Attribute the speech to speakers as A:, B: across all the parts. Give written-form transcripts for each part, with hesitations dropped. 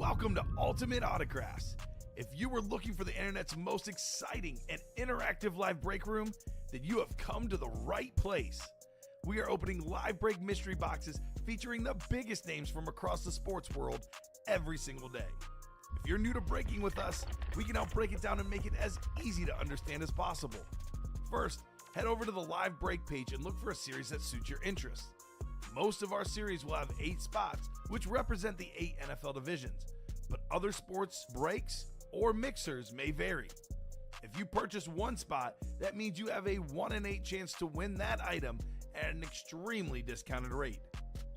A: Welcome to Ultimate Autographs. If you were looking for the internet's most exciting and interactive live break room, then you have come to the right place. We are opening live break mystery boxes featuring the biggest names from across the sports world every single day. If you're new to breaking with us, we can help break it down and make it as easy to understand as possible. First, head over to the live break page and look for a series that suits your interests. Most of our series will have 8 spots, which represent the 8 NFL divisions, but other sports breaks or mixers may vary. If you purchase one spot, that means you have a 1 in 8 chance to win that item at an extremely discounted rate.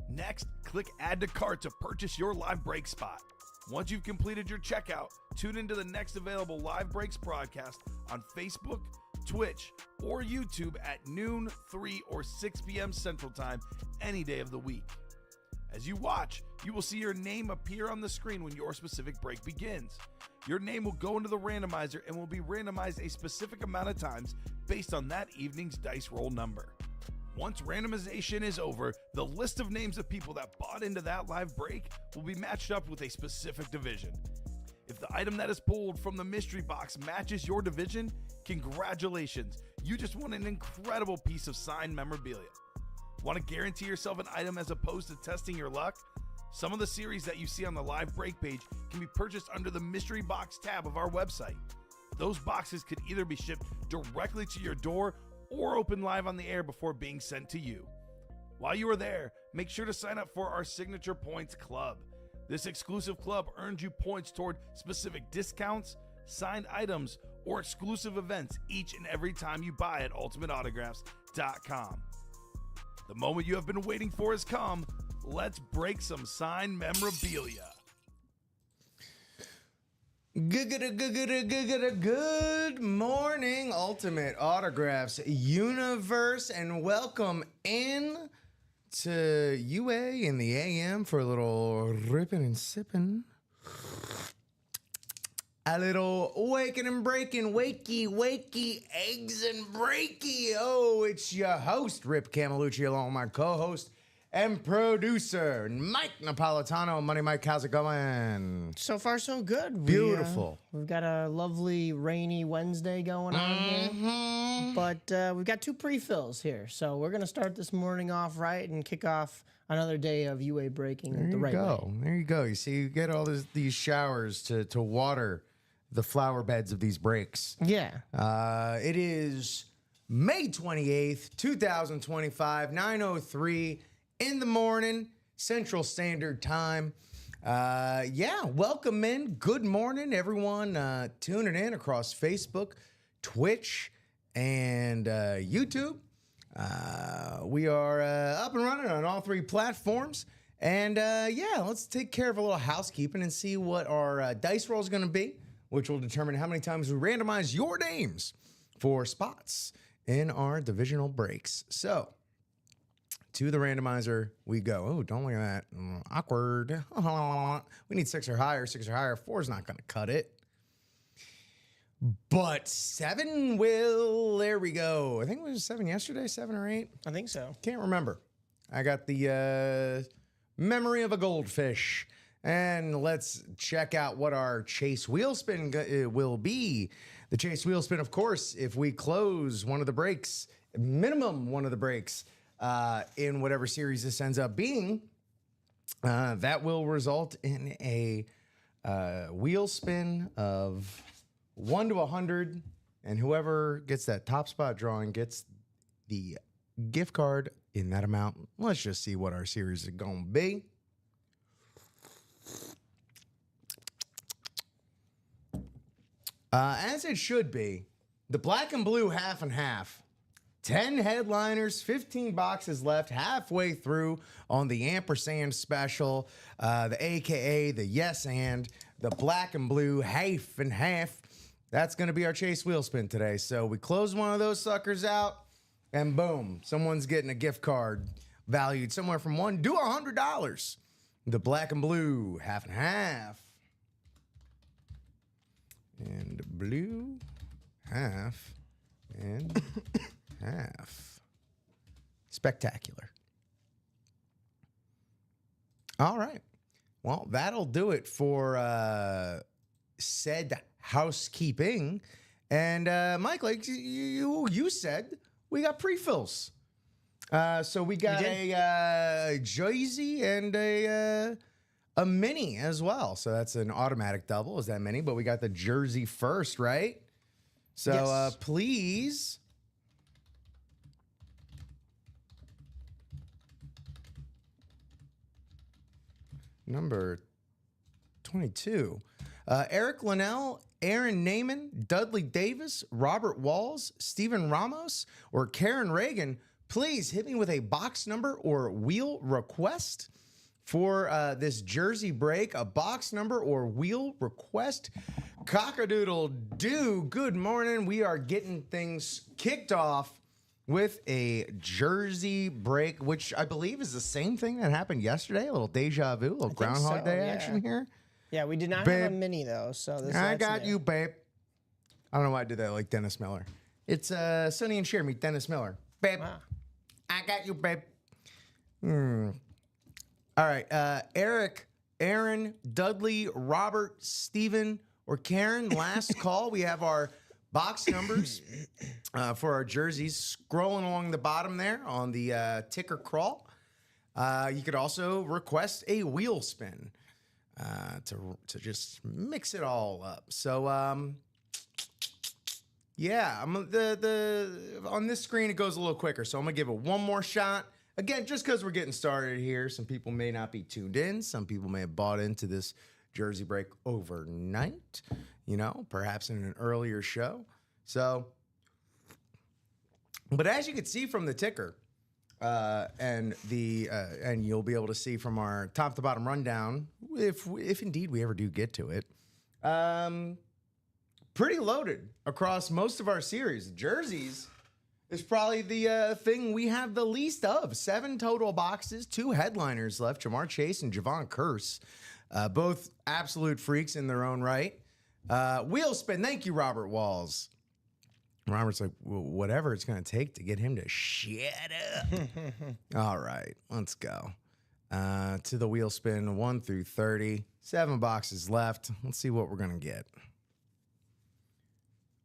A: Next, click Add to Cart to purchase your live break spot. Once you've completed your checkout, tune into the next available Live Breaks broadcast on Facebook, Twitch, or YouTube at noon, 3, or 6 p.m. Central Time any day of the week. As you watch, you will see your name appear on the screen when your specific break begins. Your name will go into the randomizer and will be randomized a specific amount of times based on that evening's dice roll number. Once randomization is over, the list of names of people that bought into that live break will be matched up with a specific division. If the item that is pulled from the mystery box matches your division, congratulations, you just won an incredible piece of signed memorabilia. Want to guarantee yourself an item as opposed to testing your luck? Some of the series that you see on the live break page can be purchased under the mystery box tab of our website. Those boxes could either be shipped directly to your door or open live on the air before being sent to you. While you are there, make sure to sign up for our Signature Points Club. This exclusive club earns you points toward specific discounts, signed items, or exclusive events each and every time you buy at ultimateautographs.com. The moment you have been waiting for has come. Let's break some signed memorabilia.
B: Good morning, Ultimate Autographs universe, and welcome in to UA in the AM for a little ripping and sipping. A little waking and breaking, wakey, eggs and breaky. Oh, it's your host, Rip Camelucci, along with my co-host and producer, Mike Napolitano. Money Mike, how's it going?
C: So far, so good.
B: Beautiful.
C: We've got a lovely rainy Wednesday going on here. But we've got 2 pre-fills here. So we're going to start this morning off right and kick off another day of UA breaking the right way.
B: There you go. You see, you get all these showers to water the flower beds of these breaks.
C: Yeah.
B: It is May 28th, 2025, 9:03 in the morning, Central Standard Time. Welcome in. Good morning, everyone tuning in across Facebook, Twitch, and YouTube. We are up and running on all 3 platforms. And let's take care of a little housekeeping and see what our dice roll is going to be, which will determine how many times we randomize your names for spots in our divisional breaks. So, to the randomizer we go. Oh, don't look at that. Awkward. We need 6 or higher. 6 or higher. 4 is not going to cut it. But 7 will. There we go. I think it was 7 yesterday, 7 or 8.
C: I think so.
B: Can't remember. I got the memory of a goldfish. And let's check out what our chase wheel spin will be. The chase wheel spin, of course, if we close one of the breaks, minimum one of the breaks, in whatever series this ends up being, that will result in a wheel spin of 1 to 100, and whoever gets that top spot drawing gets the gift card in that amount. Let's just see what our series is going to be. As it should be, the black and blue half and half. 10 headliners, 15 boxes left, halfway through on the ampersand special, the AKA the yes and, the black and blue half and half. That's going to be our chase wheel spin today. So we close one of those suckers out, and boom, someone's getting a gift card valued somewhere from $1 to $100. The black and blue half and half. And blue half and half. Spectacular. All right. Well, that'll do it for said housekeeping. And Mike, like you said, we got pre-fills. So we got a jersey and a mini as well. So that's an automatic double. Is that mini? But we got the jersey first, right? So
C: Yes.
B: please. Number 22. Eric Linnell, Aaron Naaman, Dudley Davis, Robert Walls, Steven Ramos, or Karen Reagan, please hit me with a box number or wheel request for this jersey break. A box number or wheel request. Cock-a-doodle-doo. Good morning. We are getting things kicked off with a jersey break, which I believe is the same thing that happened yesterday. A little deja vu, a little Groundhog
C: so,
B: Day
C: yeah.
B: action here.
C: Yeah, we did not
B: Babe.
C: have a mini though, so this.
B: I
C: that's
B: got
C: new.
B: you, babe. I don't know why I did that like Dennis Miller. It's Sonny and Cher meet Dennis Miller. Babe,
C: Wow.
B: I got you, babe. All right, Eric, Aaron, Dudley, Robert, Steven, or Karen, last call. We have our box numbers for our jerseys scrolling along the bottom there on the ticker crawl. You could also request a wheel spin to just mix it all up. So yeah, on this screen it goes a little quicker. So I'm gonna give it one more shot. Again, just because we're getting started here, some people may not be tuned in. Some people may have bought into this jersey break overnight, perhaps in an earlier show. So, but as you can see from the ticker, and you'll be able to see from our top to bottom rundown, if indeed we ever do get to it, pretty loaded across most of our series. Jerseys is probably the thing we have the least of. 7 total boxes, 2 headliners left, Jamar Chase and Javon Curse. Both absolute freaks in their own right. Wheel spin. Thank you, Robert Walls. Robert's like, well, whatever it's going to take to get him to shut up. All right, let's go. To the wheel spin, 1 through 30. 7 boxes left. Let's see what we're going to get.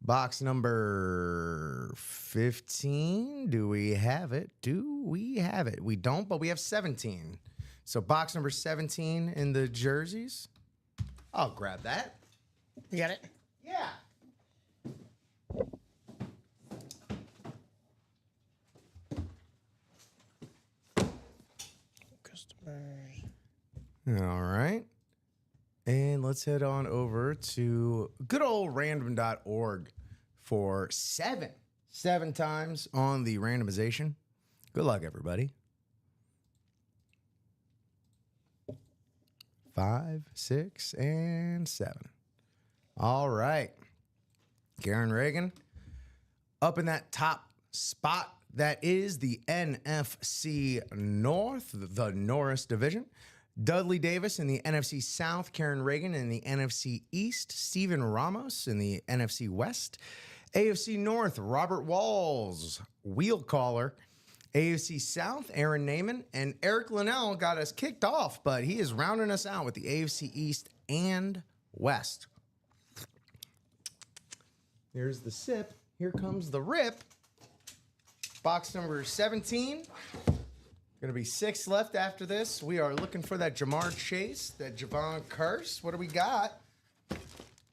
B: Box number 15. Do we have it? Do we have it? We don't, but we have 17. So box number 17 in the jerseys. I'll grab that.
C: You got it?
B: Yeah.
C: Customers.
B: All right. And let's head on over to good old random.org for 7 times on the randomization. Good luck, everybody. 5, 6, and 7. All right. Karen Reagan up in that top spot. That is the NFC North, the Norris division. Dudley Davis in the NFC South, Karen Reagan in the NFC East, Steven Ramos in the NFC West, AFC North, Robert Walls, wheel caller, AFC South, Aaron Naaman, and Eric Linnell got us kicked off, but he is rounding us out with the AFC East and West. Here's the sip. Here comes the rip. Box number 17. Going to be 6 left after this. We are looking for that Jamar Chase, that Javon Curse. What do we got?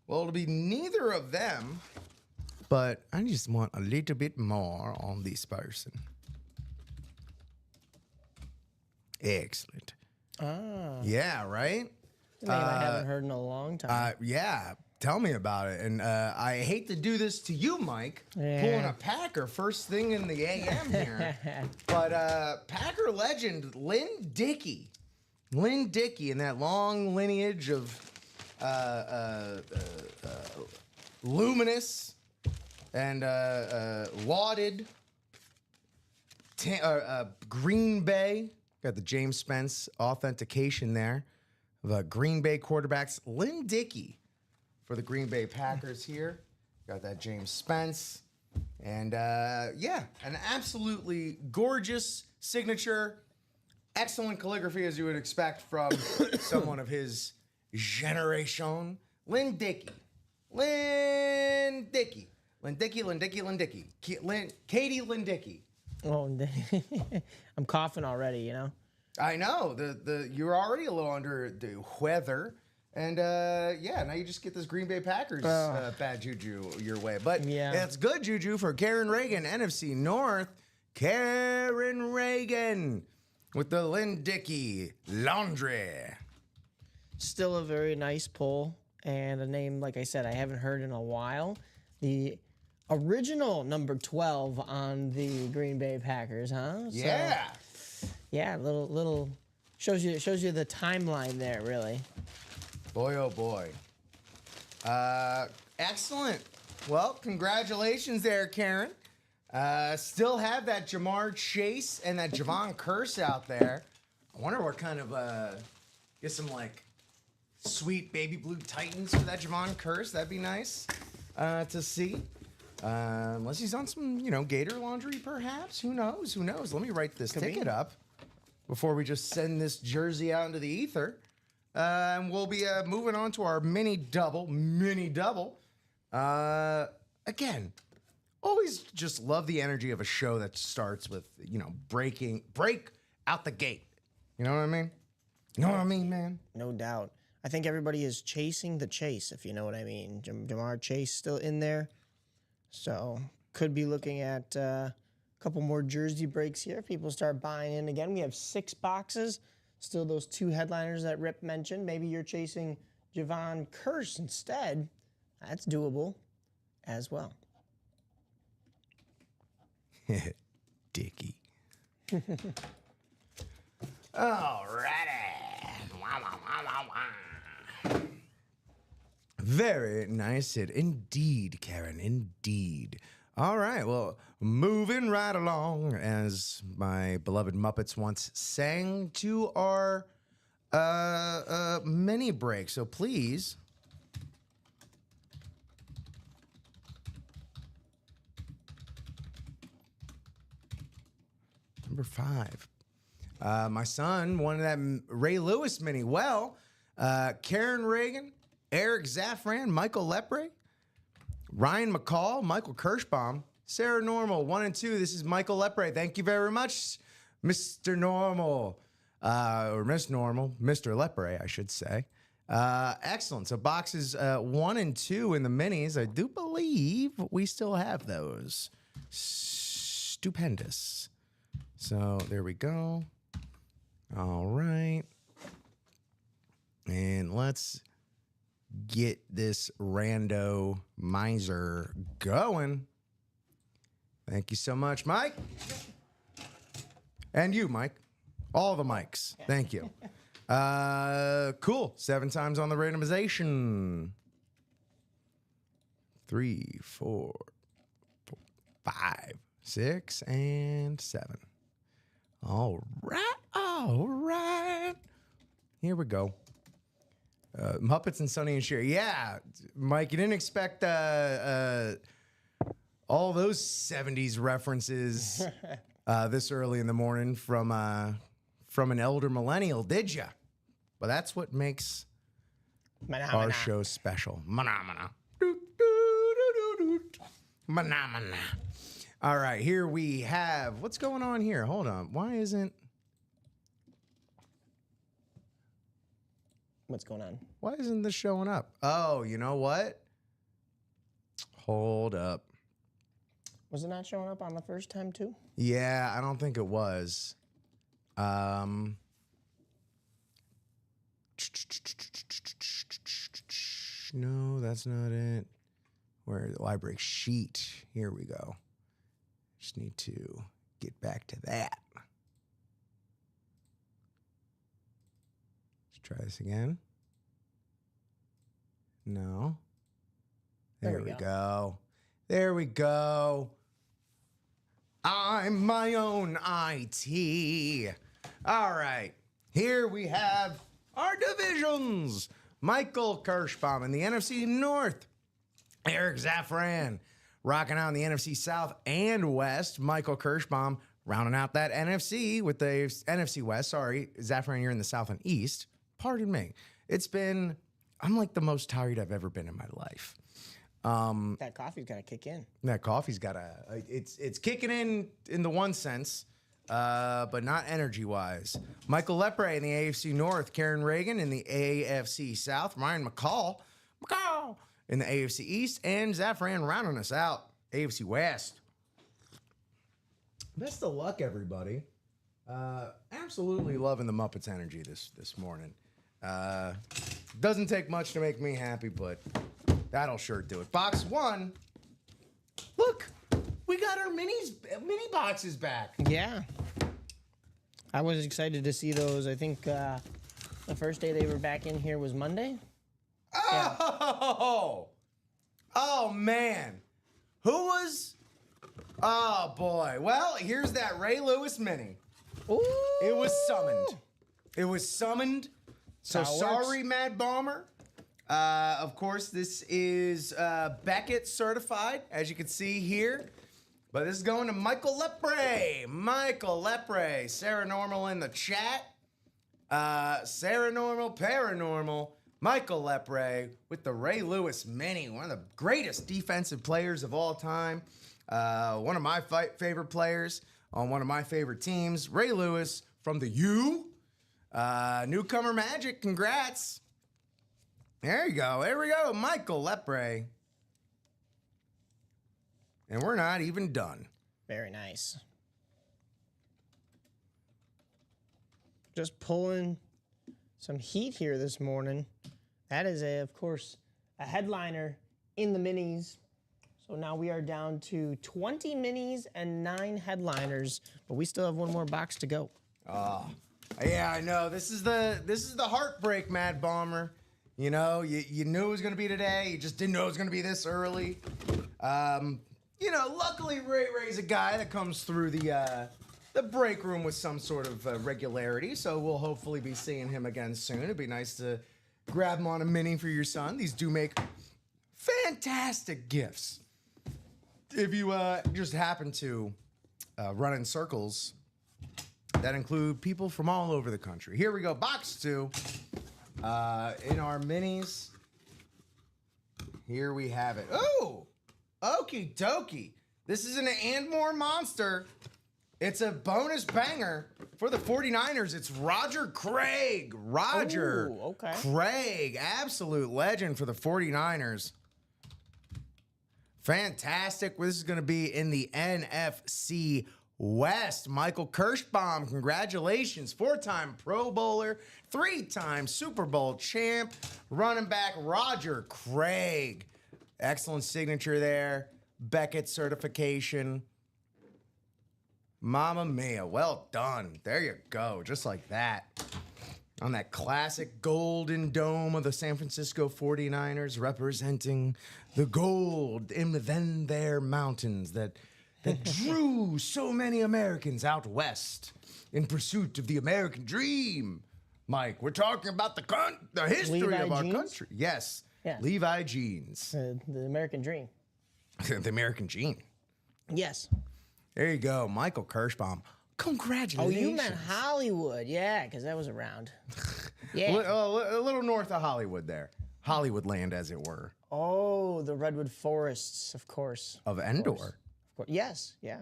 B: Well, it'll be neither of them, but I just want a little bit more on this person. Excellent.
C: Ah,
B: Yeah, right?
C: name I haven't heard in a long time.
B: Yeah, tell me about it. And I hate to do this to you, Mike,
C: Yeah.
B: pulling a Packer first thing in the AM here. But Packer legend Lynn Dickey in that long lineage of luminous and lauded Green Bay. Got the James Spence authentication there of Green Bay quarterbacks. Lynn Dickey for the Green Bay Packers here. Got that James Spence. And yeah, an absolutely gorgeous signature. excellent calligraphy as you would expect from someone of his generation. Lynn Dickey. Katie Lynn Dickey.
C: Oh, I'm coughing already, you know?
B: I know. You're already a little under the weather. And now you just get this Green Bay Packers bad juju your way. But
C: Yeah.
B: it's good juju for Karen Reagan, NFC North. Karen Reagan with the Lynn Dickey Laundry.
C: Still a very nice pull, and a name, like I said, I haven't heard in a while. The original number 12 on the Green Bay Packers, huh?
B: Yeah.
C: Yeah, little shows you the timeline there, really.
B: Boy, oh boy. Excellent. Well, congratulations there, Karen. Still have that Jamar Chase and that Javon Curse out there. I wonder what kind of, get some like sweet baby blue Titans for that Javon Curse. That'd be nice to see. Unless he's on some, Gator laundry, perhaps. Who knows? Let me write this ticket up before we just send this jersey out into the ether. And we'll be moving on to our mini double. Again, always just love the energy of a show that starts with, break out the gate. You know what I mean? You know what I mean, man?
C: No doubt. I think everybody is chasing the chase, if you know what I mean. Jamar Chase still in there. So could be looking at a couple more jersey breaks here. People start buying in again. We have 6 boxes. Still those 2 headliners that Rip mentioned. Maybe you're chasing Javon Curse instead. That's doable as well.
B: Dicky. Alrighty. Very nice hit. Indeed, Karen. Indeed. All right. Well, moving right along, as my beloved Muppets once sang to our mini break. So please. Number 5. My son wanted that Ray Lewis mini. Well, Karen Reagan, Eric Zaffran, Michael Lepre, Ryan McCall, Michael Kirschbaum, Sarah Normal, 1 and 2. This is Michael Lepre. Thank you very much, Mr. Normal. Or Miss Normal, Mr. Lepre, I should say. Excellent. So boxes 1 and 2 in the minis. I do believe we still have those. Stupendous. So there we go. All right. And let's get this rando miser going. Thank you so much, Mike. And you, Mike. All the mics. Thank you. Cool. 7 times on the randomization. 3, 4, 5, 6, and 7. All right. Here we go. Muppets and Sonny and Cher. Yeah, Mike, you didn't expect all those 70s references this early in the morning from an elder millennial, did you? But that's what makes our show special. Mana. Mana. All right, here we have, what's going on here? Hold on.
C: What's going on?
B: Why isn't this showing up? Oh, you know what? Hold up.
C: Was it not showing up on the first time too?
B: Yeah, I don't think it was. No, that's not it. Where the library sheet? Here we go. Just need to get back to that. Let's try this again. No. There we go. There we go. I'm my own IT. All right. Here we have our divisions. Michael Kirschbaum in the NFC North. Eric Zaffran rocking out in the NFC South and West. Michael Kirschbaum Rounding out that NFC with the NFC West. Sorry, Zafran, you're in the South and East. Pardon me. I'm like the most tired I've ever been in my life.
C: That coffee's got to kick in.
B: That coffee's got it's kicking in the one sense, but not energy-wise. Michael Lepre in the AFC North, Karen Reagan in the AFC South, Ryan McCall in the AFC East, and Zafran rounding us out, AFC West. Best of luck, everybody. Absolutely loving the Muppets energy this morning. Doesn't take much to make me happy, but that'll sure do it. Box 1. Look, we got our mini boxes back.
C: Yeah. I was excited to see those. I think the first day they were back in here was Monday.
B: Oh! Yeah. Oh, man. Who was... Oh, boy. Well, here's that Ray Lewis mini.
C: Ooh.
B: It was summoned. So sorry, Mad Bomber. Of course, this is Beckett certified, as you can see here. But this is going to Michael Lepre. Michael Lepre. Sarah Normal in the chat. Sarah Normal, Paranormal. Michael Lepre with the Ray Lewis mini. One of the greatest defensive players of all time. One of my favorite players on one of my favorite teams. Ray Lewis from the U. Newcomer Magic, congrats. There you go. There we go. Michael Lepre. And we're not even done.
C: Very nice. Just pulling some heat here this morning. That is, of course, a headliner in the minis. So now we are down to 20 minis and 9 headliners, but we still have one more box to go.
B: Yeah, I know. This is the heartbreak, Mad Bomber. You know, you knew it was going to be today. You just didn't know it was going to be this early. You know, luckily Ray's a guy that comes through the break room with some sort of regularity. So we'll hopefully be seeing him again soon. It'd be nice to grab him on a mini for your son. These do make fantastic gifts. If you just happen to run in circles that include people from all over the country. Here we go, box 2. In our minis, here we have it. Ooh, okie dokie. This is an And More monster. It's a bonus banger for the 49ers. It's Roger Craig. Roger Craig, absolute legend for the 49ers. Fantastic. This is going to be in the NFC West. Michael Kirschbaum, congratulations. 4-time Pro Bowler, 3-time Super Bowl champ. Running back Roger Craig. Excellent signature there. Beckett certification. Mamma mia. Well done. There you go. Just like that. On that classic golden dome of the San Francisco 49ers, representing the gold in the then there mountains that drew so many Americans out west in pursuit of the American dream. Mike, we're talking about the history
C: Levi
B: of our
C: jeans?
B: country. Yes,
C: Yeah.
B: Levi jeans.
C: The American dream.
B: The American gene.
C: Yes.
B: There you go, Michael Kirschbaum.
C: Oh,
B: Congratulations.
C: you meant Hollywood. Yeah, because that was around. Yeah.
B: A little north of Hollywood there. Hollywood land, as it were.
C: Oh, the Redwood Forests, of course.
B: Of Endor.
C: Of course. Yes, yeah.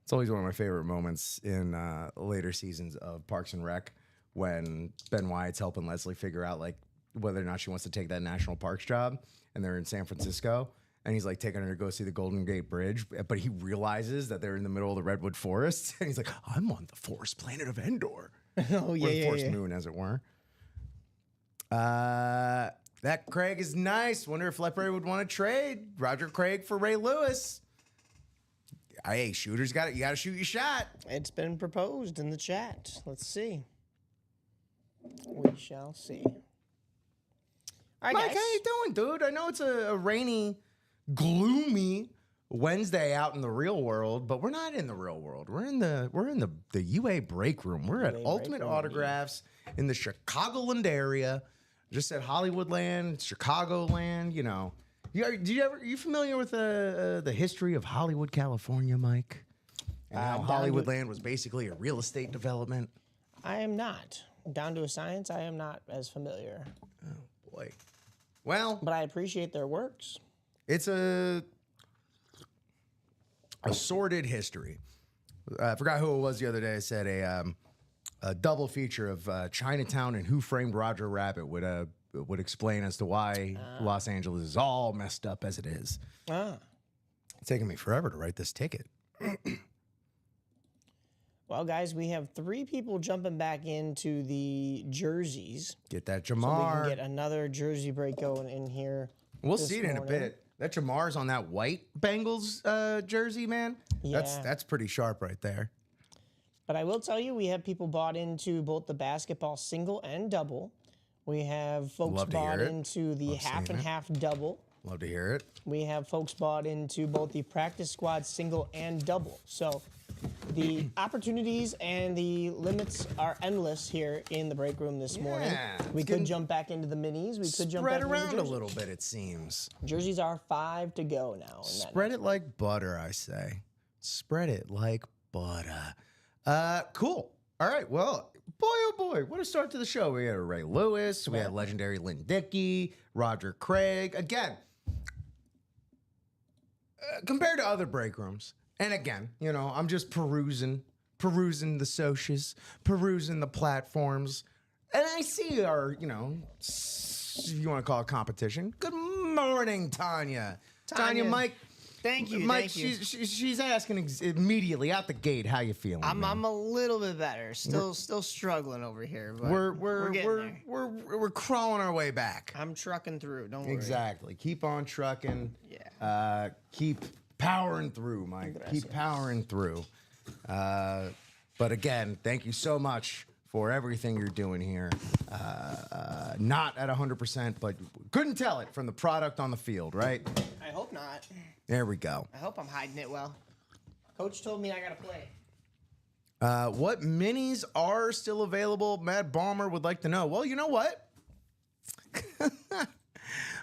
B: It's always one of my favorite moments in later seasons of Parks and Rec when Ben Wyatt's helping Leslie figure out like whether or not she wants to take that national parks job, and they're in San Francisco, and he's like taking her to go see the Golden Gate Bridge, but he realizes that they're in the middle of the Redwood Forest, and he's like, "I'm on the forest planet of Endor."
C: Oh, yeah,
B: or the
C: yeah,
B: forest
C: yeah.
B: moon, as it were. That Craig is nice. Wonder if Lepre would want to trade Roger Craig for Ray Lewis. Hey, shooters got it. You got to shoot your shot.
C: It's been proposed in the chat. Let's see. We shall see. All right,
B: Mike,
C: guys.
B: how you doing, dude? I know it's a rainy, gloomy Wednesday out in the real world, but we're not in the real world. We're in the UA break room. We're at
C: UA
B: Ultimate
C: break room,
B: Autographs in the Chicagoland area. Just said Hollywoodland, Chicagoland. You know, are you familiar with the history of Hollywood, California, Mike? And how Hollywoodland was basically a real estate development.
C: I am not. Down to a science, I am not as familiar.
B: Oh, boy. Well,
C: But I appreciate their works.
B: it's a sordid history. I forgot who it was the other day. I said a double feature of Chinatown and Who Framed Roger Rabbit would explain as to why Los Angeles is all messed up as it is. It's taken me forever to write this ticket.
C: Well, guys, we have 3 people jumping back into the jerseys.
B: Get that
C: So we
B: Jamar.
C: can get another jersey break going in here.
B: We'll
C: this
B: see it in a
C: morning.
B: bit. That Jamar's on that white Bengals jersey, man.
C: Yeah.
B: That's pretty sharp right there.
C: But I will tell you, we have people bought into both the basketball single and double. We have folks
B: Love to hear
C: bought
B: it.
C: into the
B: Love
C: half
B: seeing
C: and
B: it.
C: half double.
B: Love to hear it.
C: We have folks bought into both the practice squad single and double. So the opportunities and the limits are endless here in the break room this morning.
B: it's
C: We could
B: getting
C: jump back into the minis. We could jump back
B: Spread
C: into
B: around
C: the
B: a
C: jerseys.
B: little bit, it seems.
C: Jerseys are 5 to go now. in that
B: Spread it like butter, I say. Spread it like butter. Cool. All right. Well, boy, oh boy, what a start to the show. We had Ray Lewis. We had legendary Lynn Dickey, Roger Craig. Again, compared to other break rooms, and again, you know, I'm just perusing the socials, perusing the platforms, and I see our, you know, if you want to call it competition. Good morning, Tanya. Tanya, Mike.
D: Thank you.
B: Mike,
D: thank you.
B: she's asking immediately out the gate, how you feeling?
D: I'm
B: man?
D: a little bit better. Still struggling over here. But
B: We're
D: getting there.
B: we're crawling our way back.
D: I'm trucking through. Don't worry.
B: Exactly. Keep on trucking.
D: Yeah.
B: Keep powering through, Mike. Keep powering through. But again, thank you so much for everything you're doing here. Not at 100%, but couldn't tell it from the product on the field, right?
C: I hope not.
B: There we go.
D: I hope I'm hiding it well.
C: Coach told me I got to play.
B: What minis are still available? Mad Bomber would like to know. Well, you know what?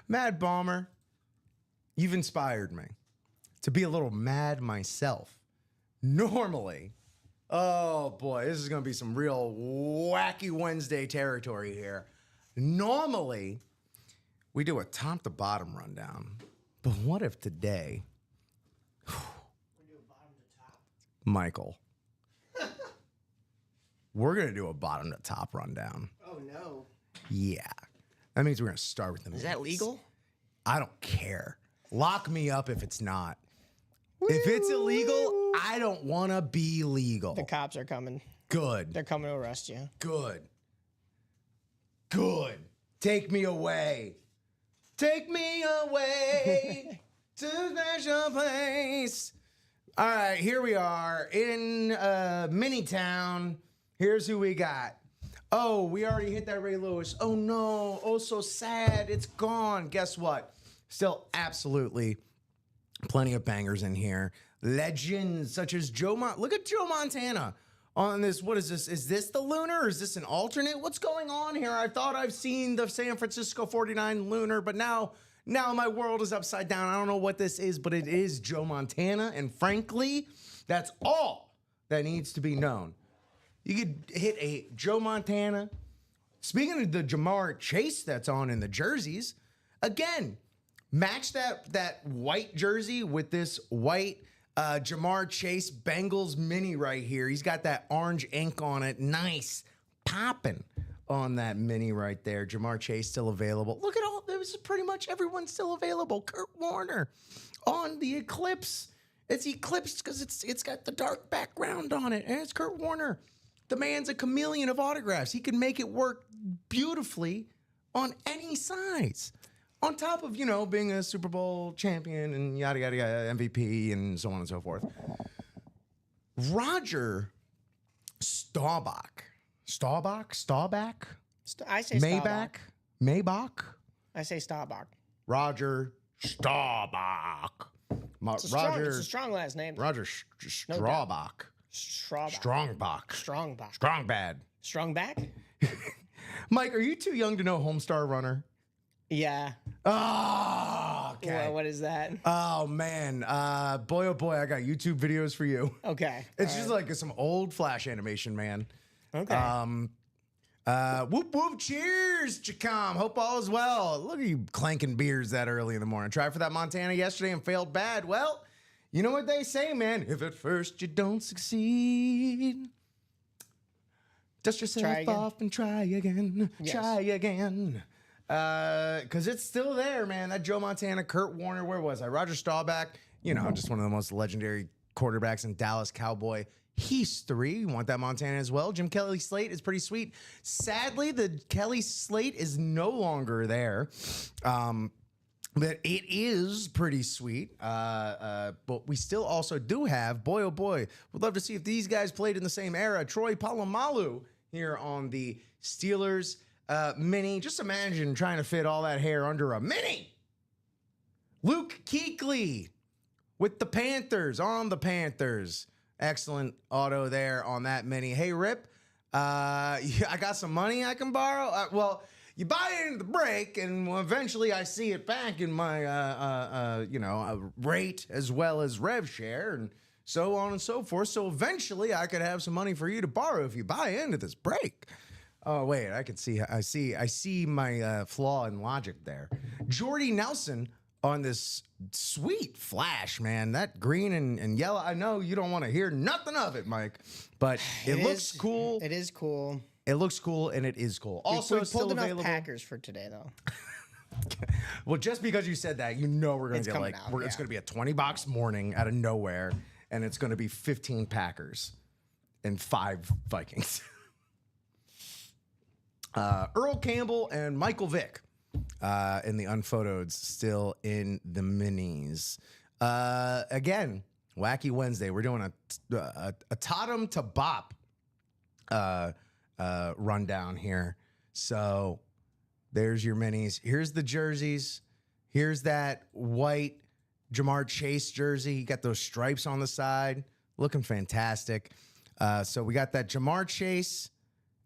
B: Mad Bomber, you've inspired me to be a little mad myself. Normally, oh boy, this is going to be some real wacky Wednesday territory here. Normally, we do a top to bottom rundown. But what if today, Michael, we're going to do a bottom to top rundown?
D: Oh no.
B: Yeah. That means we're going to start with them.
D: Is that legal?
B: I don't care. Lock me up if it's not. If it's illegal, I don't want to be legal.
C: The cops are coming.
B: Good.
C: They're coming to arrest you.
B: Good. Good. Take me away. Take me away to a special place. All right, here we are in Minitown. Here's who we got. Oh, we already hit that Ray Lewis. Oh no, oh so sad. It's gone. Guess what? Still absolutely plenty of bangers in here. Legends such as look at Joe Montana on this. What is this? Is this the lunar or is this an alternate? What's going on here? I thought I've seen the San Francisco 49 lunar, but now my world is upside down. I don't know what this is, but it is Joe Montana. And frankly, that's all that needs to be known. You could hit a Joe Montana. Speaking of the Jamar Chase that's on in the jerseys, again, match that white jersey with this white Jamar Chase Bengals mini right here. He's got that orange ink on it. Nice. Popping on that mini right there. Jamar Chase still available. Look at all, this is pretty much everyone still available. Kurt Warner on the Eclipse. It's eclipsed because it's got the dark background on it. And it's Kurt Warner. The man's a chameleon of autographs. He can make it work beautifully on any size. On top of, you know, being a Super Bowl champion and yada, yada, yada, MVP and so on and so forth. Roger Staubach.
C: I say Staubach.
B: Maybach?
C: I say Staubach.
B: Roger Staubach.
C: It's a strong last name.
B: Roger Straubach.
C: Strongbach.
B: Strongbach.
C: Strongbach.
B: Strongbad.
C: Strongback?
B: Mike, are you too young to know Homestar Runner?
C: Yeah.
B: Ah, Okay.
C: What is that?
B: Oh man, boy oh boy, I got YouTube videos for you.
C: Okay.
B: It's just like some old Flash animation, man.
C: Okay.
B: Whoop whoop, cheers, Chacom. Hope all is well. Look at you clanking beers that early in the morning. Tried for that Montana yesterday and failed bad. Well, you know what they say, man. If at first you don't succeed, dust yourself off and try again.
C: Yes.
B: Try again. Because it's still there, man. That Joe Montana, Kurt Warner, where was I? Roger Staubach, you know, just one of the most legendary quarterbacks in Dallas Cowboy history. You want that Montana as well. Jim Kelly slate is pretty sweet. Sadly, the Kelly slate is no longer there. But it is pretty sweet. But we still also do have, boy, oh boy, would love to see if these guys played in the same era. Troy Polamalu here on the Steelers mini. Just imagine trying to fit all that hair under a mini. Luke Kuechly with the Panthers, on the Panthers. Excellent auto there on that mini. Hey, Rip, I got some money I can borrow. Well, you buy it into the break, and eventually I see it back in my, rate as well as rev share, and so on and so forth. So eventually I could have some money for you to borrow if you buy into this break. Oh wait, I see my flaw in logic there. Jordy Nelson on this sweet Flash, man. That green and yellow. I know you don't want to hear nothing of it, Mike, but it looks cool.
C: It is cool.
B: It looks cool, and it is cool. Also,
C: we
B: still
C: pulled enough
B: available.
C: Packers for today, though.
B: Well, just because you said that, you know we're gonna
C: It's
B: get
C: coming
B: like
C: out,
B: it's
C: yeah.
B: gonna be a $20 morning out of nowhere, and it's gonna be 15 Packers and 5 Vikings. Earl Campbell and Michael Vick in the unphotoed, still in the minis. Again, Wacky Wednesday. We're doing a Totem to Bop rundown here. So there's your minis. Here's the jerseys. Here's that white Jamar Chase jersey. You got those stripes on the side, looking fantastic. So we got that Jamar Chase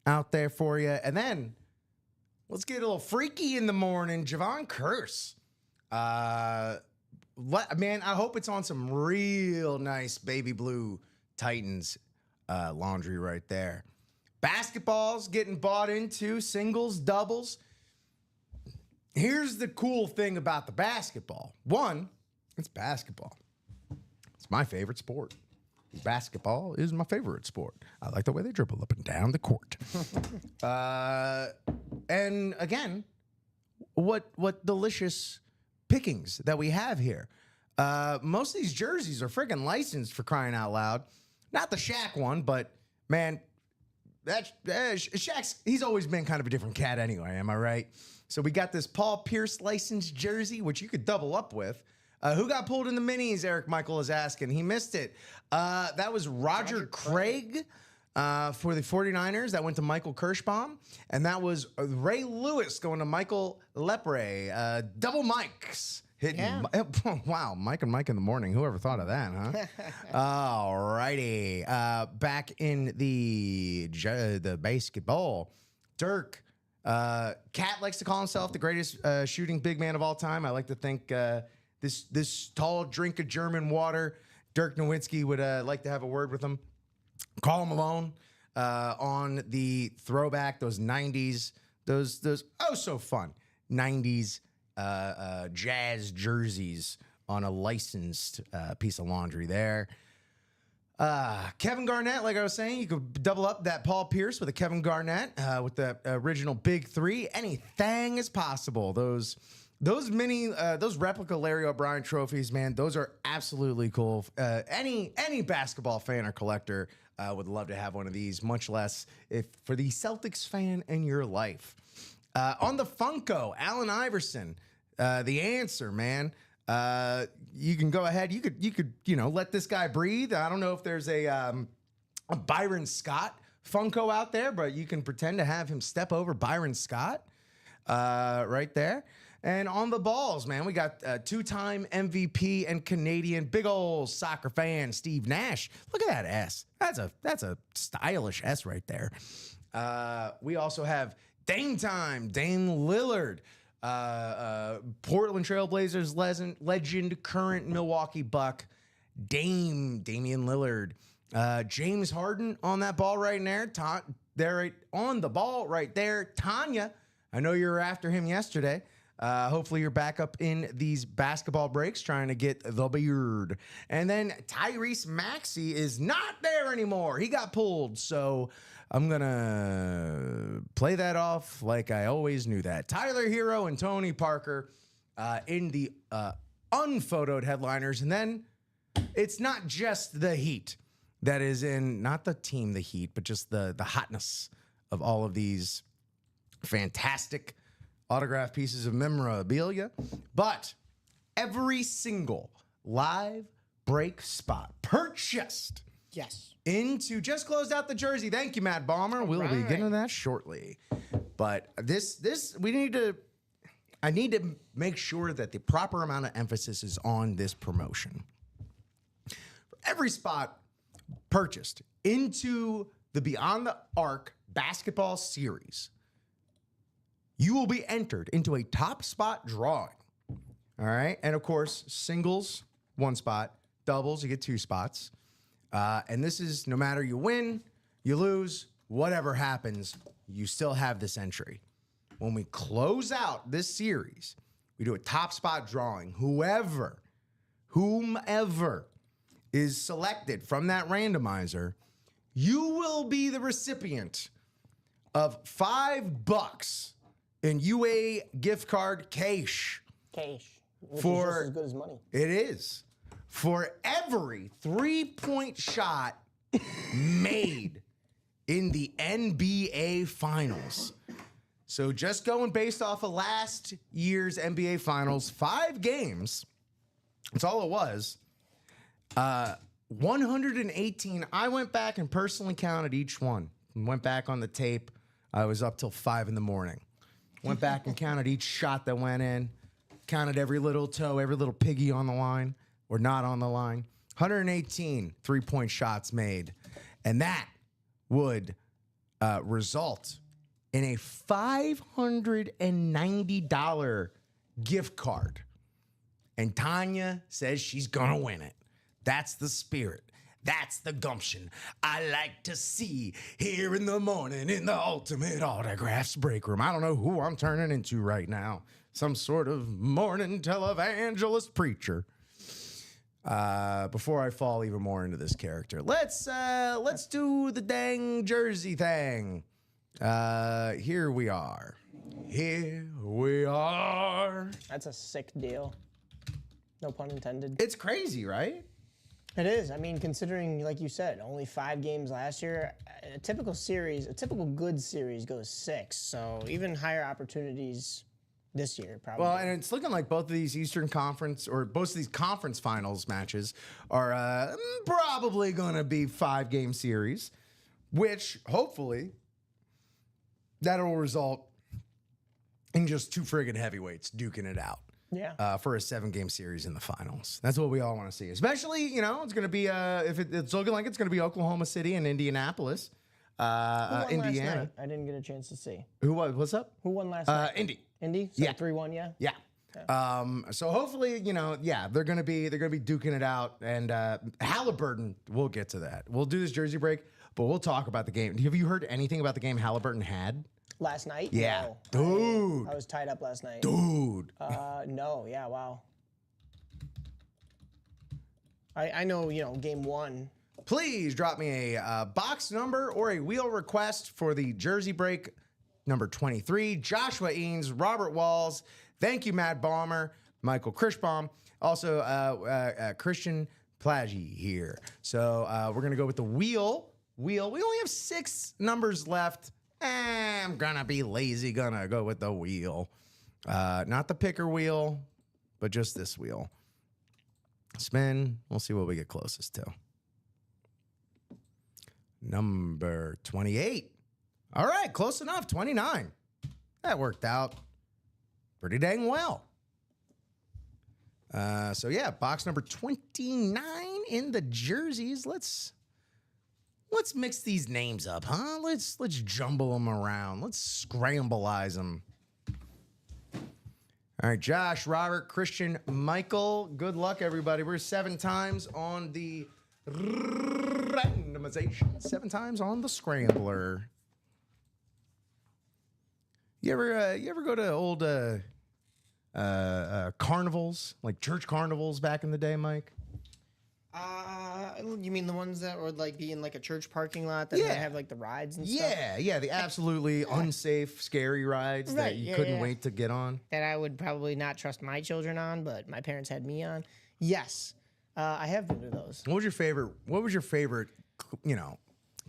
B: out there for you. And then let's get a little freaky in the morning. Javon Curse. Man, I hope it's on some real nice baby blue Titans laundry right there. Basketball's getting bought into, singles, doubles. Here's the cool thing about the basketball. One, it's basketball. It's my favorite sport. Basketball is my favorite sport. I like the way they dribble up and down the court. And again, what delicious pickings that we have here. Most of these jerseys are freaking licensed, for crying out loud. Not the Shaq one, but man, Shaq's, he's always been kind of a different cat anyway, am I right? So we got this Paul Pierce licensed jersey, which you could double up with. Who got pulled in the minis, Eric Michael is asking. He missed it. That was Roger Craig for the 49ers. That went to Michael Kirschbaum. And that was Ray Lewis going to Michael Lepre. Double mics. Hitting.
C: Yeah.
B: Wow, Mike and Mike in the morning. Whoever thought of that, huh? All righty. Back in the basketball. Dirk. Cat likes to call himself the greatest shooting big man of all time. I like to think this tall drink of German water, Dirk Nowitzki would like to have a word with him. Call him alone on the throwback, those 90s, those oh so fun 90s Jazz jerseys on a licensed piece of laundry there. Kevin Garnett, like I was saying, you could double up that Paul Pierce with a Kevin Garnett with the original Big Three. Anything is possible. Those replica Larry O'Brien trophies, man, those are absolutely cool. Any basketball fan or collector would love to have one of these, much less if for the Celtics fan in your life. On the Funko, Allen Iverson, the answer, man. You can go ahead. You could let this guy breathe. I don't know if there's a Byron Scott Funko out there, but you can pretend to have him step over Byron Scott right there. And on the balls, man, we got two-time MVP and Canadian big old soccer fan Steve Nash. Look at that S. That's a stylish S right there. We also have Dame Time, Dame Lillard. Portland Trailblazers legend, current Milwaukee Buck, Damian Lillard, James Harden on that ball right there. They're right on the ball right there. Tanya, I know you were after him yesterday. Hopefully you're back up in these basketball breaks trying to get the beard. And then Tyrese Maxey is not there anymore. He got pulled. So I'm going to play that off like I always knew that. Tyler Hero and Tony Parker in the unphotoed headliners. And then it's not just the Heat that is in, not the team, the Heat, but just the hotness of all of these fantastic autographed pieces of memorabilia. But every single live break spot purchased
C: Yes.
B: into just closed out the jersey. Thank you, Matt Balmer. We'll be getting to that shortly. But this I need to make sure that the proper amount of emphasis is on this promotion. For every spot purchased into the Beyond the Arc basketball series, you will be entered into a top spot drawing. All right. And of course, singles, 1 spot, doubles, you get 2 spots. And this is no matter you win, you lose, whatever happens, you still have this entry. When we close out this series, we do a top spot drawing. Whomever is selected from that randomizer, you will be the recipient of $5 in UA gift card cash.
C: Cash. Which
B: For-
C: is just as good as money.
B: It is. For every 3-point shot made in the NBA Finals. So just going based off of last year's NBA Finals, 5 games, that's all it was. 118. I went back and personally counted each one. Went back on the tape. I was up till 5 in the morning. Went back and counted each shot that went in. Counted every little toe, every little piggy on the line or not on the line. 118 3-point shots made. And that would result in a $590 gift card. And Tanya says she's going to win it. That's the spirit. That's the gumption I like to see here in the morning in the Ultimate Autographs break room. I don't know who I'm turning into right now. Some sort of morning televangelist preacher. Before I fall even more into this character, let's do the dang jersey thing. Here we are. Here we are.
C: That's a sick deal. No pun intended.
B: It's crazy, right?
C: It is. I mean, considering, like you said, only 5 games last year, a typical good series goes 6. So even higher opportunities this year, probably.
B: Well, and it's looking like both of these Eastern Conference or both of these conference finals matches are probably going to be 5-game series, which hopefully that'll result in just 2 friggin' heavyweights duking it out.
C: Yeah.
B: For a 7-game series in the finals. That's what we all want to see. Especially, it's going to be, it's looking like it's going to be Oklahoma City and Indianapolis.
C: Who won
B: Indiana.
C: last night? I didn't get a chance to see.
B: Who was? What's up?
C: Who won last night?
B: Indy.
C: Indy? So
B: Yeah.
C: 3-1, yeah?
B: Yeah. So hopefully, they're gonna be duking it out. And Halliburton, we'll get to that. We'll do this jersey break, but we'll talk about the game. Have you heard anything about the game Halliburton had?
C: Last night?
B: Yeah.
C: No.
B: Dude.
C: I was tied up last night.
B: Dude.
C: No, yeah, wow. I know, game 1.
B: Please drop me a box number or a wheel request for the jersey break number 23. Joshua Eanes, Robert Walls. Thank you, Matt Balmer, Michael Krischbaum. Also, Christian Plaggi here. So we're going to go with the wheel. We only have 6 numbers left. I'm going to be lazy. Going to go with the wheel. Not the picker wheel, but just this wheel. Spin. We'll see what we get closest to. Number 28. All right, close enough. 29. That worked out pretty dang well. So yeah, box number 29 in the jerseys. Let's mix these names up, huh? Let's jumble them around. Let's scramblize them. All right, Josh, Robert, Christian, Michael. Good luck, everybody. We're 7 times on the randomization. 7 times on the scrambler. You ever go to old carnivals, like church carnivals back in the day, Mike?
C: You mean the ones that would like be in like a church parking lot that
B: Yeah.
C: have like the rides and stuff?
B: Yeah, the absolutely unsafe, scary rides that
C: Right,
B: you
C: yeah,
B: couldn't
C: yeah.
B: wait to get on.
C: That I would probably not trust my children on, but my parents had me on. Yes, I have been to those.
B: What was your favorite?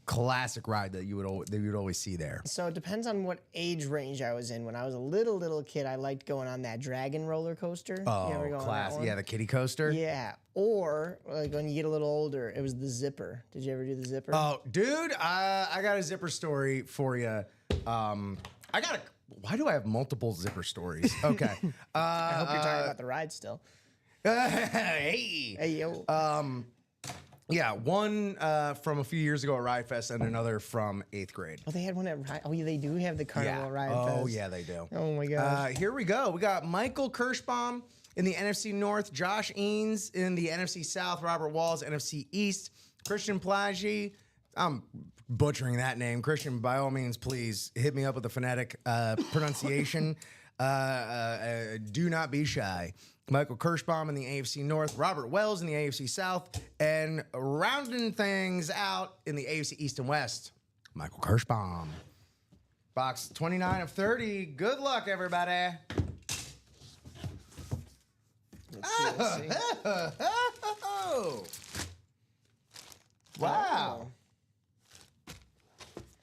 B: Classic ride that you would always see there?
C: So it depends on what age range I was in. When I was a little kid, I liked going on that dragon roller coaster.
B: Oh,
C: you ever go on that
B: classic!
C: one?
B: Yeah, the kiddie coaster.
C: Yeah. Or like when you get a little older, it was the zipper. Did you ever do the zipper?
B: Oh, dude, I got a zipper story for you. Why do I have multiple zipper stories? Okay.
C: I hope you're talking about the ride still.
B: Hey.
C: Hey yo.
B: Yeah, one from a few years ago at Ride Fest and another from 8th grade.
C: Oh, they had one at Ride. Oh, yeah, they do have the Carnival Ride
B: Oh,
C: Fest.
B: yeah, they do.
C: Oh my gosh.
B: Here we go. We got Michael Kirschbaum in the NFC North, Josh Eanes in the NFC South, Robert Walls, NFC East, Christian Plaggi. I'm butchering that name. Christian, by all means, please hit me up with the phonetic pronunciation. Do not be shy. Michael Kirschbaum in the AFC North, Robert Wells in the AFC South, and rounding things out in the AFC East and West, Michael Kirschbaum. Box 29 of 30. Good luck, everybody.
C: Let's see.
B: Wow.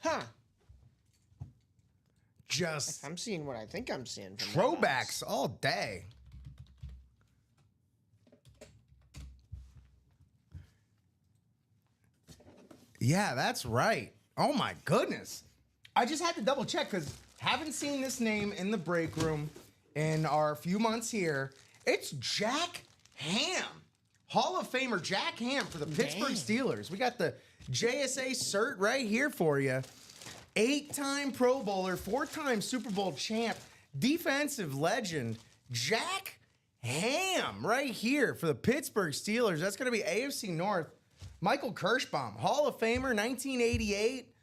C: Huh.
B: Just
C: I'm seeing what I think I'm seeing. From that box.
B: throwbacks all day. Yeah, that's right. Oh my goodness. I just had to double check because haven't seen this name in the break room in our few months here. It's Jack Ham. Hall of Famer Jack Ham for the Pittsburgh Steelers. We got the JSA cert right here for you. 8-time Pro Bowler, 4-time Super Bowl champ, defensive legend, Jack Ham right here for the Pittsburgh Steelers. That's going to be AFC North. Michael Kirschbaum, Hall of Famer, 1988.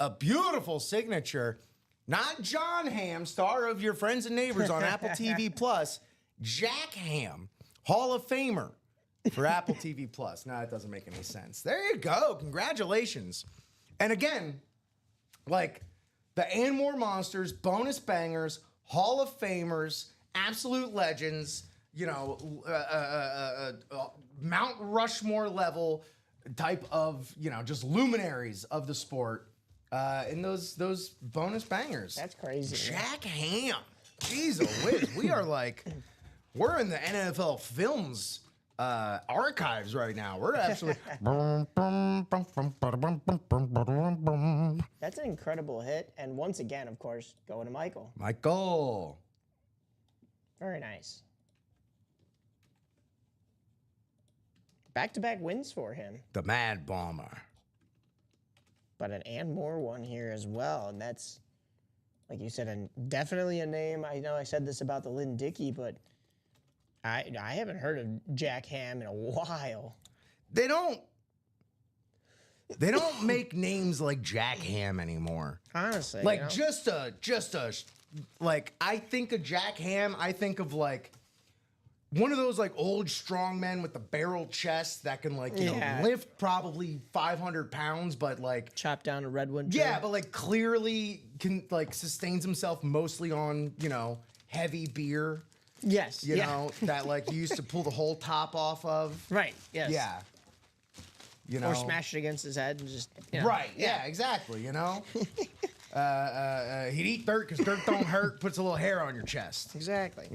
B: A beautiful signature. Not John Hamm, star of Your Friends and Neighbors on Apple TV Plus. Jack Ham, Hall of Famer for Apple TV Plus. No, that doesn't make any sense. There you go. Congratulations. And again, like the Anmore Monsters, bonus bangers, Hall of Famers, absolute legends, Mount Rushmore level type of, just luminaries of the sport in those bonus bangers.
C: That's crazy.
B: Jack Ham. Jeez, whiz. We are we're in the NFL Films archives right now. We're actually.
C: That's an incredible hit. And once again, of course, going to Michael.
B: Michael.
C: Very nice. Back-to-back wins for him.
B: The Mad Bomber.
C: But an and more one here as well. And that's, like you said, definitely a name. I know I said this about the Lynn Dickey, but I haven't heard of Jack Ham in a while.
B: They don't make names like Jack Ham anymore.
C: Honestly.
B: Like just a I think of Jack Ham, I think of one of those old strong men with the barrel chest that can lift probably 500 pounds, but
C: chop down a redwood tree.
B: yeah, but clearly can sustains himself mostly on, heavy beer.
C: Yes.
B: You know, that you used to pull the whole top off of.
C: Right. Yes.
B: Yeah.
C: Or smash it against his head and just.
B: Right. Yeah, exactly. He'd eat dirt because dirt don't hurt, puts a little hair on your chest.
C: Exactly.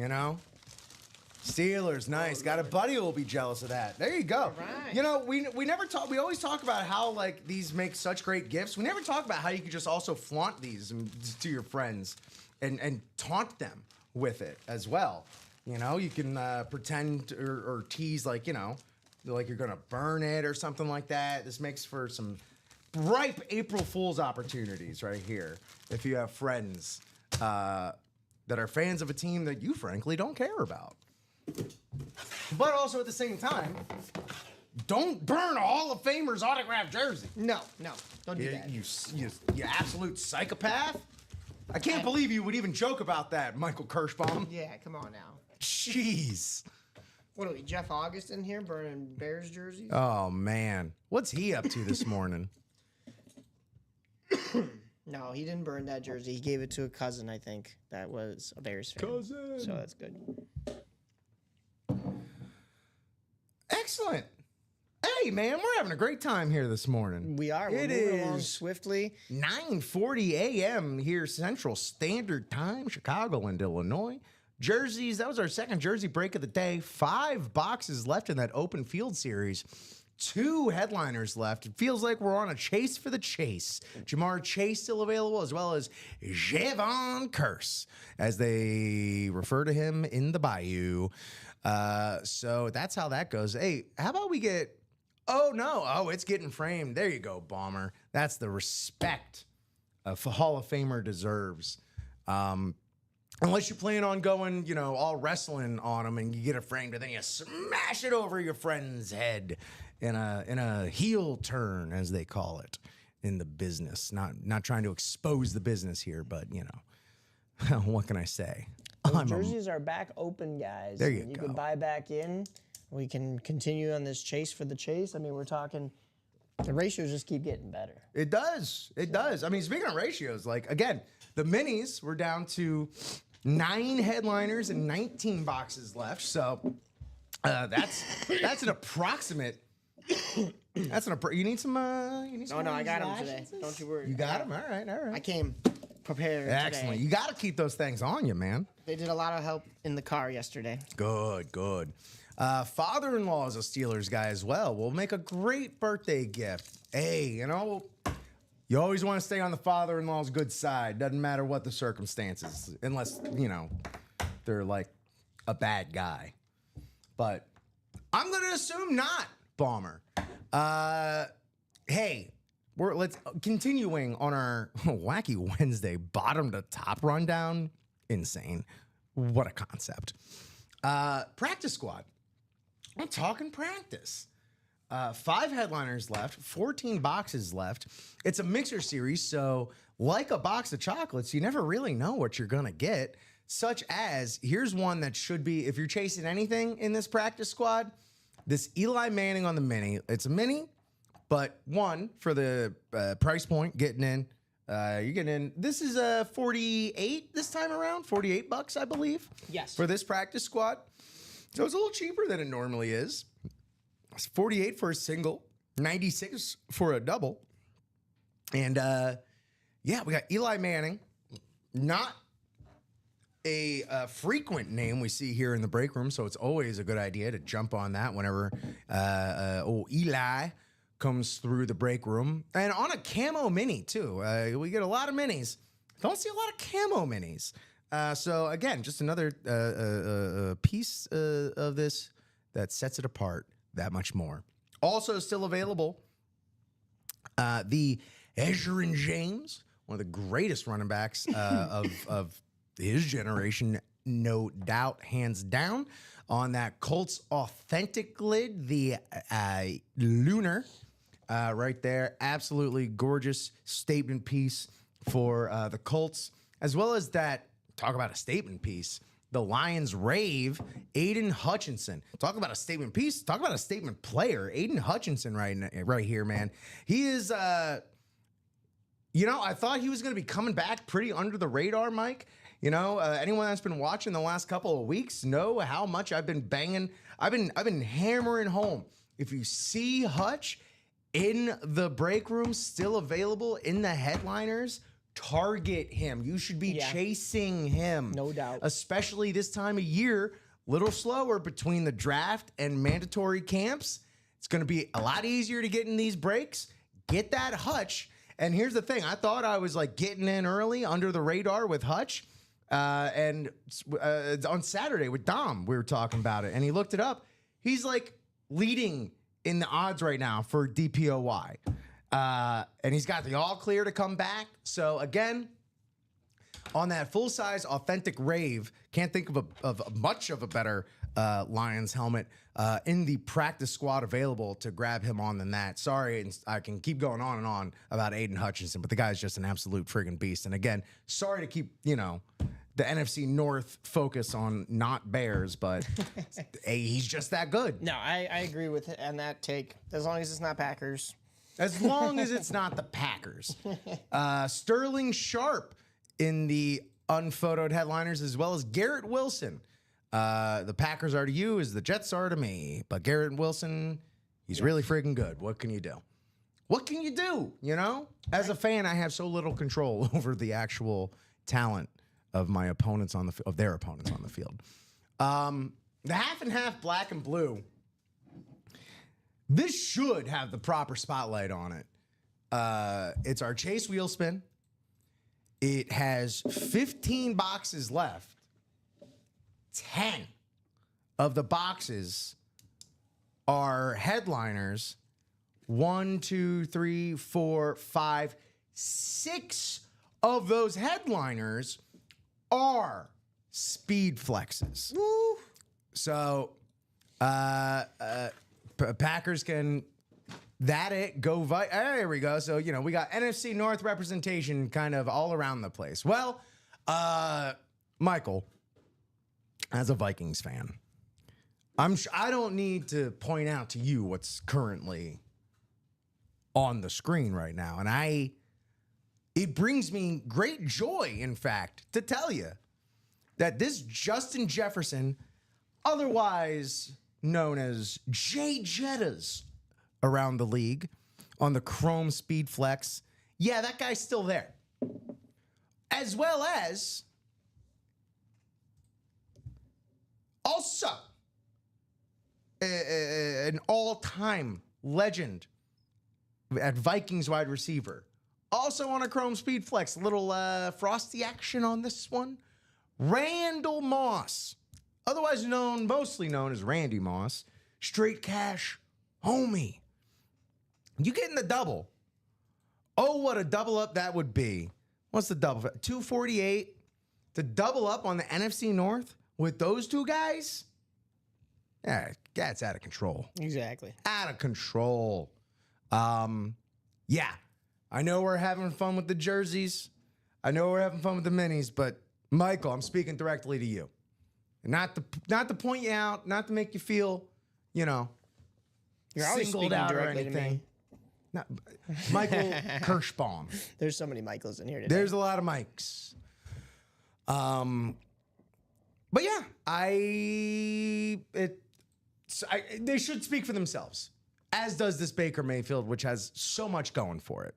B: Steelers, nice. Got a buddy who will be jealous of that. There you go.
C: Right.
B: We never talk. We always talk about how these make such great gifts. We never talk about how you could just also flaunt these to your friends and taunt them with it as well. You can pretend or tease like you're gonna burn it or something like that. This makes for some ripe April Fool's opportunities right here if you have friends that are fans of a team that you frankly don't care about. But also at the same time, don't burn a Hall of Famer's autographed jersey.
C: No, don't do
B: You,
C: that.
B: you absolute psychopath. I can't believe you would even joke about that, Michael Kirschbaum.
C: Yeah, come on now.
B: Jeez.
C: What are we, Jeff August in here burning Bears jerseys?
B: Oh, man. What's he up to this morning?
C: No, he didn't burn that jersey. He gave it to a cousin, I think, that was a Bears fan.
B: Cousin.
C: So that's good.
B: Excellent. Hey, man, we're having a great time here this morning.
C: We are. We're
B: It
C: moving along
B: is
C: swiftly.
B: 9:40 a.m. here, Central Standard Time, Chicago and Illinois. Jerseys, that was our second jersey break of the day. 5 boxes left in that open field series. 2 headliners left. It feels like we're on a chase for the chase. Jamar Chase still available, as well as Javon Curse, as they refer to him in the Bayou. So that's how that goes. Hey, how about we get... Oh, no. Oh, it's getting framed. There you go, Bomber. That's the respect a Hall of Famer deserves. Unless you plan on going, all wrestling on him and you get it framed and then you smash it over your friend's head in a heel turn, as they call it in the business. Not trying to expose the business here, but what can I say?
C: Jerseys are back open, guys.
B: There you
C: You
B: go.
C: can buy back in. We can continue on this chase for the chase. I mean, we're talking, the ratios just keep getting better.
B: It does. It does. I mean, speaking of ratios, again, the minis were down to 9 headliners and 19 boxes left. So that's an approximate. You need some.
C: No, I got them today. Don't you worry.
B: You got them. All right.
C: I came prepared
B: Excellent.
C: today.
B: You got to keep those things on you, man.
C: They did a lot of help in the car yesterday.
B: Good. Father-in-law is a Steelers guy as well. Will make a great birthday gift. Hey, you always want to stay on the father-in-law's good side. Doesn't matter what the circumstances, unless, they're like a bad guy. But I'm going to assume not, Bomber. Hey, let's continuing on our Wacky Wednesday bottom to top rundown. Insane. What a concept. Practice squad. I'm talking practice. 5 headliners left, 14 boxes left. It's a mixer series, so like a box of chocolates, you never really know what you're going to get. Such as, here's one that should be, if you're chasing anything in this practice squad, this Eli Manning on the mini. It's a mini, but one, for the price point, getting in. You're getting in. This is a 48 this time around, $48, I believe.
C: Yes.
B: For this practice squad. So it's a little cheaper than it normally is. It's 48 for a single, 96 for a double. And we got Eli Manning, not a frequent name we see here in the break room, so it's always a good idea to jump on that whenever Eli comes through the break room. And on a camo mini, too. We get a lot of minis. Don't see a lot of camo minis. So, again, just another piece of this that sets it apart that much more. Also still available, the Ezrin James, one of the greatest running backs of his generation, no doubt, hands down, on that Colts authentic lid, the Lunar, right there. Absolutely gorgeous statement piece for the Colts, as well as that, talk about a statement piece, the Lions rave, Aiden Hutchinson. Talk about a statement piece. Talk about a statement player. Aiden Hutchinson right here, man. He is, I thought he was going to be coming back pretty under the radar, Mike. Anyone that's been watching the last couple of weeks know how much I've been banging. I've been hammering home. If you see Hutch in the break room, still available in the headliners, target him. You should be chasing him.
C: No doubt.
B: Especially this time of year, little slower between the draft and mandatory camps. It's going to be a lot easier to get in these breaks. Get that Hutch. And here's the thing. I thought I was getting in early under the radar with Hutch. And on Saturday with Dom, we were talking about it. And he looked it up. He's leading in the odds right now for DPOY. And he's got the all clear to come back. So again, on that full-size authentic Rave. Can't think of much of a better Lions helmet in the practice squad available to grab him on than that. Sorry, and I can keep going on and on about Aiden Hutchinson, but the guy's just an absolute friggin' beast. And again, sorry to keep, the NFC North focus on not Bears, but he's just that good.
C: No, I agree with it on that take. As long as it's not Packers.
B: As long as it's not the Packers. Sterling Sharp in the unphotoed headliners, as well as Garrett Wilson. The Packers are to you as the Jets are to me. But Garrett Wilson, he's really friggin' good. What can you do? What can you do, As a fan, I have so little control over the actual talent of my opponents of their opponents on the field. The half and half black and blue. This should have the proper spotlight on it. It's our Chase wheel spin. It has 15 boxes left. 10 of the boxes are headliners. 1, 2, 3, 4, 5, 6 of those headliners are speed flexes. Woo. So, Packers can go. There we go. So, we got NFC North representation kind of all around the place. Well, Michael, as a Vikings fan, I don't need to point out to you what's currently on the screen right now. And it brings me great joy, in fact, to tell you that this Justin Jefferson, otherwise known as Jay Jettas around the league on the Chrome Speed Flex, yeah, that guy's still there. As well as also an all-time legend at Vikings wide receiver. Also on a Chrome Speed Flex, a little frosty action on this one. Randall Moss, otherwise mostly known as Randy Moss, straight cash homie. You getting the double. Oh, what a double up that would be. What's the double? 248 to double up on the NFC North with those two guys? Yeah, that's out of control.
C: Exactly.
B: Out of control. Yeah, I know we're having fun with the jerseys. I know we're having fun with the minis, but Michael, I'm speaking directly to you. Not to point you out, not to make you feel,
C: You're always
B: singled
C: speaking
B: out or
C: directly to
B: anything.
C: me.
B: Not, Michael Kirschbaum.
C: There's so many Michaels in here today.
B: There's a lot of Mikes. But yeah, they should speak for themselves, as does this Baker Mayfield, which has so much going for it.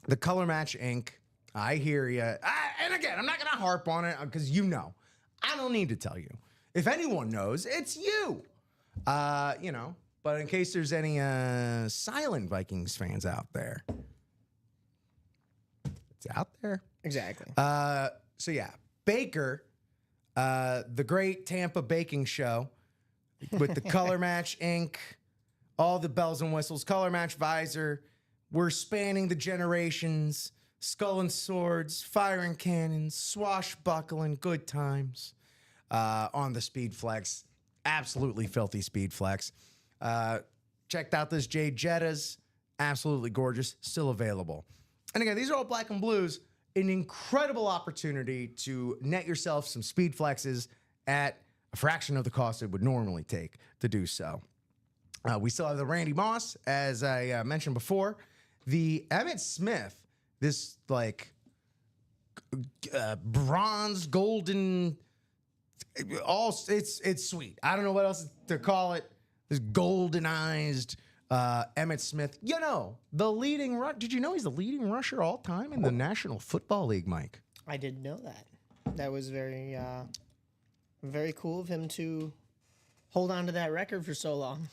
B: The color match ink, I hear you. And again, I'm not going to harp on it because I don't need to tell you. If anyone knows, it's you. But in case there's any silent Vikings fans out there, it's out there.
C: Exactly.
B: So yeah, Baker, the great Tampa baking show with the color match ink, all the bells and whistles, color match visor. We're spanning the generations, skull and swords, fire and cannons, swashbuckling, good times on the Speed Flex. Absolutely filthy Speed Flex. Checked out this Jay Jettas. Absolutely gorgeous. Still available. And again, these are all black and blues. An incredible opportunity to net yourself some Speed Flexes at a fraction of the cost it would normally take to do so. We still have the Randy Moss, as I mentioned before. The Emmitt Smith, this bronze, golden, it's sweet. I don't know what else to call it. This goldenized Emmitt Smith. The leading did you know he's the leading rusher all time in the National Football League, Mike?
C: I didn't know that. That was very, very cool of him to hold on to that record for so long.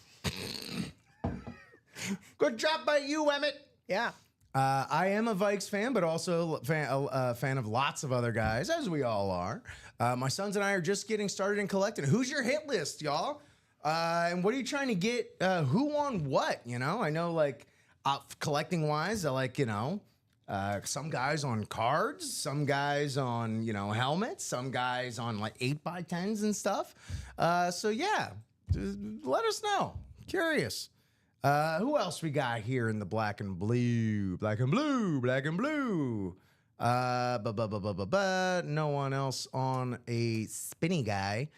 B: Good job by you, Emmitt.
C: Yeah.
B: I am a Vikes fan, but also a fan of lots of other guys, as we all are. My sons and I are just getting started in collecting. Who's your hit list, y'all? And what are you trying to get? Who on what? I know, collecting wise, I like, Some guys on cards, some guys on, helmets, some guys on like 8x10s and stuff. So yeah, just let us know. Curious. Who else we got here in the black and blue? Black and blue, black and blue. No one else on a spinny guy.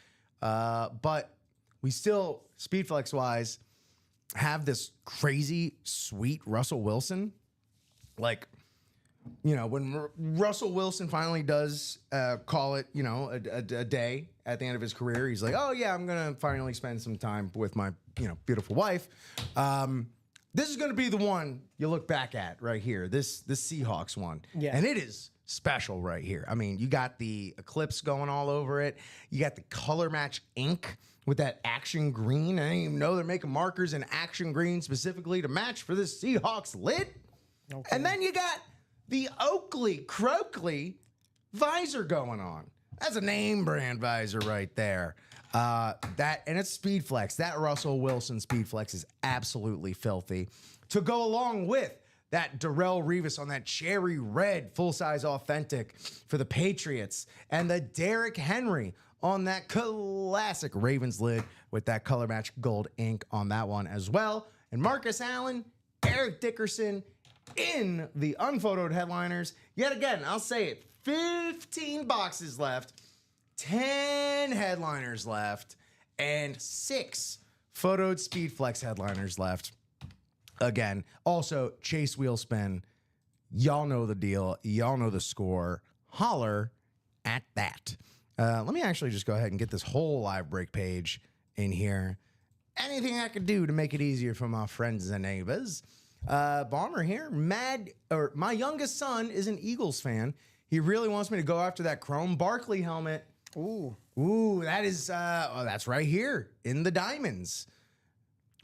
B: But we still, Speedflex wise, have this crazy sweet Russell Wilson. Like, when Russell Wilson finally does call it, a day at the end of his career, he's like, oh yeah, I'm gonna finally spend some time with my, beautiful wife. This is gonna be the one you look back at right here. This Seahawks one,
C: Yeah.
B: and it is special right here. I mean, you got the eclipse going all over it. You got the color match ink with that action green. I didn't even know they're making markers in action green specifically to match for this Seahawks lid.
C: Okay.
B: And then you got the Oakley Croakley visor going on. That's a name brand visor right there. And it's Speedflex. That Russell Wilson Speedflex is absolutely filthy. To go along with that Darrelle Revis on that cherry red full-size authentic for the Patriots, and the Derrick Henry on that classic Ravens lid with that color match gold ink on that one as well. And Marcus Allen, Eric Dickerson in the unphotoed headliners. Yet again, I'll say it, 15 boxes left, 10 headliners left, and 6 photoed Speedflex headliners left. Again, also Chase Wheel Spin. Y'all know the deal. Y'all know the score. Holler at that. Let me actually just go ahead and get this whole live break page in here. Anything I could do to make it easier for my friends and neighbors. Bomber here. My youngest son is an Eagles fan. He really wants me to go after that Chrome Barkley helmet.
C: Ooh,
B: that is, that's right here in the diamonds.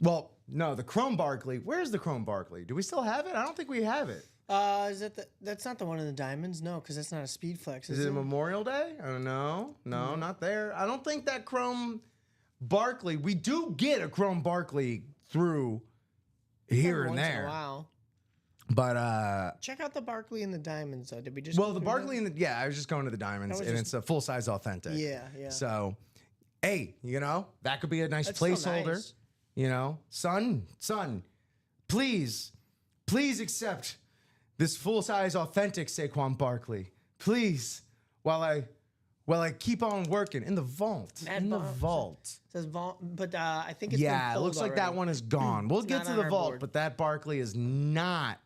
B: Well, no, the Chrome Barkley. Where's the Chrome Barkley? Do we still have it? I don't think we have it.
C: is that that's not the one in the diamonds? No, because that's not a Speedflex.
B: Is it Memorial Day? Oh, no, not there. I don't think that Chrome Barkley. We do get a Chrome Barkley through here and
C: Once in a
B: there.
C: while.
B: But
C: Check out the Barkley and the diamonds, though. Did we just?
B: well, the Barkley and the I was just going to the diamonds,
C: was
B: and
C: just-
B: it's a full size authentic.
C: Yeah.
B: So, hey, that could be a nice
C: That's still
B: placeholder.
C: nice.
B: Son, please accept this full size authentic Saquon Barkley, please. While I keep on working in the vault,
C: Mad
B: in the
C: Bomb.
B: vault.
C: It says vault, but I think it's
B: Yeah,
C: been
B: it looks
C: pulled
B: like that
C: already.
B: one is gone. We'll
C: It's
B: get
C: not
B: to
C: on
B: the
C: our
B: vault,
C: board.
B: but that Barkley is not.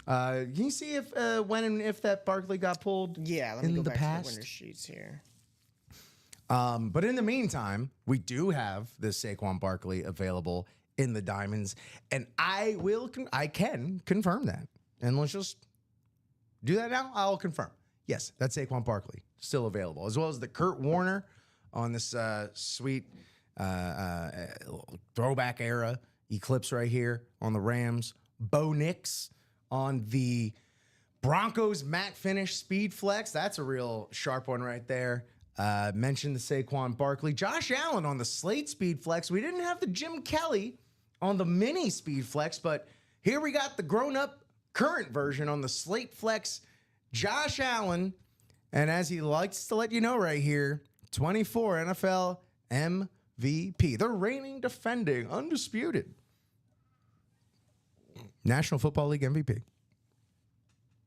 B: Can you see if when and if that Barkley got pulled?
C: Yeah, let me
B: in
C: go
B: the
C: back
B: past?
C: to the winner sheets here.
B: But in the meantime, we do have this Saquon Barkley available in the diamonds, and I can confirm that. And let's just do that now. I'll confirm. Yes, that's Saquon Barkley still available, as well as the Kurt Warner on this sweet throwback era Eclipse right here on the Rams. Bo Nix on the Broncos matte finish Speedflex. That's a real sharp one right there. Mentioned the Saquon Barkley. Josh Allen on the Slate Speedflex. We didn't have the Jim Kelly on the mini Speedflex, but here we got the grown-up current version on the Slate Flex. Josh Allen, and as he likes to let you know right here, 24 NFL MVP. The reigning, defending, undisputed National Football League MVP.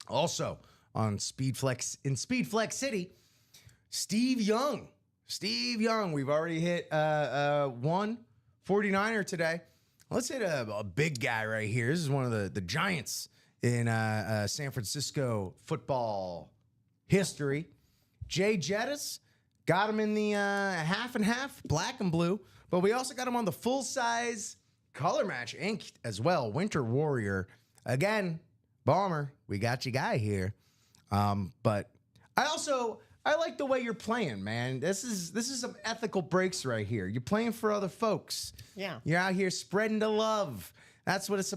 B: Also on Speedflex, in Speedflex City, Steve Young. Steve Young, we've already hit one 49er today. Let's hit a big guy right here. This is one of the giants in San Francisco football history. Jay Jettis, got him in the half and half, black and blue. But we also got him on the full-size color match ink as well. Winter Warrior. Again, Bomber, we got you guy here. But I like the way you're playing, man. This is some ethical breaks right here. You're playing for other folks.
C: Yeah.
B: You're out here spreading the love. That's what it's,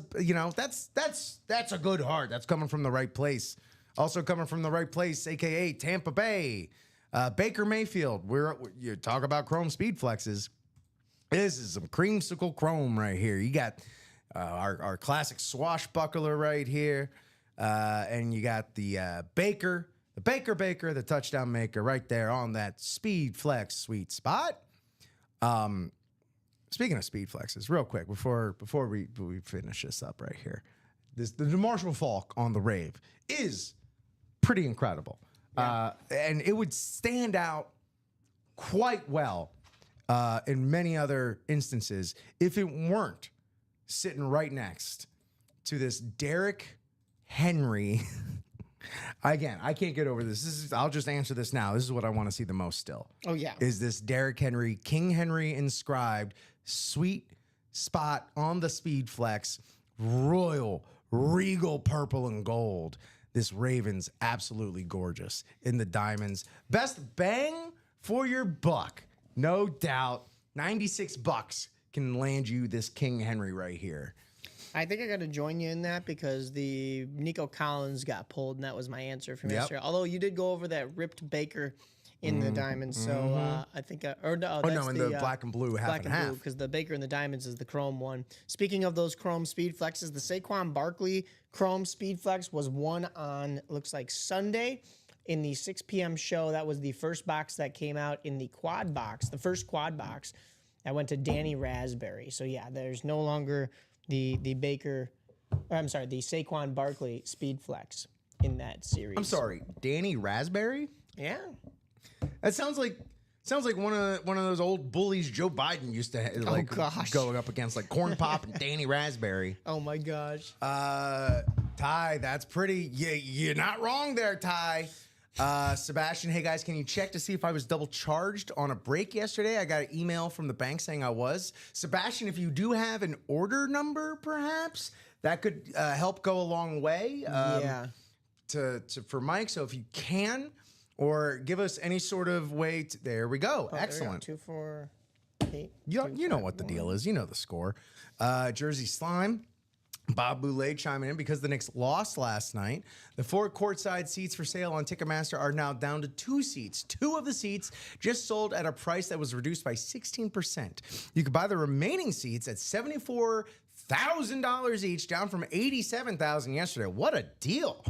B: that's a good heart. That's coming from the right place. Also coming from the right place, aka Tampa Bay. Baker Mayfield. You talk about Chrome Speedflexes. This is some creamsicle chrome right here. You got our classic swashbuckler right here. And you got the Baker, the touchdown maker right there on that Speed Flex sweet spot. Speaking of Speed Flexes, real quick, before we finish this up right here, the DeMarshall Faulk on the Rave is pretty incredible. And it would stand out quite well in many other instances if it weren't sitting right next to this Derrick Henry. Again, I can't get over this. I'll just answer this now. This is what I want to see the most still.
C: Oh, yeah.
B: Is this Derrick Henry, King Henry inscribed, sweet spot on the Speed Flex, royal, regal purple and gold. This Raven's absolutely gorgeous in the diamonds. Best bang for your buck. No doubt. $96 can land you this King Henry right here.
C: I think I got to join you in that because the Nico Collins got pulled, and that was my answer from yesterday. Although you did go over that ripped Baker in the diamonds, so I think in
B: the black and blue half and half.
C: Because the Baker in the diamonds is the chrome one. Speaking of those chrome speed flexes, the Saquon Barkley chrome speed flex was won on looks like Sunday in the 6 p.m. show. That was the first box that came out in the quad box, the first quad box. That went to Danny Raspberry. So yeah, there's no longer the Saquon Barkley speed flex in that series.
B: I'm sorry, Danny Raspberry?
C: Yeah.
B: That sounds like one of those old bullies Joe Biden used to going up against, like Corn Pop and Danny Raspberry.
C: Oh my gosh.
B: Ty, that's pretty. You're not wrong there, Ty. Sebastian, hey guys, can you check to see if I was double charged on a break yesterday? I got an email from the bank saying I was. Sebastian, if you do have an order number, perhaps that could help go a long way. For Mike. So if you can, or give us any sort of way to, there we go. Excellent.
C: 248.
B: You know what the deal is. You know the score. Jersey Slime. Bob Boulay chiming in because the Knicks lost last night. The 4 courtside seats for sale on Ticketmaster are now down to 2 seats. 2 of the seats just sold at a price that was reduced by 16%. You could buy the remaining seats at $74,000 each, down from $87,000 yesterday. What a deal.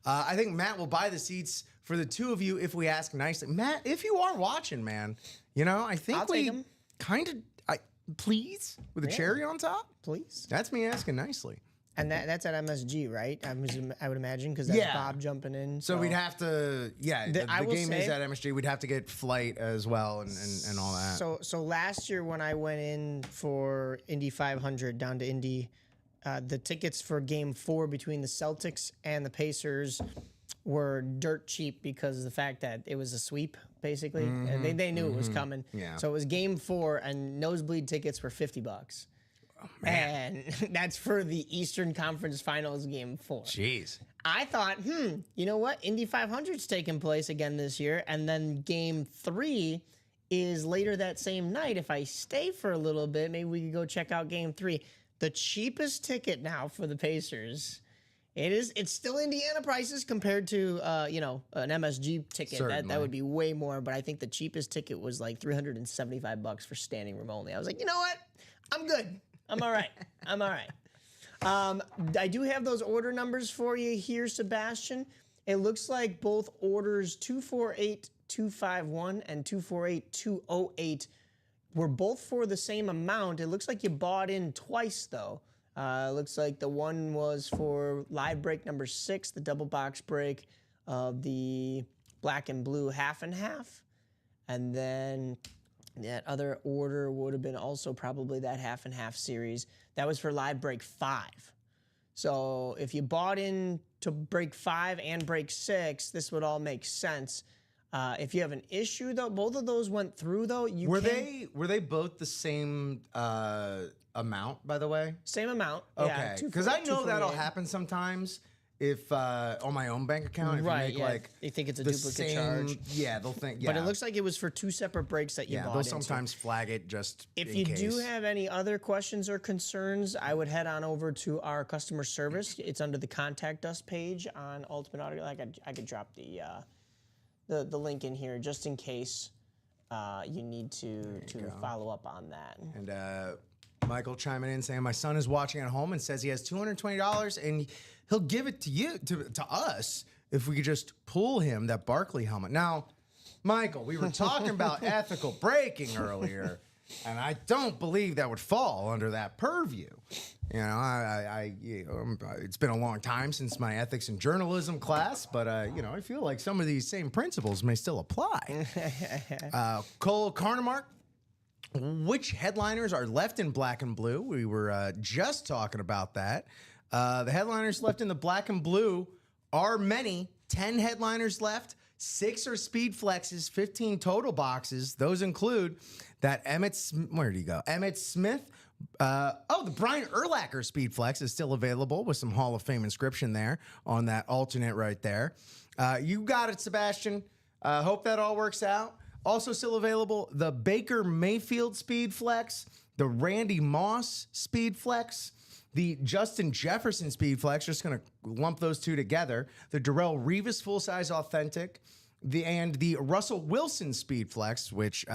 B: I think Matt will buy the seats for the 2 of you if we ask nicely. Matt, if you are watching, man, I think
C: I'll take 'em.
B: kind of... Please? With a cherry on top?
C: Please.
B: That's me asking nicely.
C: And that's at MSG, right? I would imagine, because that's Bob jumping in.
B: So we'd have to, the game is at MSG. We'd have to get flight as well and all that.
C: So last year when I went in for Indy 500 down to Indy, the tickets for Game 4 between the Celtics and the Pacers were dirt cheap because of the fact that it was a sweep, basically. And they knew it was coming.
B: Yeah.
C: So it was Game 4, and nosebleed tickets were $50. Oh, and that's for the Eastern Conference Finals Game 4.
B: Jeez.
C: I thought, you know what? Indy 500's taking place again this year, and then Game 3 is later that same night. If I stay for a little bit, maybe we could go check out Game 3. The cheapest ticket now for the Pacers... It's still Indiana prices compared to an MSG ticket. That would be way more, but I think the cheapest ticket was like $375 for standing room only. I was like, you know what? I'm good. I'm all right. I do have those order numbers for you here, Sebastian. It looks like both orders 248251 and 248208 were both for the same amount. It looks like you bought in twice though. Looks like the one was for live break number 6, the double box break of the black and blue half and half. And then that other order would have been also probably that half and half series. That was for live break 5. So if you bought in to break 5 and break 6, this would all make sense. If you have an issue though, both of those went through though. Were
B: they both the same amount, by the way?
C: Same amount.
B: Okay, because I know that'll happen sometimes. If on my own bank account, if you make
C: they think it's a duplicate charge.
B: Yeah, they'll think. Yeah,
C: but it looks like it was for 2 separate breaks that you bought.
B: Yeah, they'll sometimes flag it just.
C: If you do have any other questions or concerns, I would head on over to our customer service. It's under the contact us page on Ultimate Audio. I could drop the link in here just in case you need to follow up on that.
B: And Michael chiming in saying, my son is watching at home and says he has $220 and he'll give it to us if we could just pull him that Barkley helmet. Now, Michael, we were talking about ethical breaking earlier, and I don't believe that would fall under that purview. You know, it's been a long time since my ethics and journalism class, but, I feel like some of these same principles may still apply. Cole Carnemark, which headliners are left in black and blue? We were just talking about that. The headliners left in the black and blue are many. 10 headliners left. 6 are speed flexes, 15 total boxes. Those include that where did he go? Emmett Smith. The Brian Urlacher speed flex is still available with some Hall of Fame inscription there on that alternate right there. You got it, Sebastian. Hope that all works out. Also still available, the Baker Mayfield speed flex, the Randy Moss speed flex, the Justin Jefferson speed flex, just going to lump those two together, the Darrelle Revis full-size authentic, and the Russell Wilson speed flex, which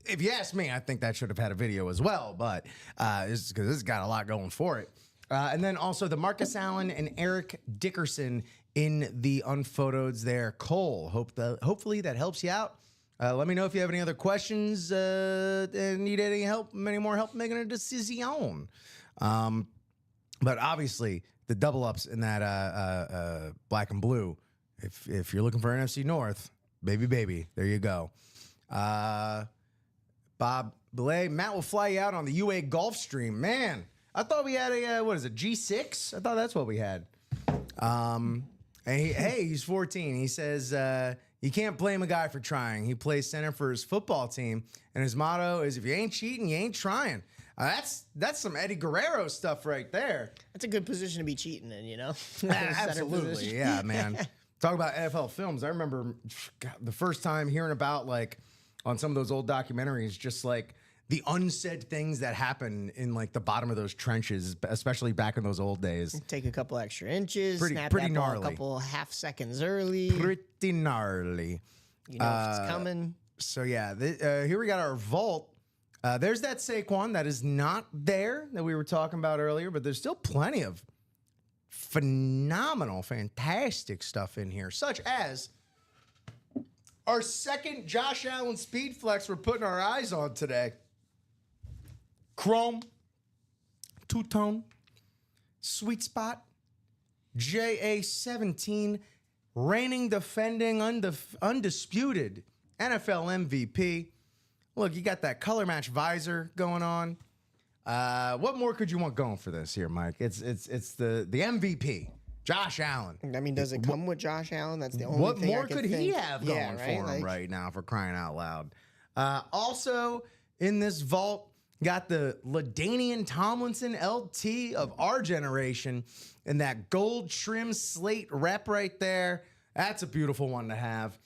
B: if you ask me, I think that should have had a video as well, but because this has got a lot going for it. And then also the Marcus Allen and Eric Dickerson in the unphotoeds there. Cole, hopefully that helps you out. Let me know if you have any other questions and need any more help making a decision. But obviously, the double ups in that black and blue, if you're looking for NFC North, baby, there you go. Bob Belay, Matt will fly you out on the UA Golf Stream. Man, I thought we had a G6? I thought that's what we had. And he's 14. He says you can't blame a guy for trying. He plays center for his football team, and his motto is, if you ain't cheating, you ain't trying. That's some Eddie Guerrero stuff right there.
C: That's a good position to be cheating in, you know?
B: Absolutely, yeah, man. Talk about NFL films. I remember the first time hearing about, like, on some of those old documentaries, just like the unsaid things that happen in like the bottom of those trenches, especially back in those old days.
C: Take a couple extra inches,
B: pretty
C: snap that ball
B: gnarly.
C: a couple half seconds early.
B: Pretty gnarly.
C: You know if it's coming.
B: So yeah, here we got our vault. There's that Saquon that is not there that we were talking about earlier, but there's still plenty of phenomenal, fantastic stuff in here, such as our second Josh Allen speed flex we're putting our eyes on today. Chrome, two-tone, sweet spot, JA17, reigning, defending, undisputed NFL MVP. Look, you got that color match visor going on. What more could you want going for this here, Mike? It's the MVP, Josh Allen.
C: I mean, does it come with Josh Allen? That's the only
B: What
C: thing
B: more
C: I can
B: could he
C: think.
B: have going for him right now, for crying out loud? Also in this vault, got the LaDainian Tomlinson LT of our generation and that gold trim slate rep right there. That's a beautiful one to have.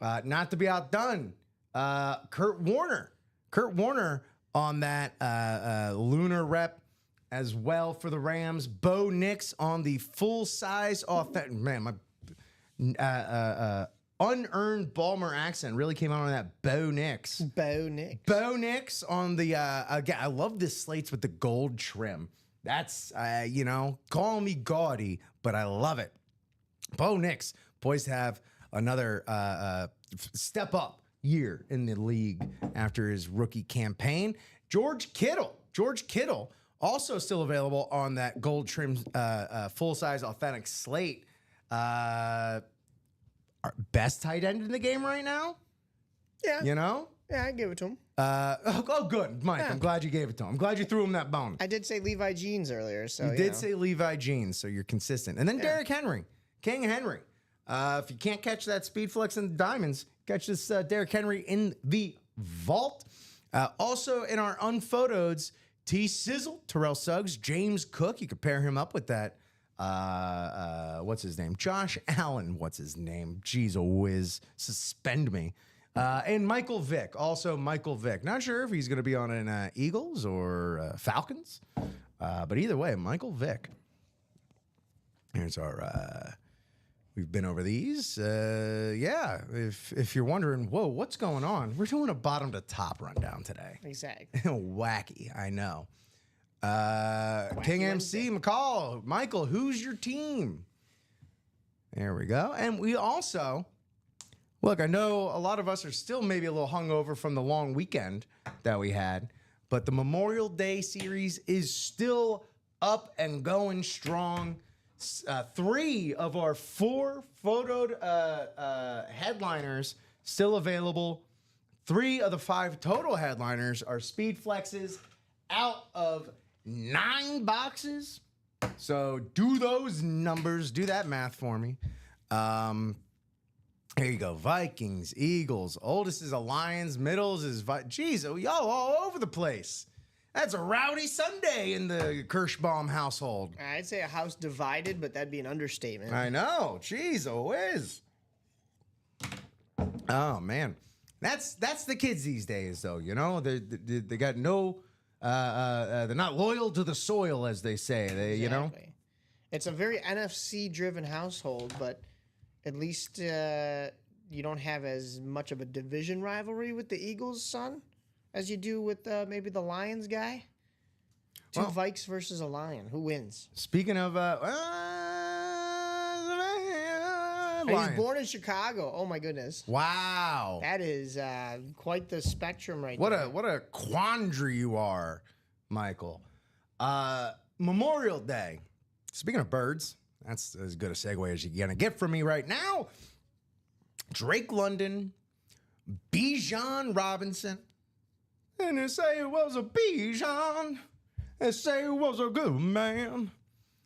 B: Not to be outdone, Kurt Warner on that lunar rep as well for the Rams. Bo Nix on the full-size authentic. Man, my unearned Balmer accent really came out on that. Bo Nix.
C: Bo Nix.
B: Bo Nix on the, again, I love this slates with the gold trim. That's, call me gaudy, but I love it. Bo Nix, poised to have another step up year in the league after his rookie campaign. George Kittle, also still available on that gold trim full-size authentic slate. Our best tight end in the game right now?
C: Yeah.
B: You know?
C: Yeah, I give it to him.
B: Good, Mike. Yeah. I'm glad you gave it to him. I'm glad you threw him that bone.
C: I did say Levi Jeans earlier, so
B: you did say Levi Jeans, so you're consistent. And then Derrick Henry, King Henry. If you can't catch that speed flex in the diamonds, catch this Derrick Henry in the vault. Also in our unphotoeds, T Sizzle, Terrell Suggs, James Cook. You could pair him up with that. What's his name? Josh Allen. What's his name? Jeez, a whiz. Suspend me. And Michael Vick. Also Michael Vick. Not sure if he's going to be on an Eagles or Falcons. But either way, Michael Vick. Here's our... We've been over these. If you're wondering, whoa, what's going on? We're doing a bottom to top rundown today.
C: Exactly.
B: Wacky, I know. King MC McCall, Michael, who's your team? There we go. And we also, look, I know a lot of us are still maybe a little hungover from the long weekend that we had, but the Memorial Day series is still up and going strong. 3 of our 4 photoed headliners still available. 3 of the 5 total headliners are Speed Flexes out of 9 boxes. So do those numbers, do that math for me. Here you go. Vikings, Eagles. Oldest is a Lions. Middles is Jeez, y'all all over the place. That's a rowdy Sunday in the Kirschbaum household.
C: I'd say a house divided, but that'd be an understatement.
B: I know. Jeez, a whiz. Oh man, that's the kids these days, though. You know, they got no. They're not loyal to the soil, as they say. They, you know.
C: It's a very NFC-driven household, but at least you don't have as much of a division rivalry with the Eagles, son, as you do with maybe the Lions guy. Two Vikes versus a Lion. Who wins?
B: Speaking of,
C: he was born in Chicago. Oh my goodness!
B: Wow,
C: that is quite the spectrum, right
B: there. What a quandary you are, Michael. Memorial Day. Speaking of birds, that's as good a segue as you're gonna get from me right now. Drake London, Bijan Robinson, and they say it was a Bijan. They say it was a good man.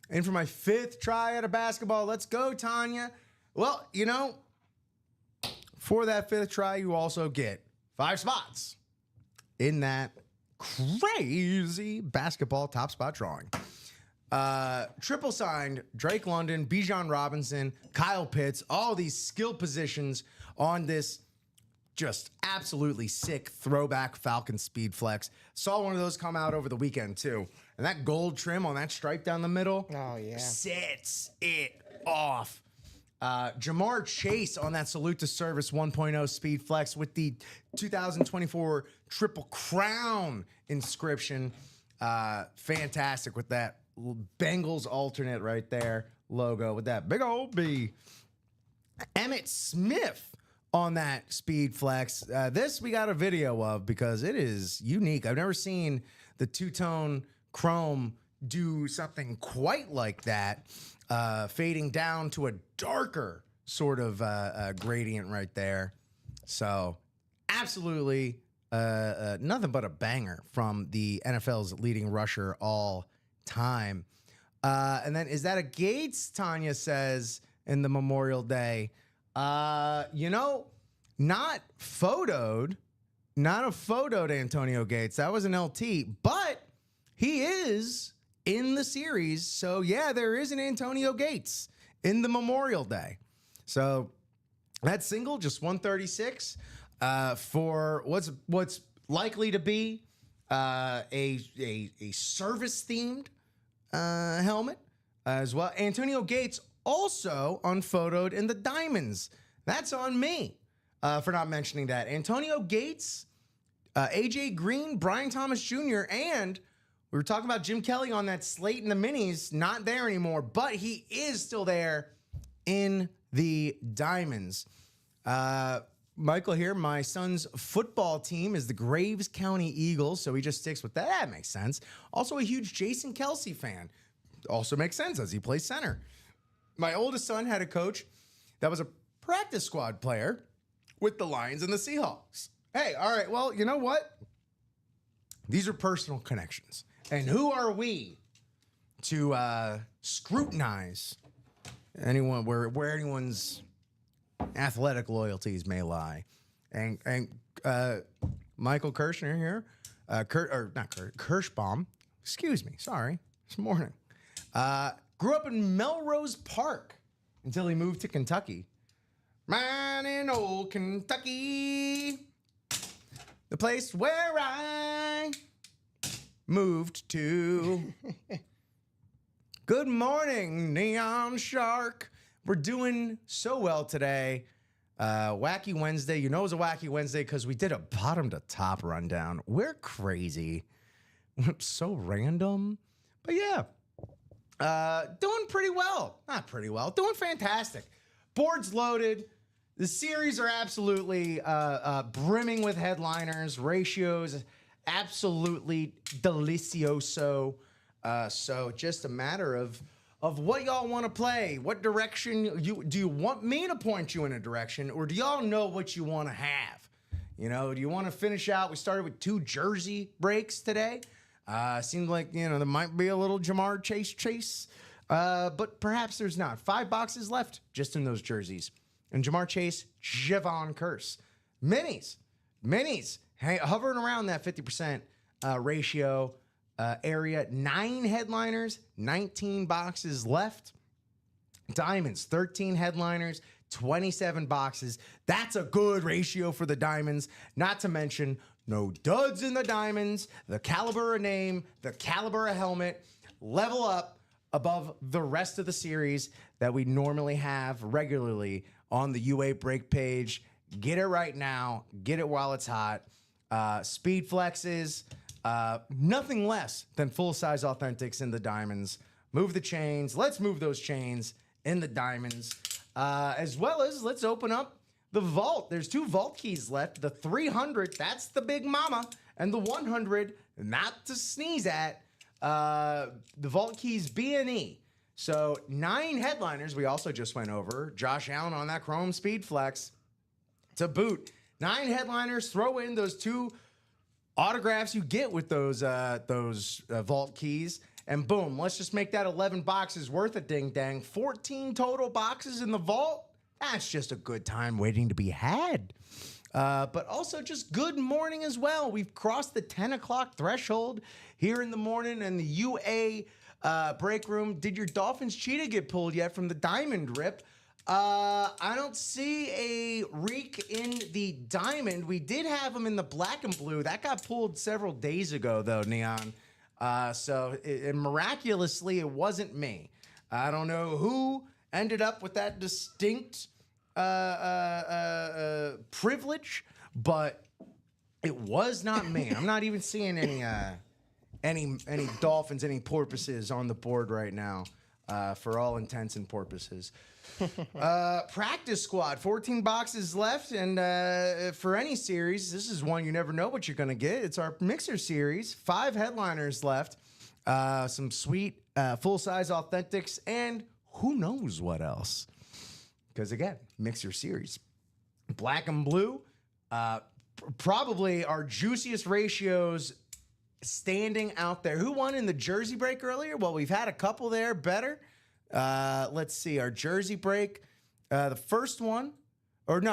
B: And for my 5th try at a basketball, let's go, Tanya. Well, you know, for that 5th try, you also get 5 spots in that crazy basketball top spot drawing. Triple signed Drake London, Bijan Robinson, Kyle Pitts, all these skill positions on this just absolutely sick throwback Falcon Speed Flex. Saw one of those come out over the weekend too. And that gold trim on that stripe down the middle, sets it off. Jamar Chase on that Salute to Service 1.0 Speed Flex with the 2024 Triple Crown inscription. Fantastic with that Bengals alternate right there logo with that big old B. Emmett Smith on that Speed Flex. This we got a video of because it is unique. I've never seen the two-tone chrome do something quite like that, fading down to a darker sort of gradient right there. So absolutely nothing but a banger from the NFL's leading rusher all time. And then, is that a Gates? Tanya says in the Memorial Day. You know, not a photoed Antonio Gates. That was an LT, but he is in the series. So yeah, there is an Antonio Gates in the Memorial Day. So that single, just 136 for what's likely to be a service themed helmet as well. Antonio Gates also unphotoed in the diamonds. That's on me for not mentioning that. Antonio Gates, AJ Green, Brian Thomas Jr., and we were talking about Jim Kelly on that slate in the minis, not there anymore, but he is still there in the diamonds. Michael here, my son's football team is the Graves County Eagles, so he just sticks with that. That makes sense. Also a huge Jason Kelce fan. Also makes sense as he plays center. My oldest son had a coach that was a practice squad player with the Lions and the Seahawks. Hey, all right, well, you know what? These are personal connections. And who are we to scrutinize anyone where anyone's athletic loyalties may lie? And Michael Kirschner here, Kirschbaum, excuse me, sorry, this morning. Grew up in Melrose Park until he moved to Kentucky. Man in old Kentucky, the place where I moved to. Good morning, Neon Shark. We're doing so well today. Wacky Wednesday. You know it was a Wacky Wednesday because we did a bottom to top rundown. We're crazy. So random. But yeah, doing pretty well. Not pretty well. Doing fantastic. Board's loaded. The series are absolutely brimming with headliners. Ratios absolutely delicioso. So just a matter of what y'all want to play. What direction do you want me to point you in a direction, or do y'all know what you want to have? You know, do you want to finish out? We started with 2 jersey breaks today. Seemed like, there might be a little Jamar Chase, but perhaps there's not. 5 boxes left just in those jerseys. And Jamar Chase, Javon Curse. Minis, hovering around that 50% ratio area. 9 headliners, 19 boxes left. Diamonds, 13 headliners, 27 boxes. That's a good ratio for the diamonds. Not to mention, no duds in the diamonds, the caliber of name, the caliber of helmet. Level up above the rest of the series that we normally have regularly on the UA Break page. Get it right now. Get it while it's hot. Speed flexes. Nothing less than full-size authentics in the diamonds. Move the chains. Let's move those chains in the diamonds. As well as let's open up the vault. There's 2 vault keys left. The 300, that's the big mama. And the 100, not to sneeze at. The vault keys B and E. So 9 headliners we also just went over. Josh Allen on that chrome speed flex to boot. 9 headliners. Throw in those 2 autographs you get with those vault keys. And boom, let's just make that 11 boxes worth of ding dang. 14 total boxes in the vault. That's just a good time waiting to be had. But also just good morning as well. We've crossed the 10 o'clock threshold here in the morning in the UA break room. Did your Dolphins cheetah get pulled yet from the diamond rip? I don't see a reek in the diamond. We did have them in the black and blue. That got pulled several days ago, though, Neon. So miraculously, it wasn't me. I don't know who ended up with that distinct privilege, but it was not me. I'm not even seeing any dolphins, any porpoises on the board right now, for all intents and purposes. Practice squad, 14 boxes left, and for any series, this is one you never know what you're gonna get. It's our mixer series, 5 headliners left, some sweet full-size authentics, and who knows what else? Because again, mixer series, black and blue, probably our juiciest ratios standing out there. Who won in the jersey break earlier? Well, we've had a couple there better. Let's see, our jersey break. The first one went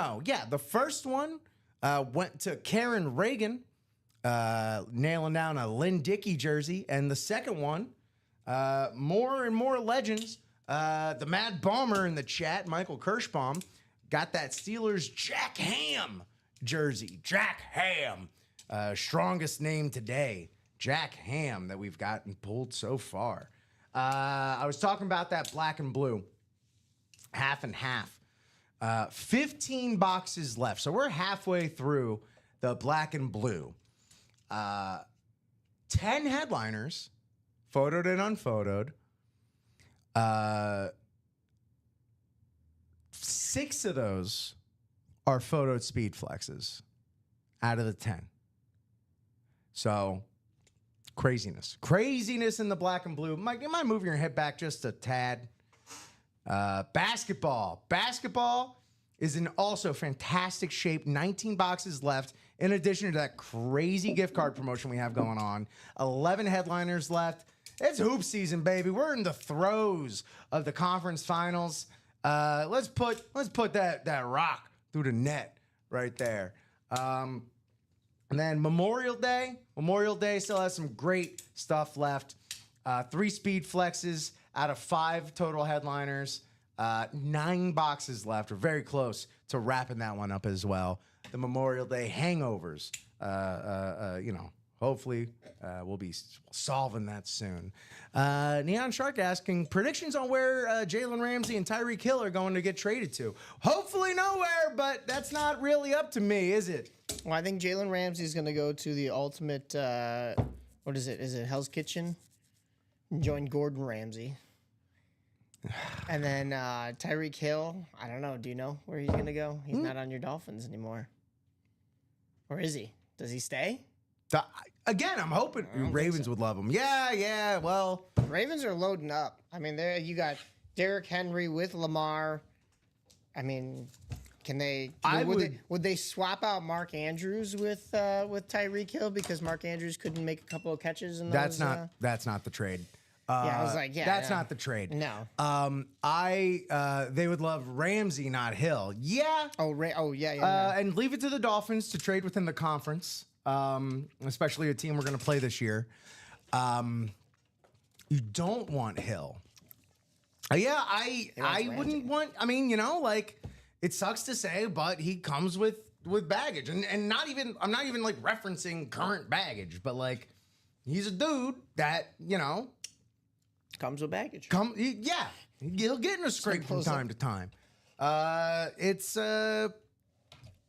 B: to Karen Reagan, nailing down a Lynn Dickey jersey. And the second one, more and more legends. The Mad Bomber in the chat, Michael Kirschbaum, got that Steelers Jack Ham jersey. Jack Ham, strongest name today. Jack Ham that we've gotten pulled so far. I was talking about that black and blue, half and half. 15 boxes left. So we're halfway through the black and blue. 10 headliners, photoed and unphotoed. 6 of those are photoed speed flexes out of the 10. So craziness in the black and blue. Mike, you mind moving your head back just a tad? Basketball is in also fantastic shape. 19 boxes left. In addition to that crazy gift card promotion we have going on, 11 headliners left. It's hoop season, baby. We're in the throes of the conference finals. Let's put that rock through the net right there. And then Memorial Day still has some great stuff left. 3 speed flexes out of 5 total headliners. 9 boxes left. We're very close to wrapping that one up as well. The Memorial Day hangovers, hopefully we'll be solving that soon. Neon Shark asking predictions on where Jalen Ramsey and Tyreek Hill are going to get traded to. Hopefully nowhere, but that's not really up to me, is it?
C: Well, I think Jalen Ramsey is going to go to the ultimate, what is it? Is it Hell's Kitchen? Joined Gordon Ramsay. And then Tyreek Hill. I don't know. Do you know where he's gonna go? He's not on your Dolphins anymore. Or is he? Does he stay?
B: Again, I'm hoping Ravens would love him. Yeah. Well,
C: Ravens are loading up. I mean, there you got Derrick Henry with Lamar. I mean, can they? Would they swap out Mark Andrews with Tyreek Hill because Mark Andrews couldn't make a couple of catches? In those,
B: that's not the trade.
C: I was like,
B: that's not the trade.
C: No.
B: They would love Ramsey, not Hill. Yeah.
C: Yeah.
B: And leave it to the Dolphins to trade within the conference, especially a team we're going to play this year. You don't want Hill. I wouldn't want. I mean, like it sucks to say, but he comes with baggage, and not even. I'm not even like referencing current baggage, but like he's a dude that
C: comes with baggage.
B: He'll get in a scrape from time to time.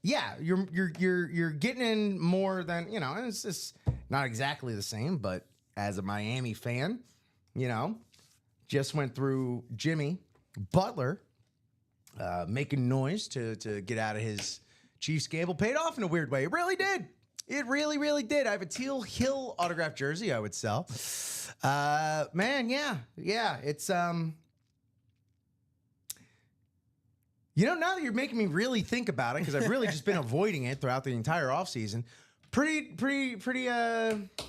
B: You're getting in more than and it's just not exactly the same. But as a Miami fan, just went through Jimmy Butler making noise to get out of his Chiefs gamble. Paid off in a weird way. It really did. It really, really did. I have a Teal Hill autographed jersey I would sell. Man, yeah. It's now that you're making me really think about it, because I've really just been avoiding it throughout the entire offseason. Pretty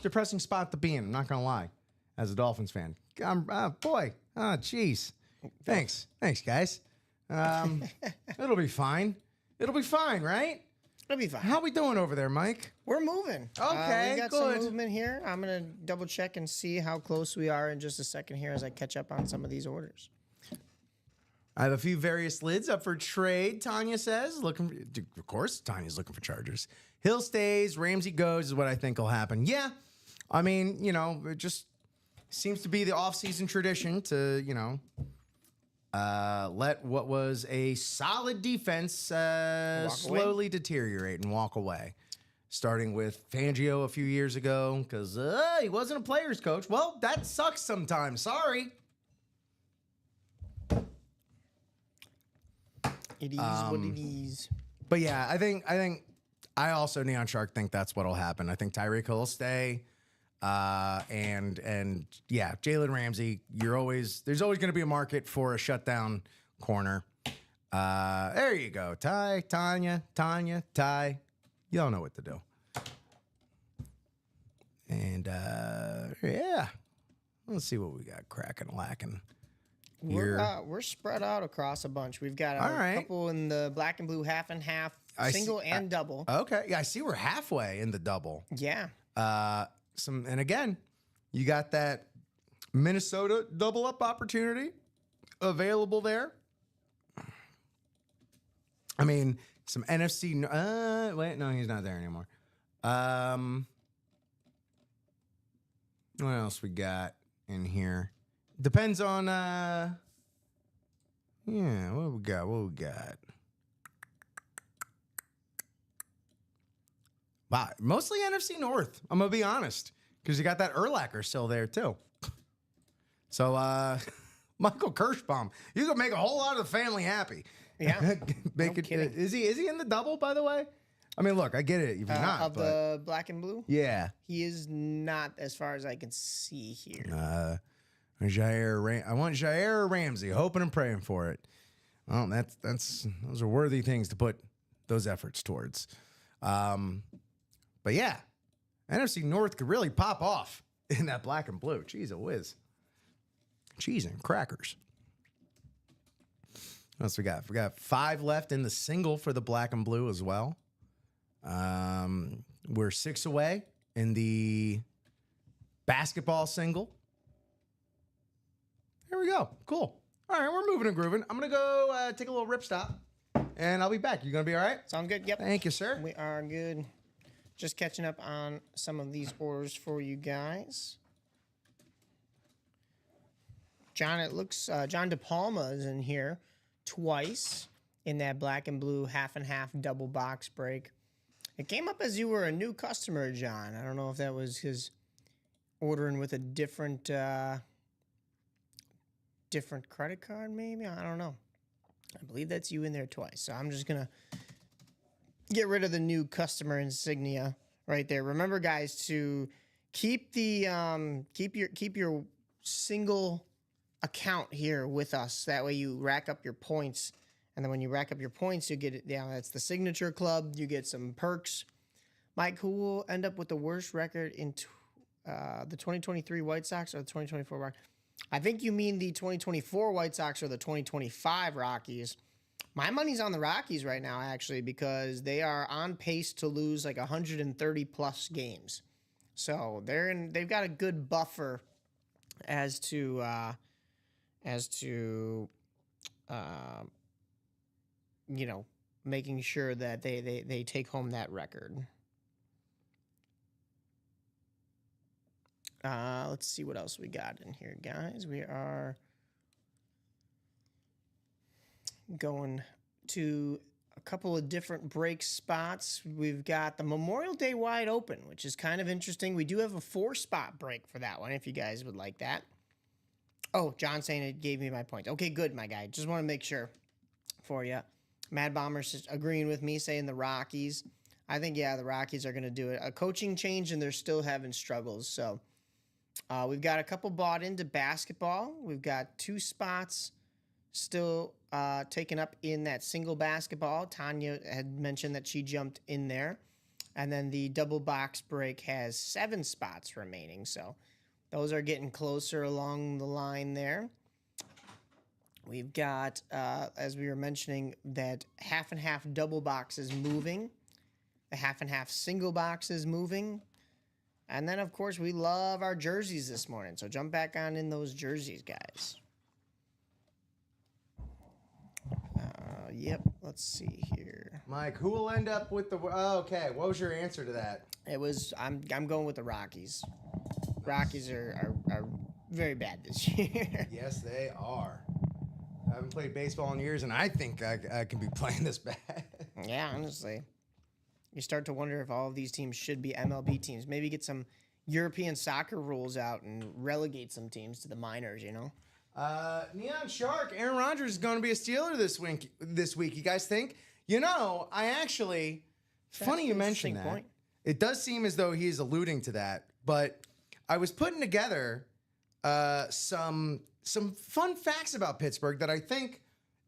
B: depressing spot to be in, I'm not gonna lie, as a Dolphins fan. Jeez. Thanks, guys. It'll be fine. It'll be fine, right?
C: It'll be fine.
B: How we doing over there, Mike?
C: We're moving.
B: Okay,
C: we got
B: good.
C: some movement here. I'm gonna double check and see how close we are in just a second here as I catch up on some of these orders.
B: I have a few various lids up for trade. Tanya says, of course, Tanya's looking for Chargers. Hill stays, Ramsey goes is what I think will happen. Yeah, I mean, it just seems to be the offseason tradition to, let what was a solid defense slowly deteriorate and walk away. Starting with Fangio a few years ago because he wasn't a player's coach. Well, that sucks sometimes. Sorry.
C: It is what it is.
B: But yeah, I also, Neon Shark, think that's what'll happen. I think Tyreek Hill will stay. And yeah, Jalen Ramsey, there's always going to be a market for a shutdown corner. There you go. Tanya. You don't know what to do. And yeah, let's see what we got cracking, lacking.
C: We're spread out across a bunch. We've got a couple in the black and blue half and half, single and double.
B: Okay, yeah, I see we're halfway in the double.
C: Yeah.
B: And again, you got that Minnesota double up opportunity available there. I mean, some NFC. No, he's not there anymore. What else we got in here? Depends on. What we got? Wow, mostly NFC North. I'm gonna be honest, because you got that Urlacher still there too. So, Michael Kirschbaum, you can make a whole lot of the family happy.
C: Yeah,
B: kidding. Is he in the double, by the way? I mean, look, I get it if you're not.
C: Of the black and blue?
B: Yeah.
C: He is not, as far as I can see here.
B: I want Jair Ramsey, hoping and praying for it. Well, those are worthy things to put those efforts towards. But yeah, NFC North could really pop off in that black and blue. Jeez, a whiz. Cheese and crackers. What else we got? We got 5 left in the single for the black and blue as well. We're 6 away in the basketball single. There we go. Cool. All right, we're moving and grooving. I'm going to go take a little rip stop, and I'll be back. You going to be all right?
C: Sound good? Yep.
B: Thank you, sir.
C: We are good. Just catching up on some of these orders for you guys. John, it looks John DePalma is in here twice in that black and blue half and half double box break. It came up as you were a new customer, John. I don't know if that was because ordering with a different different credit card, maybe? I don't know. I believe that's you in there twice. So I'm just gonna get rid of the new customer insignia right there. Remember, guys, to keep the keep your single account here with us. That way you rack up your points. And then when you rack up your points, you get it down. That's the signature club. You get some perks. Mike, who will end up with the worst record in the 2023 White Sox or the 2024 Rockies? I think you mean the 2024 White Sox or the 2025 Rockies. My money's on the Rockies right now, actually, because they are on pace to lose like 130 plus games. So they've got a good buffer as to making sure that they take home that record. Let's see what else we got in here, guys. We are going to a couple of different break spots. We've got the Memorial Day Wide Open, which is kind of interesting. We do have a 4-spot break for that one, if you guys would like that. Oh, John saying it gave me my point. Okay, good, my guy. Just want to make sure for you. Mad Bomber's agreeing with me, saying the Rockies. I think, yeah, the Rockies are going to do it. A coaching change, and they're still having struggles. So we've got a couple bought into basketball. We've got 2 spots still taken up in that single basketball. Tanya had mentioned that she jumped in there. And then the double box break has 7 spots remaining. So those are getting closer along the line there. We've got, as we were mentioning, that half and half double box is moving. The half and half single box is moving. And then, of course, we love our jerseys this morning. So jump back on in those jerseys, guys. Yep, let's see here.
B: Mike, who will end up with the... Oh, okay, what was your answer to that?
C: It was, I'm going with the Rockies. Rockies are very bad this year.
B: Yes, they are. I haven't played baseball in years, and I think I can be playing this bad.
C: Yeah, honestly. You start to wonder if all of these teams should be MLB teams. Maybe get some European soccer rules out and relegate some teams to the minors, you know?
B: Neon Shark, Aaron Rodgers is going to be a Steeler this week. You guys think? You know, I actually... funny you mention that. Point. It does seem as though he's alluding to that, but I was putting together some fun facts about Pittsburgh that I think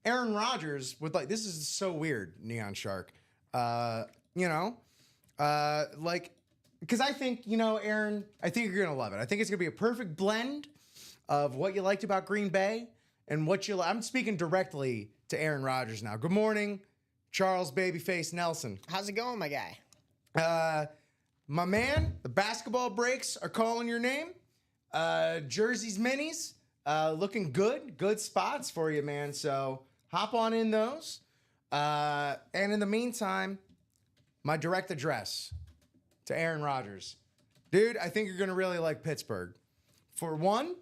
B: Aaron Rodgers would like. This is so weird, Neon Shark. Because I think, Aaron, I think you're going to love it. I think it's going to be a perfect blend of what you liked about Green Bay and what you... I'm speaking directly to Aaron Rodgers now. Good morning, Charles Babyface Nelson.
C: How's it going, my guy?
B: My man, the basketball breaks are calling your name. Jerseys minis, looking good. Good spots for you, man. So hop on in those. And in the meantime, my direct address to Aaron Rodgers. Dude, I think you're going to really like Pittsburgh. For one,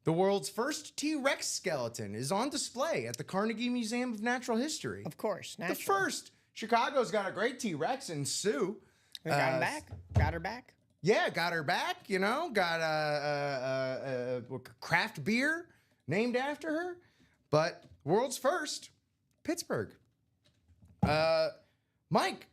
B: the world's first T-Rex skeleton is on display at the Carnegie Museum of Natural History.
C: Of course,
B: naturally. The first. Chicago's got a great T-Rex in Sue.
C: Got him back. Got her back.
B: Yeah, got her back, Got a craft beer named after her. But world's first, Pittsburgh. Mike,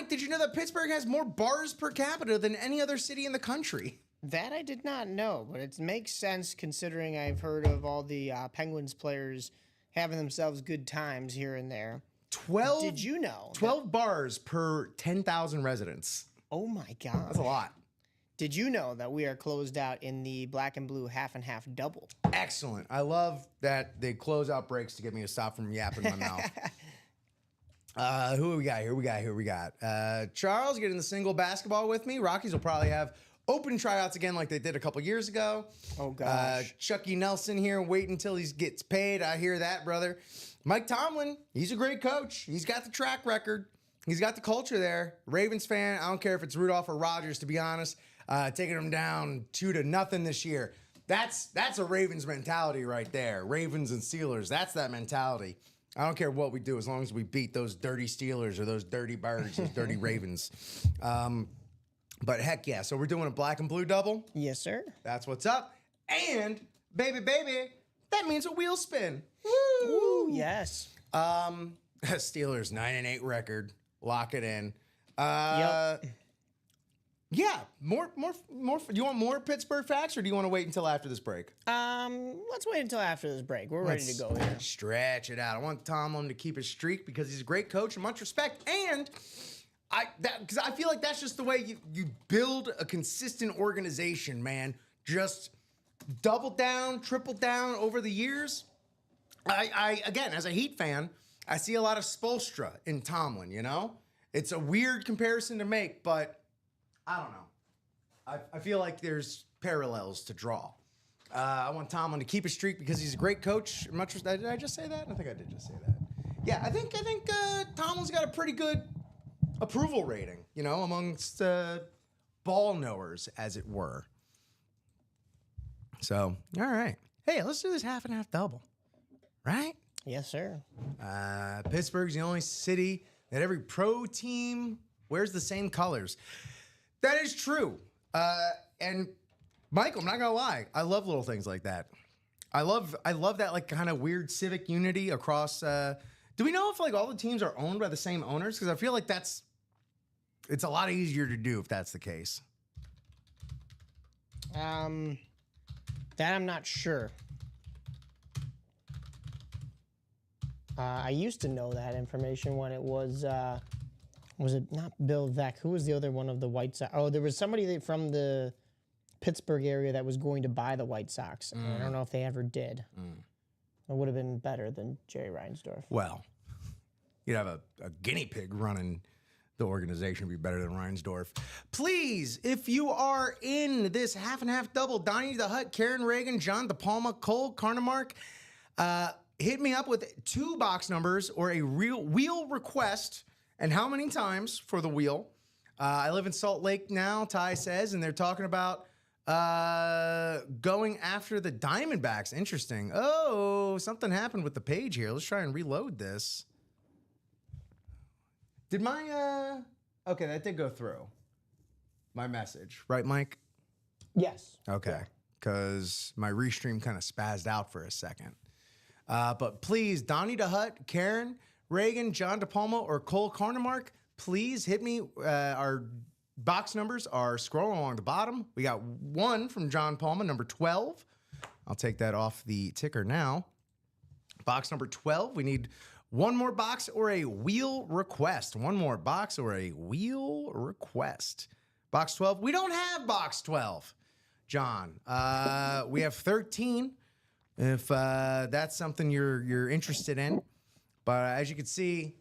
B: did you know that Pittsburgh has more bars per capita than any other city in the country?
C: That I did not know, but it makes sense considering I've heard of all the Penguins players having themselves good times here and there.
B: 12.
C: Did you know?
B: 12 bars per 10,000 residents.
C: Oh my God.
B: That's a lot.
C: Did you know that we are closed out in the black and blue half and half double?
B: Excellent. I love that they close out breaks to get me to stop from yapping my mouth. Who we got here? Charles getting the single basketball with me. Rockies will probably have open tryouts again like they did a couple years ago.
C: Oh, gosh.
B: Chucky Nelson here, wait until he gets paid. I hear that, brother. Mike Tomlin, he's a great coach. He's got the track record. He's got the culture there. Ravens fan, I don't care if it's Rudolph or Rodgers, to be honest. Taking them down 2-0 this year. That's a Ravens mentality right there. Ravens and Steelers, that's that mentality. I don't care what we do as long as we beat those dirty Steelers or those dirty Birds, those dirty Ravens. But heck yeah. So we're doing a black and blue double.
C: Yes, sir.
B: That's what's up. And baby, that means a wheel spin. Woo!
C: Ooh, yes.
B: Steelers 9-8 record. Lock it in.
C: Yep.
B: Yeah, more. You want more Pittsburgh facts, or do you want to wait until after this break?
C: Let's wait until after this break. We're ready to go here.
B: Stretch it out. I want Tomlin to keep his streak because he's a great coach and much respect. And because I feel like that's just the way you build a consistent organization, man. Just double down, triple down over the years. I again, as a Heat fan, I see a lot of Spoelstra in Tomlin, you know? It's a weird comparison to make, but I don't know. I feel like there's parallels to draw. I want Tomlin to keep a streak because he's a great coach. Did I just say that? I think I did just say that. Yeah, I think Tomlin's got a pretty good approval rating, you know, amongst ball knowers, as it were. So, all right. Hey, let's do this half and half double, right?
C: Yes, sir.
B: Pittsburgh's the only city that every pro team wears the same colors. That is true. And Michael, I'm not gonna lie, I love little things like that. I love that like kind of weird civic unity across. Do we know if like all the teams are owned by the same owners? Because I feel like it's a lot easier to do if that's the case.
C: That I'm not sure. I used to know that information when it was it not Bill Veeck? Who was the other one of the White Sox? Oh, there was somebody from the Pittsburgh area that was going to buy the White Sox. And I don't know if they ever did. It would have been better than Jerry Reinsdorf.
B: Well, you'd have a guinea pig running the organization would be better than Reinsdorf. Please, if you are in this half and half double, Donnie the Hut, Karen Reagan, John DePalma, Cole Carnemark, hit me up with 2 box numbers or a real wheel request and how many times for the wheel. I live in Salt Lake now, Ty says, and they're talking about going after the Diamondbacks. Interesting. Oh, something happened with the page here. Let's try and reload this. Did my, okay, that did go through. My message, right, Mike?
C: Yes.
B: Okay, because my restream kind of spazzed out for a second. But please, Donnie DeHut, Karen, Reagan, John DePalma, or Cole Carnemark, please hit me. Our box numbers are scrolling along the bottom. We got 1 from John Palma, number 12. I'll take that off the ticker now. Box number 12, we need 1 more box or a wheel request. 1 more box or a wheel request. Box 12, we don't have box 12, John. We have 13. If that's something you're interested in. But as you can see,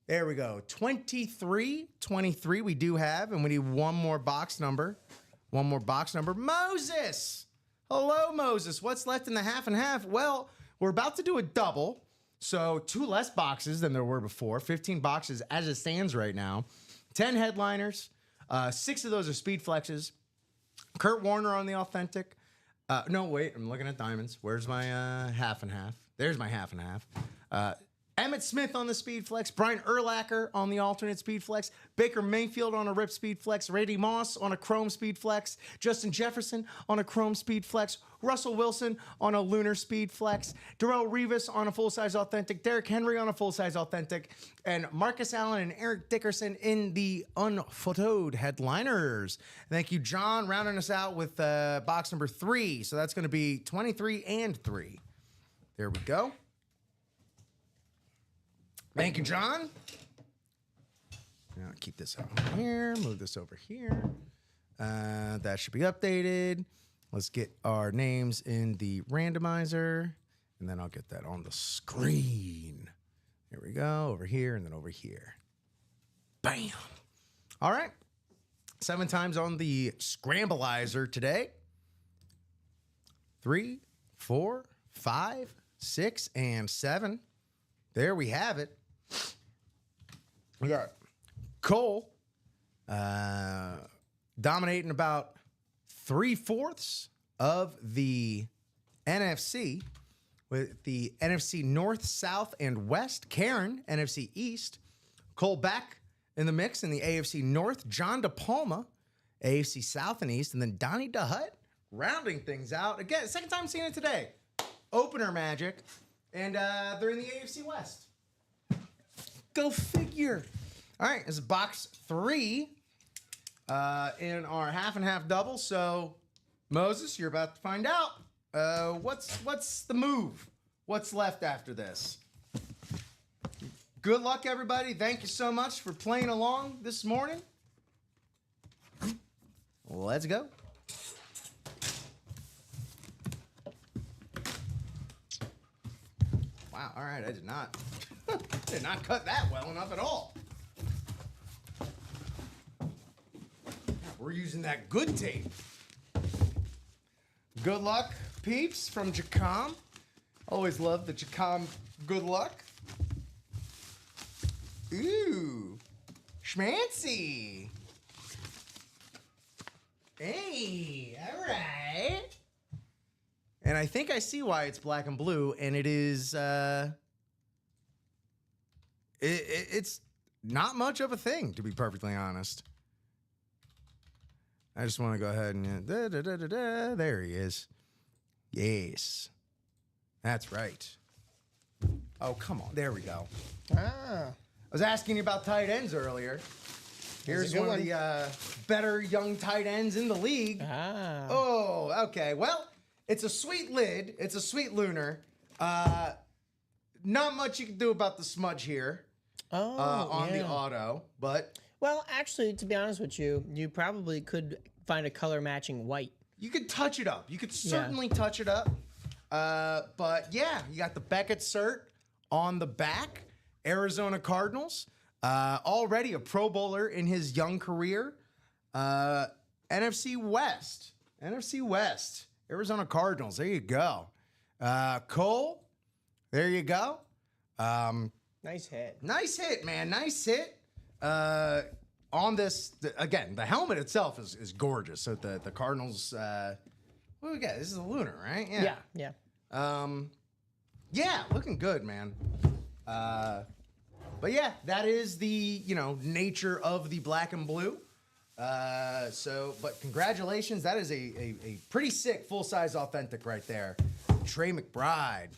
B: there we go. 23 we do have, and we need 1 more box number. 1 more box number. Moses! Hello, Moses. What's left in the half and half? Well, we're about to do a double, so 2 less boxes than there were before. 15 boxes as it stands right now. 10 headliners. 6 of those are speed flexes. Kurt Warner on the authentic. No, wait, I'm looking at diamonds. Where's my half and half? There's my half and half. Emmett Smith on the speed flex. Brian Urlacher on the alternate speed flex. Baker Mayfield on a rip speed flex. Randy Moss on a chrome speed flex. Justin Jefferson on a chrome speed flex. Russell Wilson on a lunar speed flex. Darrelle Revis on a full-size authentic. Derrick Henry on a full-size authentic. And Marcus Allen and Eric Dickerson in the unphotoed headliners. Thank you, John, rounding us out with box number 3. So that's going to be 23 and 3. There we go. Thank you, John. Now keep this out here. Move this over here. That should be updated. Let's get our names in the randomizer, and then I'll get that on the screen. Here we go. Over here and then over here. Bam. All right. 7 times on the scrambleizer today. 3, 4, 5, 6, and 7. There we have it. We got Cole dominating about 3/4 of the NFC with the NFC North, South, and West. Karen, NFC East. Cole back in the mix in the AFC North. John DePalma AFC South and East, and then Donnie DeHutt rounding things out. Again, second time seeing it today. Opener magic, and they're in the AFC West. Go figure. All right, this is box 3 in our half and half double. So, Moses, you're about to find out what's the move. What's left after this? Good luck, everybody. Thank you so much for playing along this morning. Let's go. Wow, all right, I did not cut that well enough at all. We're using that good tape. Good luck, peeps, from Jacom. Always love the Jacom good luck. Ooh, schmancy. Hey, all right. And I think I see why it's black and blue, and it is, it's not much of a thing, to be perfectly honest. I just want to go ahead and, there he is. Yes. That's right. Oh, come on. There we go.
C: Ah.
B: I was asking you about tight ends earlier. Here's one of the better young tight ends in the league.
C: Ah.
B: Oh, okay. Well, it's a sweet lid. It's a sweet lunar. Not much you can do about the smudge here on the auto, but...
C: Well, actually, to be honest with you, you probably could find a color matching white.
B: You could touch it up. You could certainly touch it up. But yeah, you got the Beckett cert on the back. Arizona Cardinals. Already a Pro Bowler in his young career. NFC West. NFC West. Arizona Cardinals. There you go. Cole. There you go.
C: Nice hit.
B: Nice hit, man. Nice hit. On this, again, the helmet itself is gorgeous. So the Cardinals, what do we got? This is a lunar, right?
C: Yeah.
B: Yeah, looking good, man. But yeah, that is the, nature of the black and blue. But congratulations. That is a pretty sick full-size authentic right there. Trey McBride.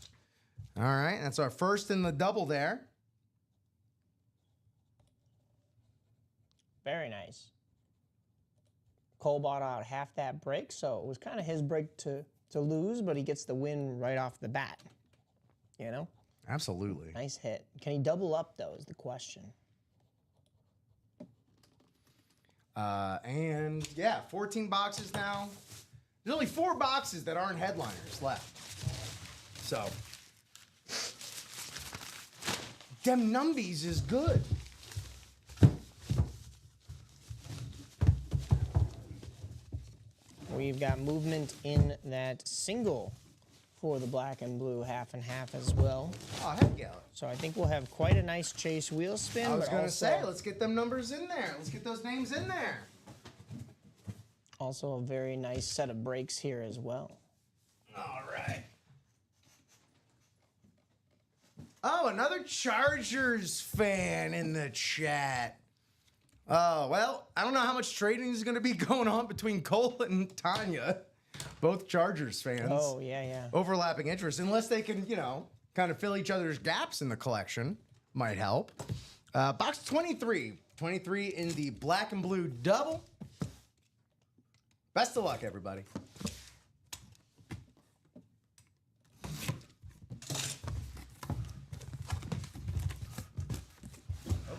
B: All right, that's our first in the double there.
C: Very nice. Cole bought out half that break, so it was kind of his break to lose, but he gets the win right off the bat.
B: Absolutely.
C: Nice hit. Can he double up, though, is the question.
B: And yeah, 14 boxes now. There's only 4 boxes that aren't headliners left. So, them numbies is good.
C: We've got movement in that single for the black and blue half and half as well.
B: Oh, heck yeah.
C: So I think we'll have quite a nice chase wheel spin.
B: I was going to say, let's get them numbers in there. Let's get those names in there.
C: Also a very nice set of breaks here as well.
B: All right. Oh, another Chargers fan in the chat. Oh, well, I don't know how much trading is going to be going on between Cole and Tanya. Both Chargers fans.
C: Oh, yeah.
B: Overlapping interests, unless they can, kind of fill each other's gaps in the collection. Might help. Box 23. 23 in the black and blue double. Best of luck, everybody.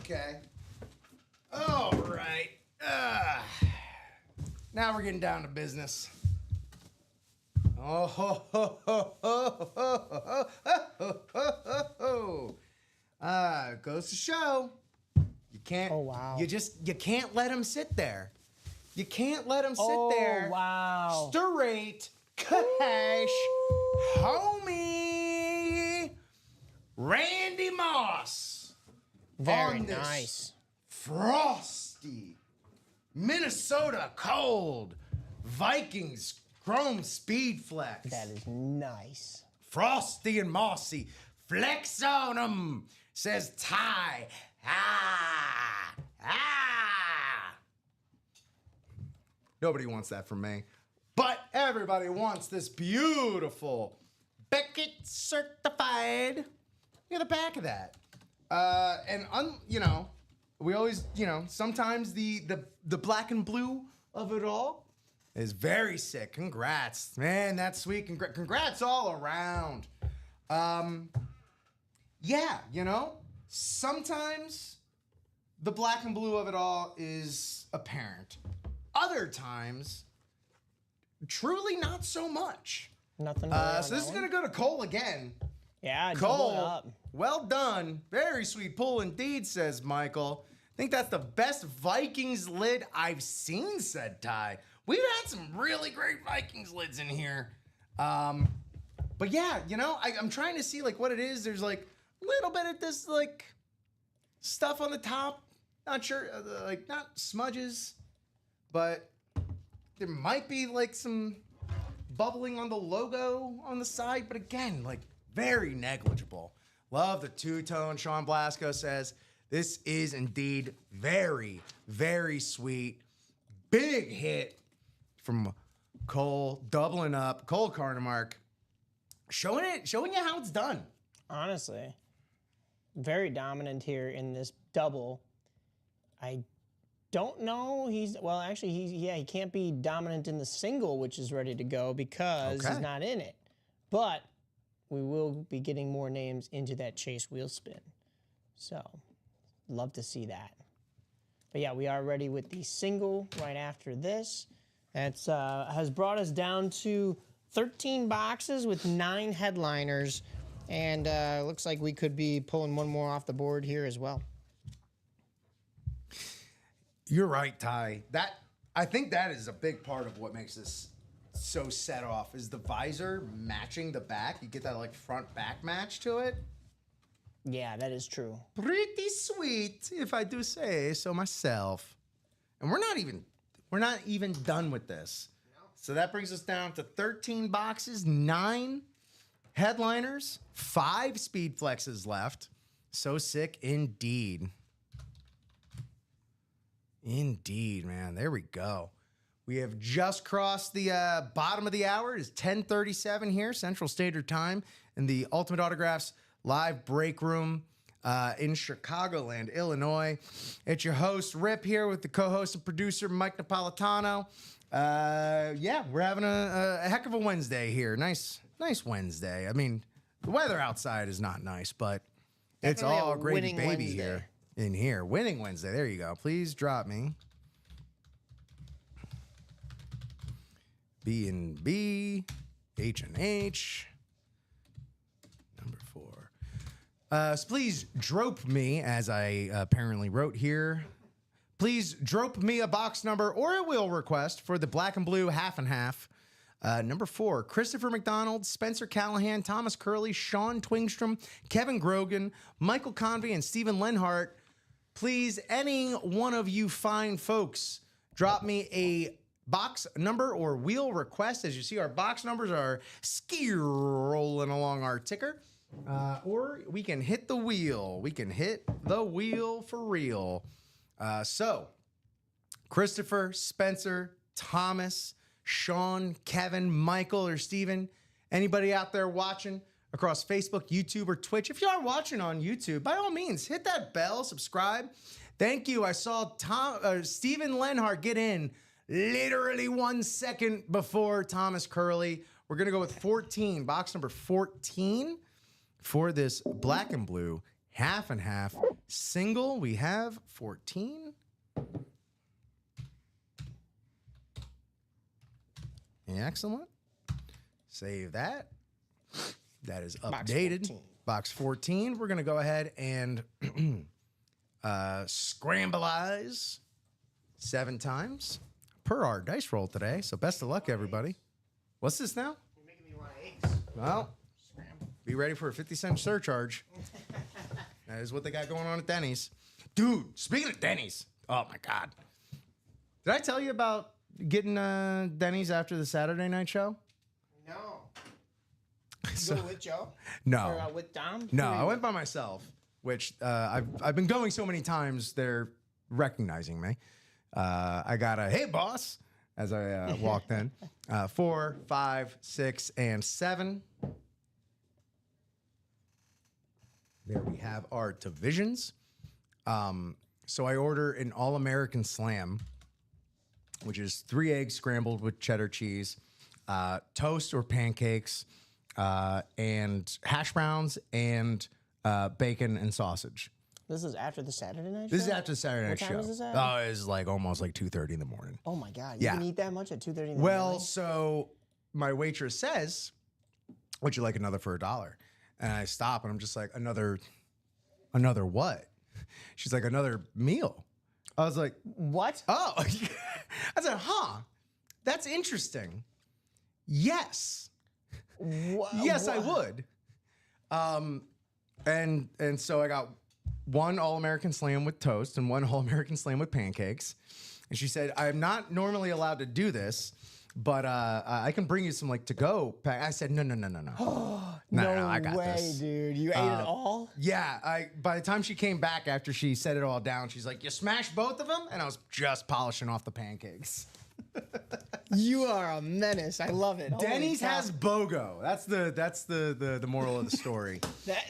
B: Okay. All right. Now we're getting down to business. Oh, ho, ho, ho, ho, ho, ho, ho, ho. Goes to show. You can't.
C: Oh, wow.
B: You can't let him sit there. You can't let him sit there.
C: Oh, wow.
B: Straight cash, homie. Randy Moss.
C: Very
B: on this
C: nice.
B: Frosty, Minnesota cold, Vikings chrome speed flex.
C: That is nice.
B: Frosty and Mossy, flex on them, says Ty. Ah. Nobody wants that from me. But everybody wants this beautiful Beckett certified. Look at the back of that. We always, sometimes the black and blue of it all is very sick. Congrats. Man, that's sweet. Congrats all around. Sometimes the black and blue of it all is apparent. Other times, truly not so much.
C: Nothing.
B: So this is going to go to Cole again.
C: Yeah, double it
B: Cole,
C: up.
B: well done. Very sweet pull indeed, says Michael. I think that's the best Vikings lid I've seen, said Ty. We've had some really great Vikings lids in here. But yeah, I'm trying to see like what it is. There's like a little bit of this like stuff on the top. Not sure, not smudges, but there might be like some bubbling on the logo on the side. But again, like very negligible. Love the two-tone. Sean Blasco says, this is indeed very, very sweet. Big hit from Cole, doubling up. Cole Carnemark, showing you how it's done.
C: Honestly, very dominant here in this double. I don't know. He can't be dominant in the single, which is ready to go because he's not in it. But we will be getting more names into that chase wheel spin. So, love to see that. But yeah, we are ready with the single right after this. That's has brought us down to 13 boxes with 9 headliners. And looks like we could be pulling one more off the board here as well.
B: You're right, Ty. I think that is a big part of what makes this so set off is the visor matching the back. You get that like front back match to it.
C: Yeah, that is true.
B: Pretty sweet, if I do say so myself. And we're not even done with this. So that brings us down to 13 boxes, 9 headliners, 5 speed flexes left. So sick indeed. Indeed, man. There we go. We have just crossed the bottom of the hour. It is 10:37 here, Central Standard Time, in the Ultimate Autographs live break room in Chicagoland, Illinois. It's your host, Rip, here with the co-host and producer, Mike Napolitano. We're having a heck of a Wednesday here. Nice Wednesday. I mean, the weather outside is not nice, but it's
C: Definitely
B: all
C: a
B: gravy
C: winning
B: baby
C: Wednesday.
B: here. In here. Winning Wednesday. There you go. Please drop me. B&B, H&H, number 4. So please drope me, as I apparently wrote here. Please drope me a box number or a wheel request for the black and blue half and half. Number 4, Christopher McDonald, Spencer Callahan, Thomas Curley, Sean Twingstrom, Kevin Grogan, Michael Convey, and Stephen Lenhart. Please, any one of you fine folks, drop me a box number or wheel request. As you see, our box numbers are rolling along our ticker. Or we can hit the wheel. We can hit the wheel for real. So, Christopher, Spencer, Thomas, Sean, Kevin, Michael, or Steven, anybody out there watching across Facebook, YouTube, or Twitch, if you are watching on YouTube, by all means, hit that bell, subscribe. Thank you. I saw Stephen Lenhart get in literally 1 second before Thomas Curley. We're going to go with 14, box number 14 for this black and blue half and half single. We have 14. Excellent. Save that. That is updated. Box 14. We're going to go ahead and scramblize 7 times per our dice roll today. So best of luck, everybody. What's this now?
D: You're making me want eggs.
B: Well, be ready for a 50-cent surcharge. That is what they got going on at Denny's. Dude, speaking of Denny's. Oh, my God. Did I tell you about getting Denny's after the Saturday night show?
D: No.
B: So,
D: Go with Joe?
B: no.
C: Or with Dom?
B: No, I went by myself, which I've been going so many times, they're recognizing me. I got a, hey, boss. as I walked in. 4, 5, 6, and 7. There we have our divisions. So I order an all-American slam, which is 3 eggs scrambled with cheddar cheese, toast or pancakes, and hash browns and bacon and sausage.
C: This is after the Saturday night show?
B: This is after the Saturday night
C: What
B: show.
C: time is this at?
B: Oh, it's like almost like 2:30 in the morning.
C: Oh my God.
B: Yeah.
C: You can eat that much at 2:30 in the morning?
B: Well, so my waitress says, "Would you like another for $1?" And I stop and I'm just like, another what? She's like, another meal. I was like,
C: What?
B: oh. I said, that's interesting. Yes. Yes, I would. And so I got one all-American slam with toast and one all-American slam with pancakes. And she said, I'm not normally allowed to do this, but I can bring you some like to-go pack. I said, no. No, I got
C: way,
B: this.
C: dude. You ate it all?
B: Yeah, by the time she came back after she set it all down, she's like, you smashed both of them? And I was just polishing off the pancakes.
C: You are a menace. I love it. Holy
B: Denny's
C: cow.
B: has BOGO. That's the moral of the story.
C: That,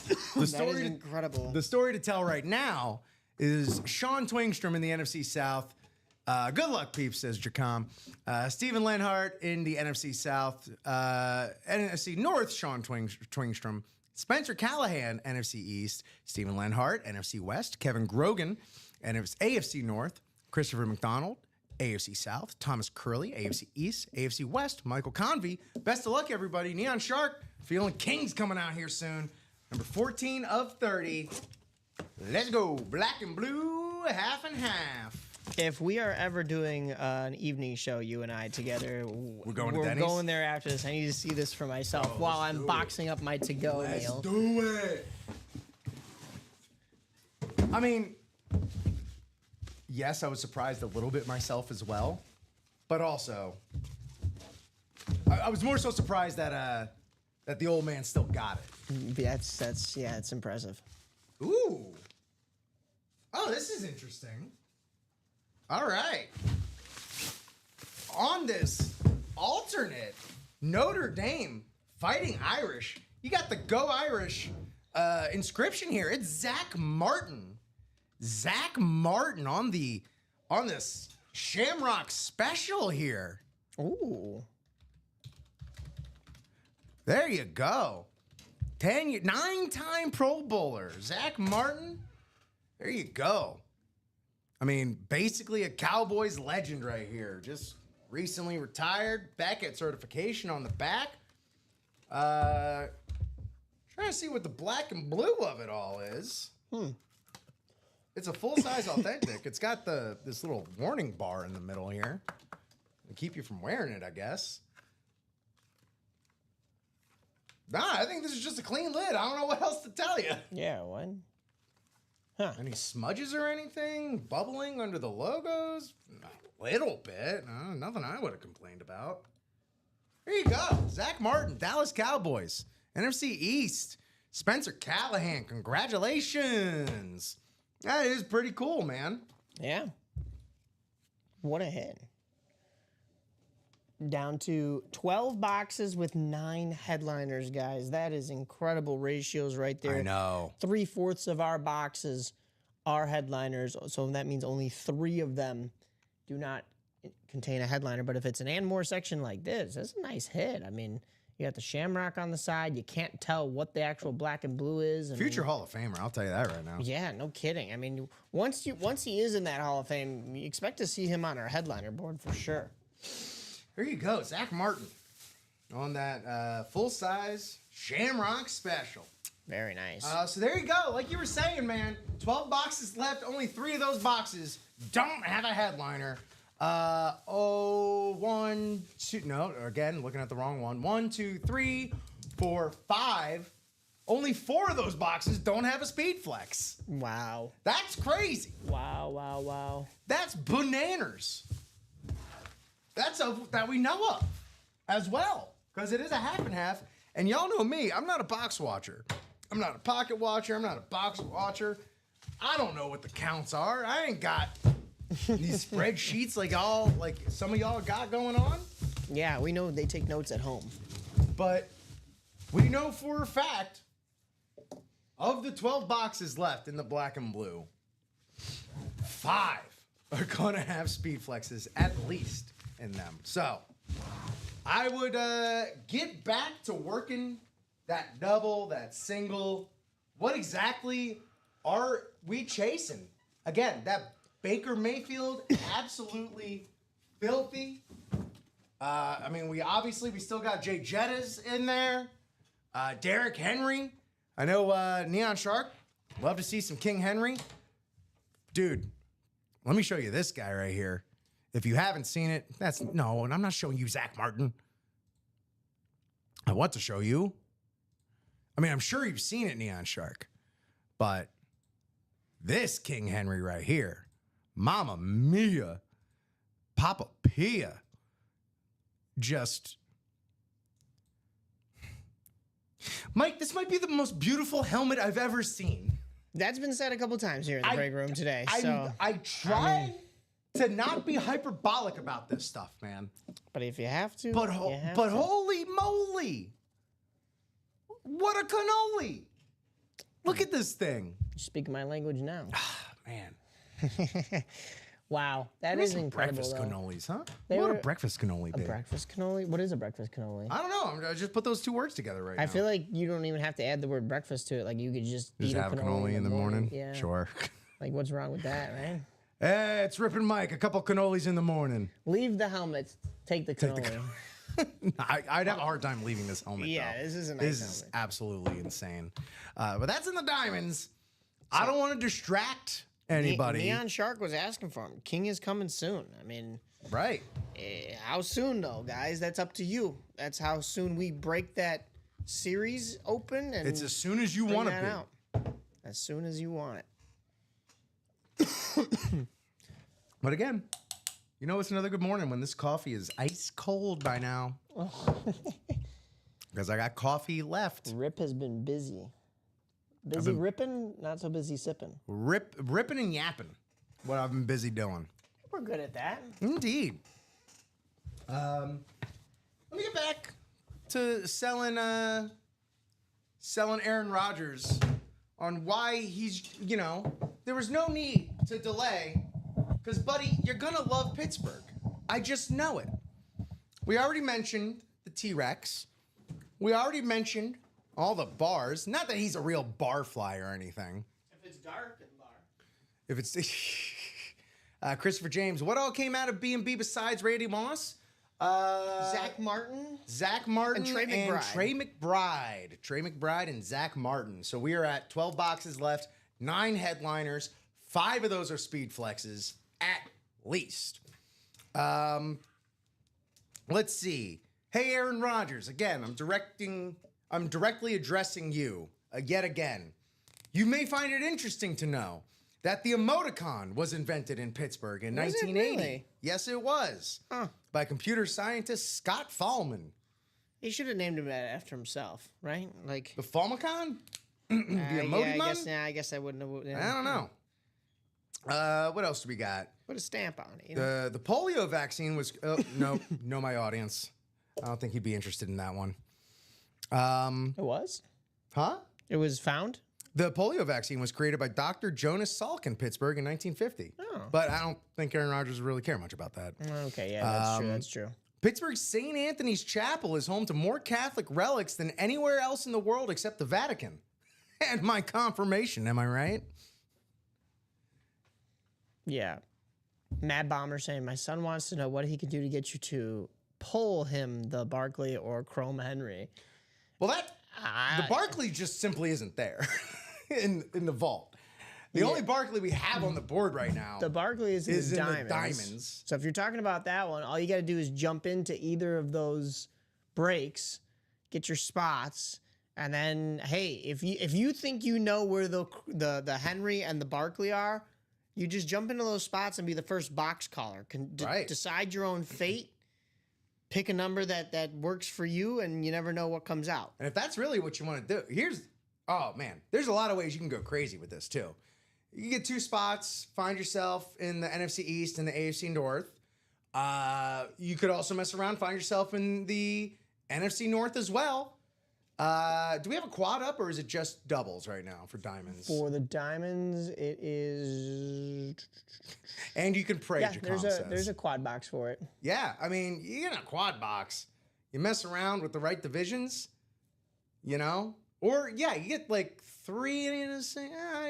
B: The
C: that
B: story
C: is
B: to-
C: incredible.
B: The story to tell right now is Sean Twingstrom in the NFC South. Good luck, peeps, says Jacom. Steven Lenhart in the NFC South. NFC North, Sean Twingstrom. Spencer Callahan, NFC East. Steven Lenhart, NFC West. Kevin Grogan, AFC North. Christopher McDonald, AFC South. Thomas Curley, AFC East. AFC West, Michael Convey. Best of luck, everybody. Neon Shark, feeling King's coming out here soon. Number 14 of 30. Let's go. Black and blue, half and half.
C: If we are ever doing an evening show, you and I together, we're
B: going to Denny's?
C: going there after this. I need to see this for myself while I'm boxing up my to-go meal.
B: do it. I mean, yes, I was surprised a little bit myself as well, but also, I was more so surprised that the old man still got it.
C: That's yeah, it's impressive.
B: Ooh. Oh, this is interesting. All right. On this alternate Notre Dame Fighting Irish, you got the Go Irish inscription here. It's Zach Martin. Zach Martin on this Shamrock special here.
C: Ooh.
B: There you go. 9-time Pro Bowler, Zach Martin. There you go. I mean, basically a Cowboys legend right here. Just recently retired. Beckett certification on the back. Trying to see what the black and blue of it all is. It's a full-size authentic. It's got this little warning bar in the middle here to keep you from wearing it, I guess. Nah, I think this is just a clean lid. I don't know what else to tell you.
C: Yeah, what?
B: Any smudges or anything? Bubbling under the logos? A little bit. Nothing I would have complained about. There you go. Zach Martin, Dallas Cowboys. NFC East. Spencer Callahan, congratulations. That is pretty cool, man.
C: Yeah. What a hit. Down to 12 boxes with 9 headliners, guys. That is incredible ratios right there.
B: I know.
C: 3/4 of our boxes are headliners, so that means only 3 of them do not contain a headliner. But if it's an and more section like this, that's a nice hit. I mean, you got the Shamrock on the side. You can't tell what the actual black and blue is.
B: Future Hall of Famer, I'll tell you that right now.
C: Yeah, no kidding. I mean, once he is in that Hall of Fame, you expect to see him on our headliner board for sure.
B: There you go, Zach Martin on that full-size Shamrock special.
C: Very nice.
B: So there you go. Like you were saying, man, 12 boxes left. Only 3 of those boxes don't have a headliner. 1, 2, no, again, looking at the wrong one. 1, 2, 3, 4, 5. Only 4 of those boxes don't have a Speed Flex.
C: Wow.
B: That's crazy.
C: Wow.
B: That's bananas. That's that we know of as well, because it is a half and half. And y'all know me, I'm not a box watcher. I'm not a pocket watcher. I'm not a box watcher. I don't know what the counts are. I ain't got These spreadsheets, like some of y'all got going on.
C: Yeah, we know they take notes at home.
B: But we know for a fact, of the 12 boxes left in the black and blue, 5 are gonna have speed flexes at least in them. So I would get back to working that double, that single. What exactly are we chasing? Again, that Baker Mayfield, absolutely filthy. I mean, we still got Jay Jettas in there. Derrick Henry. I know Neon Shark. Love to see some King Henry. Dude, let me show you this guy right here. If you haven't seen it, and I'm not showing you Zach Martin. I want to show you. I mean, I'm sure you've seen it, Neon Shark. But this King Henry right here, Mama Mia, Papa Pia, just... Mike, this might be the most beautiful helmet I've ever seen.
C: That's been said a couple times here in the break room today.
B: I try to not be hyperbolic about this stuff, man.
C: But if you have to,
B: But holy moly! What a cannoli! Look at this thing.
C: you speak my language now.
B: Man.
C: Wow, that is
B: Some
C: incredible.
B: breakfast
C: though.
B: cannolis, huh?
C: They
B: What
C: were-
B: a breakfast cannoli
C: A
B: be?
C: breakfast cannoli? What is a breakfast cannoli?
B: I don't know. I just put those two words together right now.
C: I feel like you don't even have to add the word breakfast to it. Like you could just eat
B: Just have a cannoli in the morning.
C: Yeah.
B: Sure.
C: Like what's wrong with that, right?
B: Hey, it's Rip and Mike. A couple cannolis in the morning.
C: Leave the helmet. Take the cannoli.
B: I'd have a hard time leaving this helmet.
C: Yeah,
B: though.
C: this is a nice
B: This is
C: helmet.
B: absolutely insane. But that's in the diamonds. I don't want to distract anybody.
C: Neon Shark was asking for him. King is coming soon. I mean,
B: Right.
C: how soon though, guys? That's up to you. That's how soon we break that series open and
B: It's as soon as you
C: bring
B: want to
C: that
B: be.
C: out. As soon as you want it.
B: But again, you know it's another good morning when this coffee is ice cold by now. Because I got coffee left.
C: Rip has been busy. Busy ripping, not so busy sipping.
B: Ripping and yapping. What I've been busy doing.
C: We're good at that.
B: Indeed. Let me get back to selling Aaron Rodgers on why he's, there was no need to delay because, buddy, you're going to love Pittsburgh. I just know it. We already mentioned the T-Rex. We already mentioned all the bars. Not that he's a real bar fly or anything.
C: If it's dark and bar.
B: If it's Christopher James, what all came out of B&B besides Randy Moss?
C: Zach Martin.
B: Zach Martin
C: And Trey McBride.
B: Trey McBride and Zach Martin. So we are at 12 boxes left, 9 headliners. 5 of those are speed flexes at least. Let's see. Hey, Aaron Rodgers. Again, I'm directly addressing you yet again. You may find it interesting to know that the emoticon was invented in Pittsburgh in
C: Was it
B: 1980.
C: really?
B: Yes, it was.
C: Huh.
B: By computer scientist Scott Fahlman.
C: He should have named him that after himself, right? Like
B: The Falmacon? The
C: yeah,
B: emoticon?
C: I guess I wouldn't have.
B: I don't know. What else do we got?
C: Put a stamp on it. You know?
B: The polio vaccine was... Oh, no, know my audience. I don't think he'd be interested in that one.
C: It was.
B: Huh?
C: It was found.
B: The polio vaccine was created by Dr. Jonas Salk in Pittsburgh in 1950.
C: Oh.
B: But I don't think Aaron Rodgers would really care much about that.
C: Okay, yeah, that's true. That's true.
B: Pittsburgh's St. Anthony's Chapel is home to more Catholic relics than anywhere else in the world except the Vatican. And my confirmation, am I right?
C: Yeah. Mad Bomber saying, my son wants to know what he can do to get you to pull him the Barkley or Chrome Henry.
B: Well, the Barkley just simply isn't there in the vault. The only Barkley we have on the board right now
C: The Barkley is
B: is
C: in
B: in
C: the
B: the diamonds.
C: So if you're talking about that one, all you got to do is jump into either of those breaks, get your spots, and then hey, if you think you know where the Henry and the Barkley are, you just jump into those spots and be the first box caller.
B: Right.
C: Decide your own fate. Pick a number that works for you, and you never know what comes out.
B: And if that's really what you want to do, there's a lot of ways you can go crazy with this too. You get 2 spots. Find yourself in the NFC East and the AFC North. You could also mess around, find yourself in the NFC North as well. Do we have a quad up, or is it just doubles right now for diamonds?
C: For the diamonds, it is.
B: And you can pray.
C: Yeah,
B: Jacom
C: there's
B: says.
C: a quad box for it.
B: Yeah, I mean, you get a quad box. You mess around with the right divisions, you know? Or, yeah, you get like 3 in a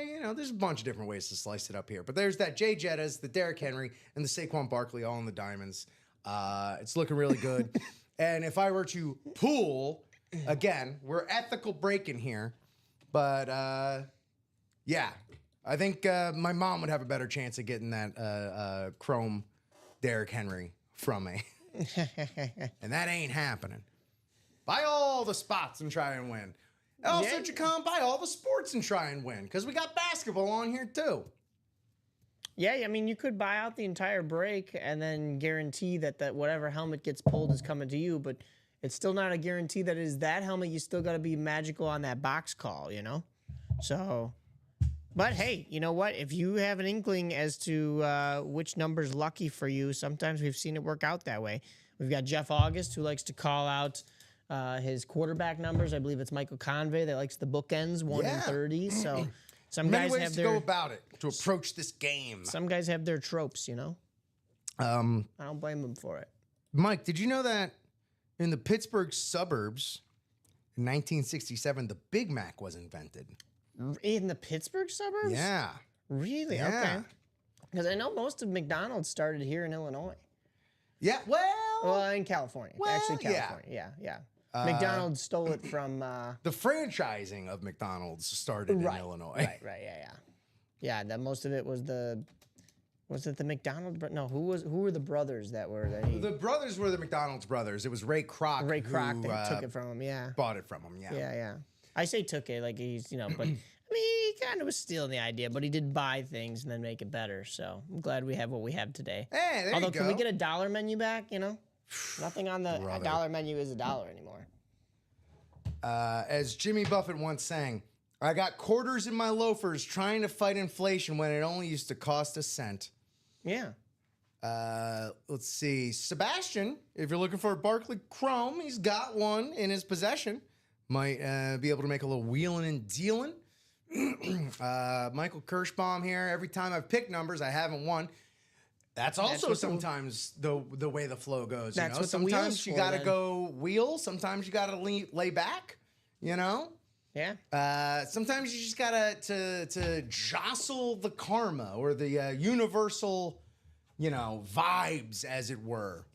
B: you know, there's a bunch of different ways to slice it up here. But there's that Jay Jettas, the Derrick Henry, and the Saquon Barkley all in the diamonds. It's looking really good. And if I were to pool, again, we're ethical breaking here. But, yeah, I think my mom would have a better chance of getting that Chrome Derrick Henry from me. And that ain't happening. Buy all the spots and try and win. And also,
C: Yeah.
B: Jacom, buy all the sports and try and win. Because we got basketball on here, too.
C: Yeah, I mean, you could buy out the entire break and then guarantee that whatever helmet gets pulled is coming to you, but it's still not a guarantee that it is that helmet. You still got to be magical on that box call, you know? So, but hey, you know what? If you have an inkling as to which number's lucky for you, sometimes we've seen it work out that way. We've got Jeff August, who likes to call out his quarterback numbers. I believe it's Michael Convey that likes the bookends, 1 and
B: Yeah.
C: 30. So some
B: Many
C: guys
B: ways
C: have
B: to
C: their
B: go about it, to approach this game.
C: some guys have their tropes, you know? I don't blame them for it.
B: Mike, did you know that in the Pittsburgh suburbs in 1967, the Big Mac was invented?
C: In the Pittsburgh suburbs?
B: Yeah.
C: Really?
B: Yeah.
C: Okay. Because I know most of McDonald's started here in Illinois.
B: Yeah,
C: Well, in California.
B: Well,
C: Actually,
B: yeah.
C: California. Yeah. McDonald's stole it from.
B: the franchising of McDonald's started
C: Right.
B: in Illinois.
C: Right. Yeah. Yeah. That most of it was the. Was it the McDonald's? No. Who were the brothers that were?
B: The brothers were the McDonald's brothers. It was Ray Kroc.
C: Ray Kroc
B: who,
C: that took it from him. Yeah.
B: bought it from him. Yeah.
C: Yeah. I say took it like he's but. I mean, he kind of was stealing the idea, but he did buy things and then make it better. So I'm glad we have what we have today.
B: Hey, there
C: Although,
B: you go.
C: can we get a dollar menu back? You know, nothing on the
B: Brother.
C: dollar menu is a dollar anymore.
B: As Jimmy Buffett once sang, I got quarters in my loafers trying to fight inflation when it only used to cost a cent.
C: Yeah.
B: Let's see. Sebastian, if you're looking for a Barkley Chrome, he's got one in his possession. Might be able to make a little wheeling and dealing. Michael Kirschbaum here. Every time I've picked numbers, I haven't won. That's also
C: what the-
B: sometimes the way the flow goes.
C: That's
B: you know?
C: what the wheel's
B: Sometimes you
C: for,
B: got to
C: then.
B: go wheel. Sometimes you got to lay back. You know.
C: Yeah.
B: Sometimes you just gotta to jostle the karma or the universal, vibes, as it were.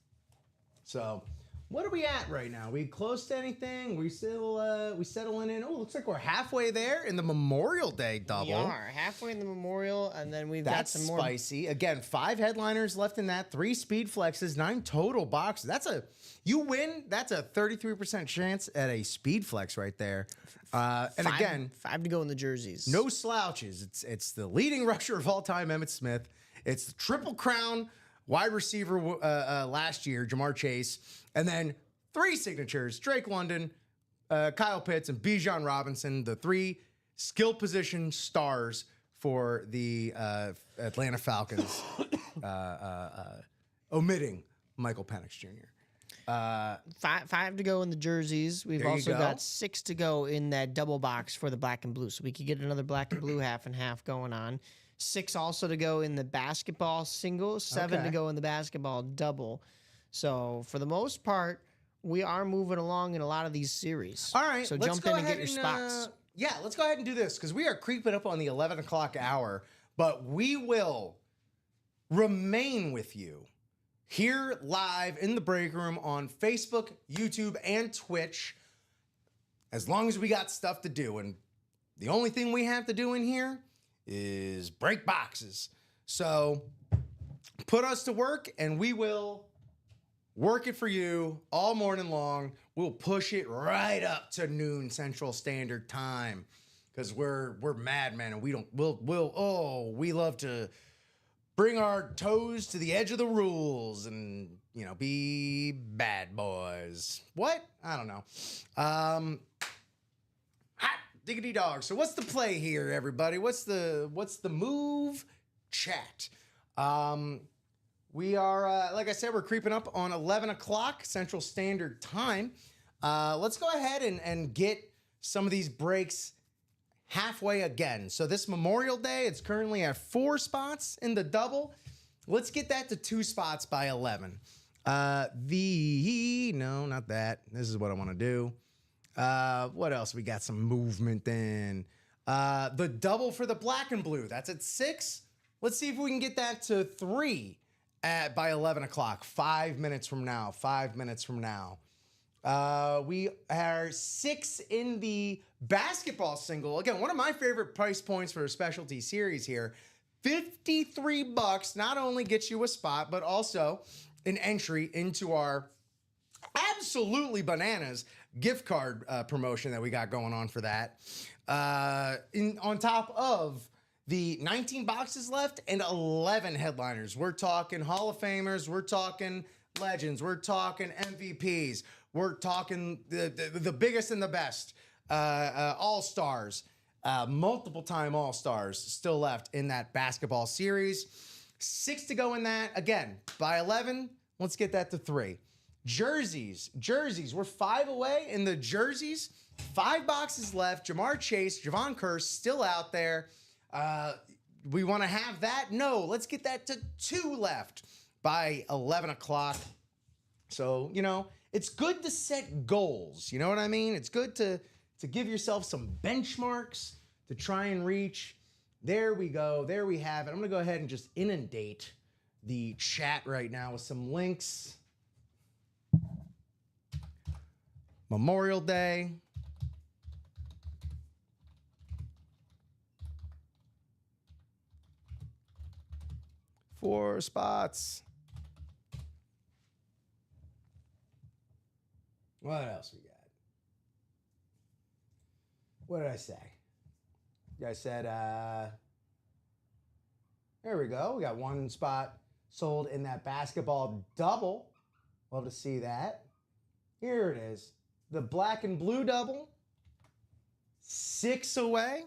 B: So, what are we at right now? We close to anything? We still we settling in? Oh, looks like we're halfway there in the Memorial Day double.
C: We are halfway in the Memorial, and then we've
B: That's
C: got some more.
B: spicy. Again, 5 headliners left in that, 3 speed flexes, 9 total boxes. You win. That's a 33% chance at a speed flex right there. And again,
C: 5 to go in the jerseys.
B: no slouches. It's the leading rusher of all time, Emmitt Smith. It's the Triple Crown wide receiver last year, Jamar Chase. And then 3 signatures, Drake London, Kyle Pitts, and Bijan Robinson, the 3 skill position stars for the Atlanta Falcons, omitting Michael Penix Jr.
C: 5 to go in the jerseys. We've
B: There you
C: also
B: go.
C: got 6 to go in that double box for the black and blue. So we could get another black and blue half and half going on. 6 also to go in the basketball single. 7 to
B: Okay.
C: go in the basketball double. So for the most part, we are moving along in a lot of these series.
B: All right,
C: So
B: let's
C: jump
B: go
C: in and
B: ahead
C: get your spots.
B: Yeah, let's go ahead and do this because we are creeping up on the 11 o'clock hour, but we will remain with you here live in the break room on Facebook, YouTube, and Twitch as long as we got stuff to do. And the only thing we have to do in here is break boxes. So put us to work and we will work it for you all morning long. We'll push it right up to noon Central Standard Time because we're madmen and we love to bring our toes to the edge of the rules and be bad boys. What? I don't know. Diggity dog. So what's the play here, everybody? What's the move? Chat. We are, like I said, we're creeping up on 11 o'clock Central Standard Time. Let's go ahead and get some of these breaks halfway again. So this Memorial Day, it's currently at 4 spots in the double. Let's get that to 2 spots by 11. No, not that. This is what I want to do. What else? We got some movement then. The double for the black and blue, that's at 6. Let's see if we can get that to 3 by 11 o'clock. 5 minutes from now. 5 minutes from now. We are 6 in the basketball single. Again, one of my favorite price points for a specialty series here. $53 not only gets you a spot, but also an entry into our absolutely bananas gift card promotion that we got going on for that. On top of the 19 boxes left and 11 headliners. We're talking Hall of Famers. We're talking legends. We're talking MVPs. We're talking the biggest and the best. All-stars. Multiple time All-stars still left in that basketball series. 6 to go in that. Again, by 11, let's get that to 3. Jerseys. We're 5 away in the jerseys. 5 boxes left. Jamar Chase, Javon Curse still out there. We want to have that? No, let's get that to 2 left by 11 o'clock. So, it's good to set goals. You know what I mean? It's good to give yourself some benchmarks to try and reach. There we go. There we have it. I'm going to go ahead and just inundate the chat right now with some links. Memorial Day. Four spots. What else we got? What did I say? I said, there we go. We got 1 spot sold in that basketball double. Love to see that. Here it is. The black and blue double. 6 away.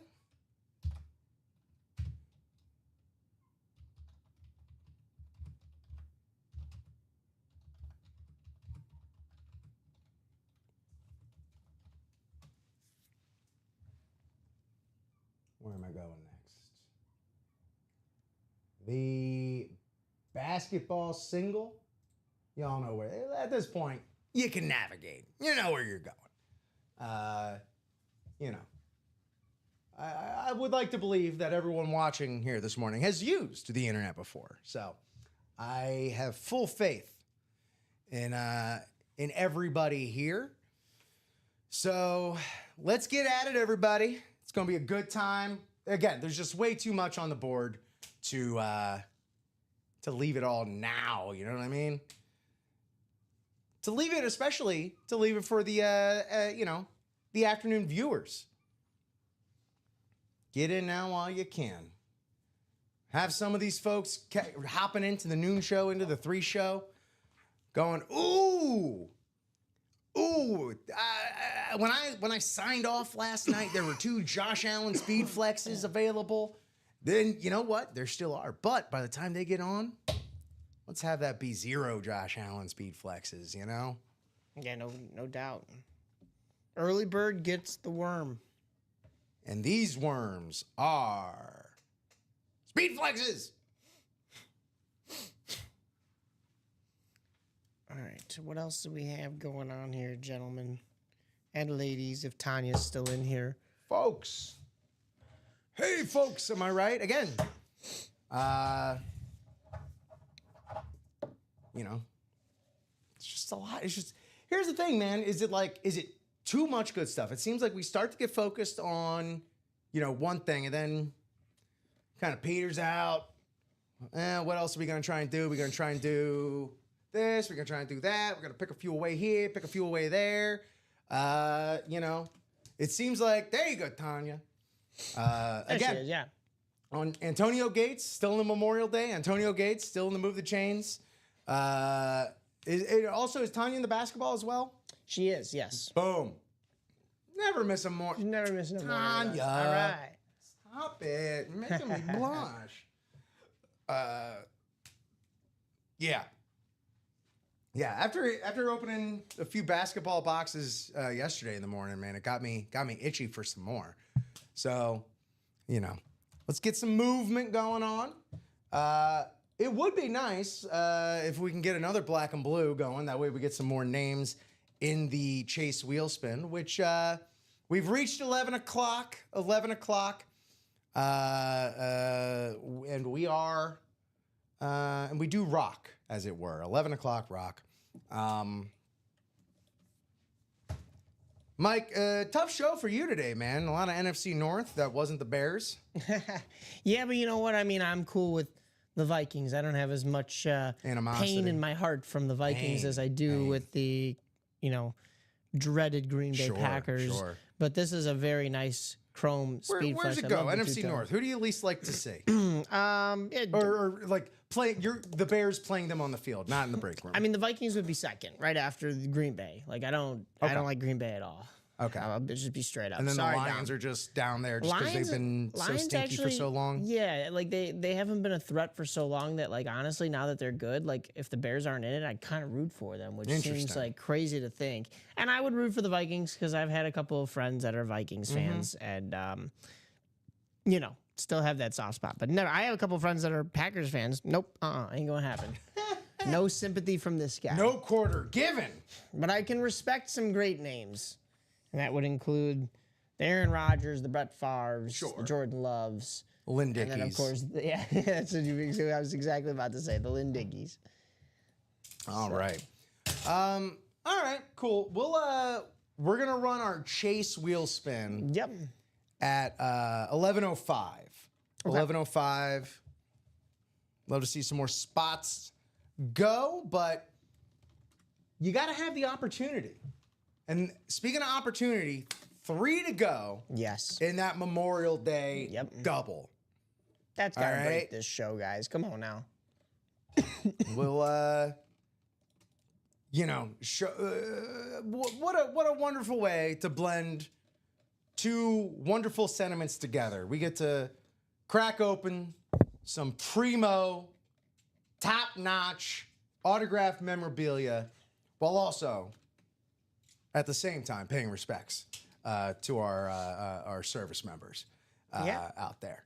B: Where am I going next? The basketball single. Y'all know where. At this point, you can navigate. You know where you're going. I would like to believe that everyone watching here this morning has used the internet before. So I have full faith in everybody here. So let's get at it, everybody. It's going to be a good time. Again, there's just way too much on the board to leave it all now. You know what I mean? To leave it, especially to leave it for the the afternoon viewers. Get in now while you can. Have some of these folks hopping into the noon show, into the 3 show, going, ooh. When I signed off last night, there were 2 Josh Allen speed flexes available. Then, you know what? There still are. But by the time they get on, let's have that be 0 Josh Allen speed flexes,
C: Yeah, no doubt. Early bird gets the worm.
B: And these worms are speed flexes.
C: All right, what else do we have going on here, gentlemen and ladies, if Tanya's still in here?
B: Folks. Hey, folks, am I right? Again, it's just a lot. It's just, here's the thing, man. Is it too much good stuff? It seems like we start to get focused on, one thing and then kind of peters out. What else are we going to try and do? We're going to try and do this. We're going to try and do that. We're going to pick a few away here, pick a few away there. It seems like, there you go, Tanya. Again,
C: is, yeah.
B: On Antonio Gates, still in the Memorial Day. Antonio Gates, still in the Move the Chains. Is Tanya in the basketball as well?
C: She is, yes.
B: Boom. Never miss a more.
C: You never miss no more.
B: Tanya.
C: All right.
B: Stop it. You're making me blush. Yeah. Yeah, after opening a few basketball boxes yesterday in the morning, man, it got me itchy for some more. So, let's get some movement going on. It would be nice if we can get another black and blue going. That way we get some more names in the Chase Wheel Spin, which we've reached 11 o'clock. 11 o'clock. And we are, and we do rock, as it were. 11 o'clock rock. Mike, tough show for you today, man. A lot of NFC North. That wasn't the Bears.
C: Yeah, but you know what? I mean, I'm cool with the Vikings. I don't have as much
B: Animosity.
C: pain in my heart from the Vikings as I do with the, dreaded Green Bay Packers.
B: Sure.
C: But this is a very nice chrome speed
B: Where's
C: flex.
B: it
C: I
B: go?
C: love the
B: NFC
C: two-tone.
B: North. Who do you least like to see?
C: It-
B: or like the Bears playing them on the field, not in the break room.
C: I mean, the Vikings would be second, right after the Green Bay. Like, I don't like Green Bay at all.
B: Okay.
C: I'll just be straight up.
B: and then
C: Sorry,
B: the Lions
C: Dom.
B: are just down there just because they've been so stinky for so long.
C: Yeah, like they haven't been a threat for so long that, like, honestly, now that they're good, like, if the Bears aren't in it, I'd kind of root for them, which seems
B: Interesting.
C: like crazy to think. And I would root for the Vikings because I've had a couple of friends that are Vikings fans, and still have that soft spot. But never. I have a couple of friends that are Packers fans. Nope, ain't gonna happen. No sympathy from this guy.
B: No quarter given.
C: But I can respect some great names. And that would include the Aaron Rodgers, the Brett Favres, the Jordan Loves.
B: Lynn
C: And then, of
B: Dickies.
C: course, that's what I was exactly about to say, the Lynn Dickies.
B: All right. All right, cool. We're gonna run our Chase Wheel Spin
C: Yep.
B: at 11:05. 11:05. Love to see some more spots go, but you got to have the opportunity. And speaking of opportunity, 3 to go
C: Yes.
B: in that Memorial Day double.
C: That's got to
B: All
C: break
B: right.
C: this show, guys. Come on now.
B: We'll, what a wonderful way to blend two wonderful sentiments together. We get to crack open some primo, top-notch, autographed memorabilia, while also, at the same time, paying respects to our service members out there.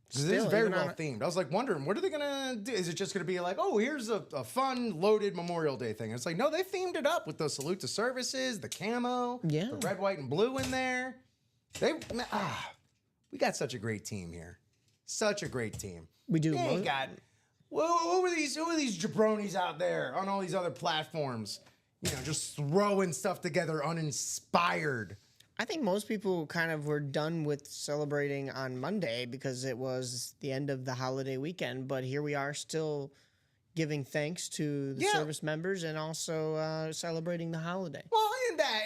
B: This is
C: Still,
B: very
C: even
B: well
C: on
B: themed. I was like wondering, what are they gonna do? Is it just gonna be like, oh, here's a fun loaded Memorial Day thing? It's like, no, they themed it up with the salute to services, the camo,
C: Yeah.
B: the red, white, and blue in there. We got such a great team here. Such a great team.
C: We do.
B: We ain't got. Who are these jabronis out there on all these other platforms? Just throwing stuff together uninspired.
C: I think most people kind of were done with celebrating on Monday because it was the end of the holiday weekend. But here we are still giving thanks to the service members and also celebrating the holiday.
B: Well,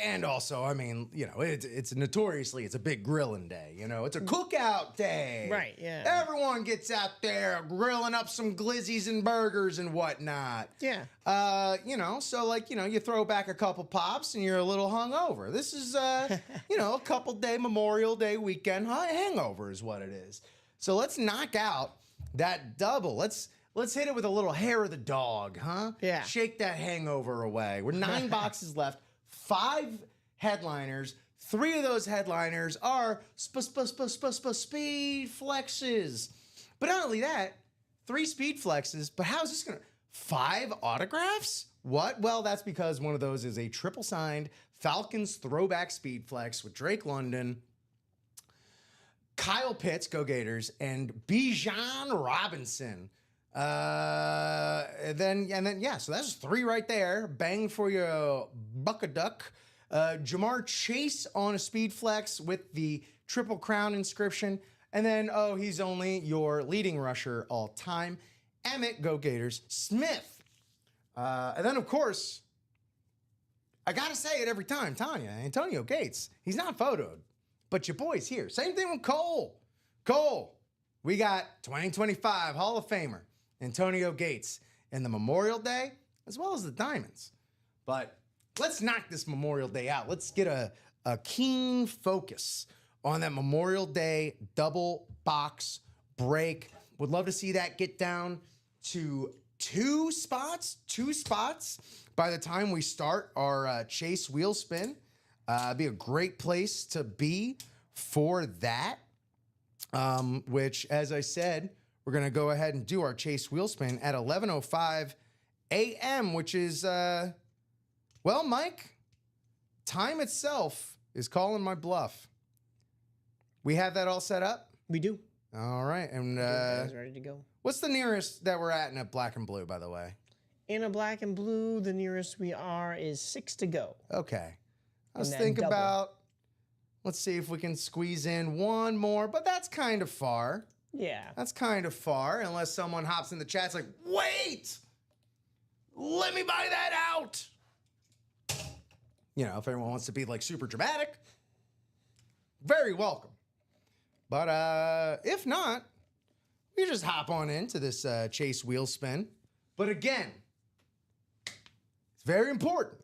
B: and also, I mean, it's notoriously it's a big grilling day. It's a cookout day.
C: Right, yeah.
B: Everyone gets out there grilling up some glizzies and burgers and whatnot.
C: Yeah.
B: So like, you throw back a couple pops and you're a little hungover. This is, a couple day Memorial Day weekend hangover is what it is. So let's knock out that double. Let's hit it with a little hair of the dog, huh?
C: Yeah.
B: Shake that hangover away. We're 9 boxes left, 5 headliners. 3 of those headliners are speed flexes. But not only that, 3 speed flexes, but how is this gonna 5 autographs? What? Well, that's because one of those is a triple signed Falcons throwback speed flex with Drake London, Kyle Pitts, go Gators, and Bijan Robinson. So that's 3 right there. Bang for your buck a duck. Jamar Chase on a speed flex with the Triple Crown inscription. And then, he's only your leading rusher all time. Emmett, go Gators, Smith. And then, of course, I got to say it every time, Tanya, Antonio Gates. He's not photoed, but your boy's here. Same thing with Cole. Cole, we got 2025 Hall of Famer Antonio Gates in the Memorial Day, as well as the Diamonds. But let's knock this Memorial Day out. Let's get a a keen focus on that Memorial Day double box break. Would love to see that get down to two spots by the time we start our Chase wheel spin. Be a great place to be for that. Which, as I said, we're going to go ahead and do our Chase wheel spin at 11:05 a.m., which is, well, Mike, time itself is calling my bluff. We have that all set up?
C: We do.
B: All right. And
C: Guys ready to go?
B: what's the nearest that we're at in a black and blue, by the way?
C: In a black and blue, the nearest we are is 6 to go.
B: Okay. Let's
C: then
B: think
C: double.
B: about, let's see if we can squeeze in one more, but that's kind of far.
C: Yeah.
B: That's kind of far, unless someone hops in the chat. It's like, wait, let me buy that out. You know, if everyone wants to be like super dramatic, very welcome. But if not, we just hop on into this Chase wheel spin. But again, it's very important.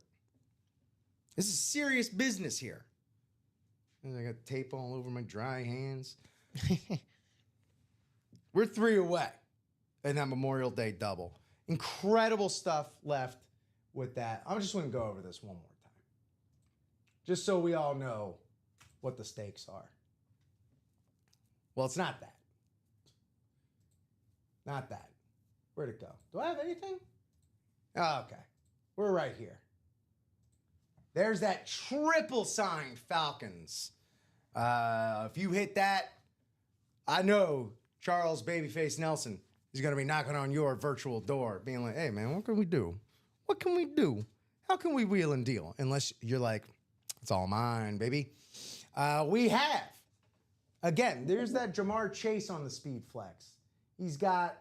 B: This is serious business here. And I got tape all over my dry hands. We're 3 away in that Memorial Day double. Incredible stuff left with that. I'm just going to go over this one more time. Just so we all know what the stakes are. Well, it's not that. Not that. Where'd it go? Do I have anything? Oh, okay. We're right here. There's that triple signed Falcons. If you hit that, I know Charles Babyface Nelson is going to be knocking on your virtual door, being like, hey, man, what can we do? What can we do? How can we wheel and deal? Unless you're like, it's all mine, baby. We have, again, there's that Jamar Chase on the Speed Flex. He's got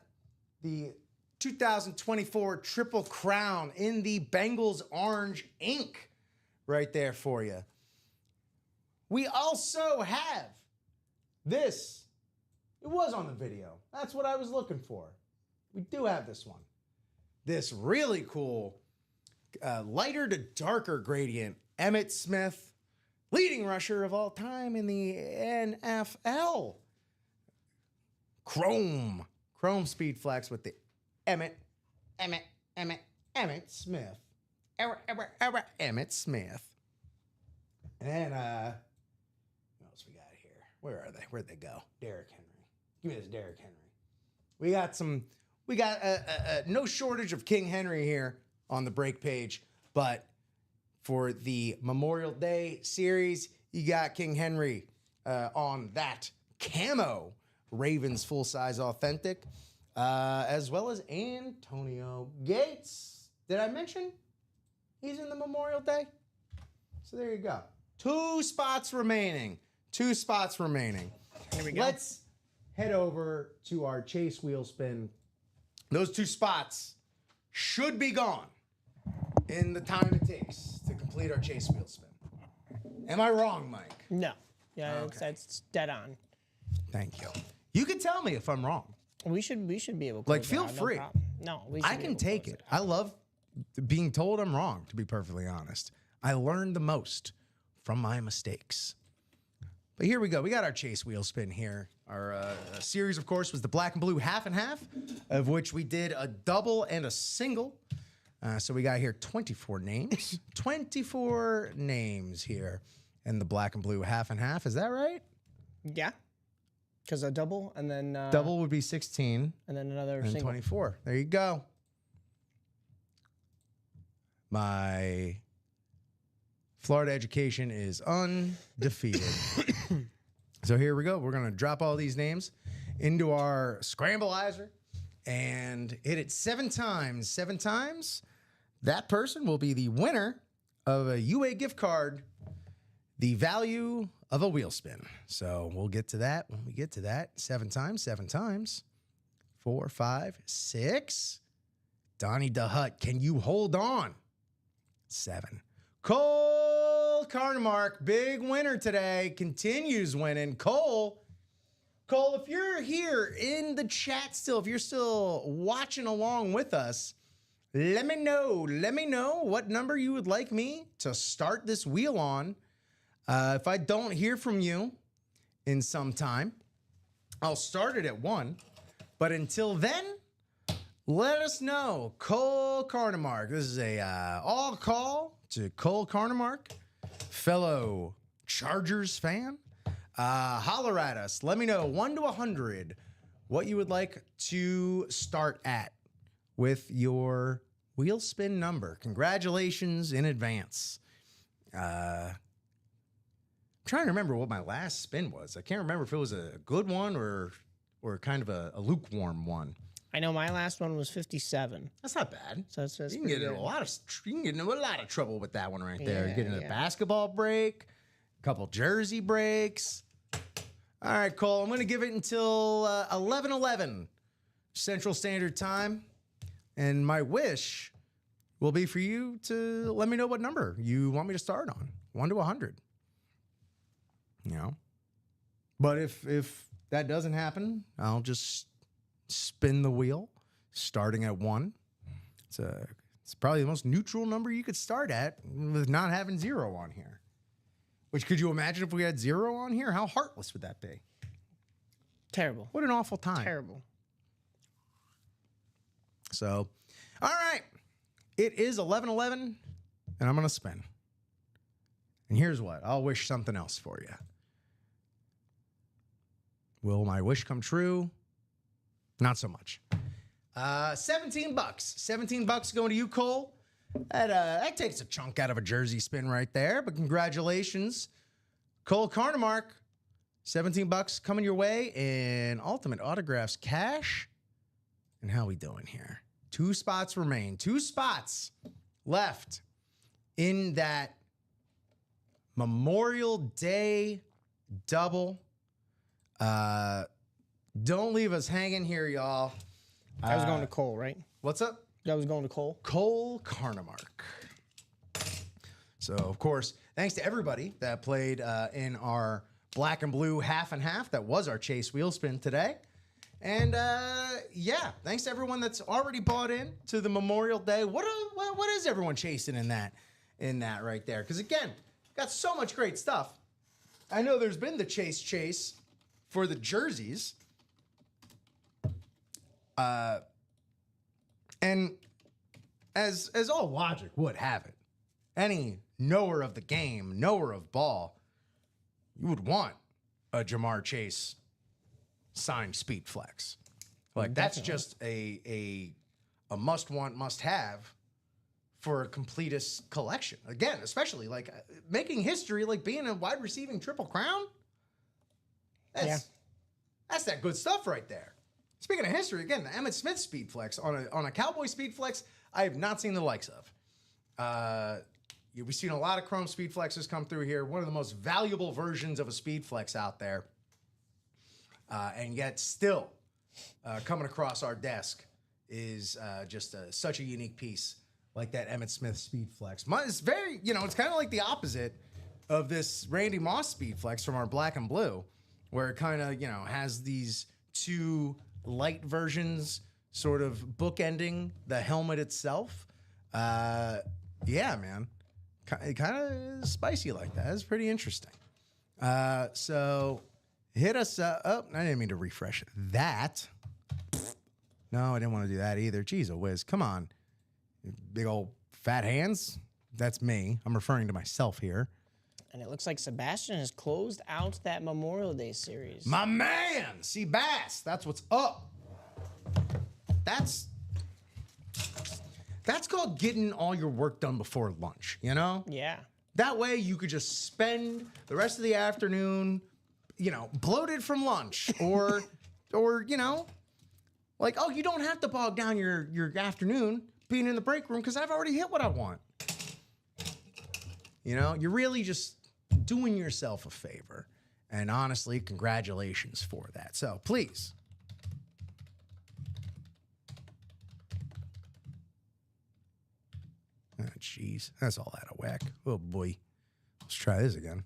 B: the 2024 Triple Crown in the Bengals orange ink right there for you. We also have this. It was on the video. That's what I was looking for. We do have this one. This really cool lighter to darker gradient Emmitt Smith, leading rusher of all time in the NFL. Chrome Speed Flex with the Emmitt Smith. Emmitt Smith. And then, what else we got here? Where are they? Where'd they go? Derrick Henry. Give me this Derrick Henry. We got no shortage of King Henry here on the break page, but for the Memorial Day series, you got King Henry on that camo Ravens full-size authentic, as well as Antonio Gates. Did I mention he's in the Memorial Day? So there you go. 2 spots remaining. Here we go. Let's head over to our Chase wheel spin. Those 2 spots should be gone in the time it takes to complete our Chase wheel spin. Am I wrong, Mike?
C: No. Yeah,
B: Okay.
C: that's dead on.
B: Thank you. You can tell me if I'm wrong.
C: We should be able to.
B: Like,
C: close it
B: feel
C: out,
B: free.
C: No, problem. No, we should
B: I
C: be
B: can
C: able to
B: take
C: close
B: it. I
C: out.
B: love being told I'm wrong, to be perfectly honest. I learned the most from my mistakes. But here we go. We got our Chase wheel spin here. Our series, of course, was the black and blue half and half, of which we did a double and a single. So we got here 24 names. 24 names here in the black and blue half and half. Is that right?
C: Yeah. Because a double and then
B: Double would be 16
C: and then another
B: and
C: single.
B: 24. There you go. My Florida education is undefeated. So here we go. We're going to drop all these names into our scrambleizer and hit it 7 times. 7 times. That person will be the winner of a UA gift card, the value of a wheel spin. So we'll get to that when we get to that. 7 times, 7 times. 4, 5, 6. Donnie DeHut, can you hold on? 7. Cole Carnemark, big winner today, continues winning. Cole, if you're here in the chat still, if you're still watching along with us, let me know what number you would like me to start this wheel on. If I don't hear from you in some time, I'll start it at 1. But until then, let us know. Cole Carnemark. This is a all call to Cole Carnemark, fellow Chargers fan. Holler at us. Let me know 1 to 100 what you would like to start at with your wheel spin number. Congratulations in advance. I'm trying to remember what my last spin was. I can't remember if it was a good one or kind of a lukewarm one.
C: I know my last one was 57.
B: That's not bad.
C: So that's
B: You can get in
C: pretty
B: a
C: good.
B: lot of trouble with that one right there.
C: Yeah,
B: Getting a
C: yeah.
B: basketball break, a couple jersey breaks. All right, Cole, I'm going to give it until 11:11 Central Standard Time. And my wish will be for you to let me know what number you want me to start on, 1 to 100. You know? But if that doesn't happen, I'll just spin the wheel starting at 1. It's probably the most neutral number you could start at with not having 0 on here. Which, could you imagine if we had 0 on here? How heartless would that be?
C: Terrible.
B: What an awful time.
C: Terrible.
B: So, all right. It is 11:11, and I'm going to spin. And here's what. I'll wish something else for you. Will my wish come true? Not so much. $17. $17 going to you, Cole. That takes a chunk out of a jersey spin right there, but congratulations. Cole Carnemark, $17 coming your way in Ultimate Autographs cash. And how we doing here? 2 spots remain. 2 spots left in that Memorial Day double. Don't leave us hanging here, y'all.
C: I was going to Cole, right?
B: What's up?
C: That was going to Cole.
B: Cole Carnemark. So, of course, thanks to everybody that played in our black and blue half and half. That was our Chase wheel spin today. And yeah, thanks to everyone that's already bought in to the Memorial Day. What is everyone chasing in that right there? Because again, got so much great stuff. I know there's been the chase for the jerseys. And as all logic would have it, any knower of the game, knower of ball, you would want a Jamar Chase signed Speed Flex. Like, that's just a must-want, must-have for a completist collection. Again, especially, like, making history, like being a wide receiving Triple Crown. That's that good stuff right there. Speaking of history, again, the Emmitt Smith Speed Flex on a Cowboy Speed Flex, I have not seen the likes of. We've seen a lot of Chrome Speed Flexes come through here. One of the most valuable versions of a Speed Flex out there. And yet still coming across our desk is just such a unique piece like that Emmitt Smith Speed Flex. It's very, it's kind of like the opposite of this Randy Moss Speed Flex from our black and blue, where it kind of, has these 2 light versions sort of bookending the helmet itself. Yeah, man. Kind of spicy like that. It's pretty interesting. So hit us up. Oh, I didn't mean to refresh that. No, I didn't want to do that either. Jeez, a whiz. Come on. Big old fat hands. That's me. I'm referring to myself here.
C: And it looks like Sebastian has closed out that Memorial Day series.
B: My man, Seabass. That's what's up. That's called getting all your work done before lunch,
C: Yeah.
B: That way you could just spend the rest of the afternoon, bloated from lunch or like, oh, you don't have to bog down your afternoon being in the break room because I've already hit what I want. You're really just doing yourself a favor. And honestly, congratulations for that. So please. Oh, jeez. That's all out of whack. Oh, boy. Let's try this again.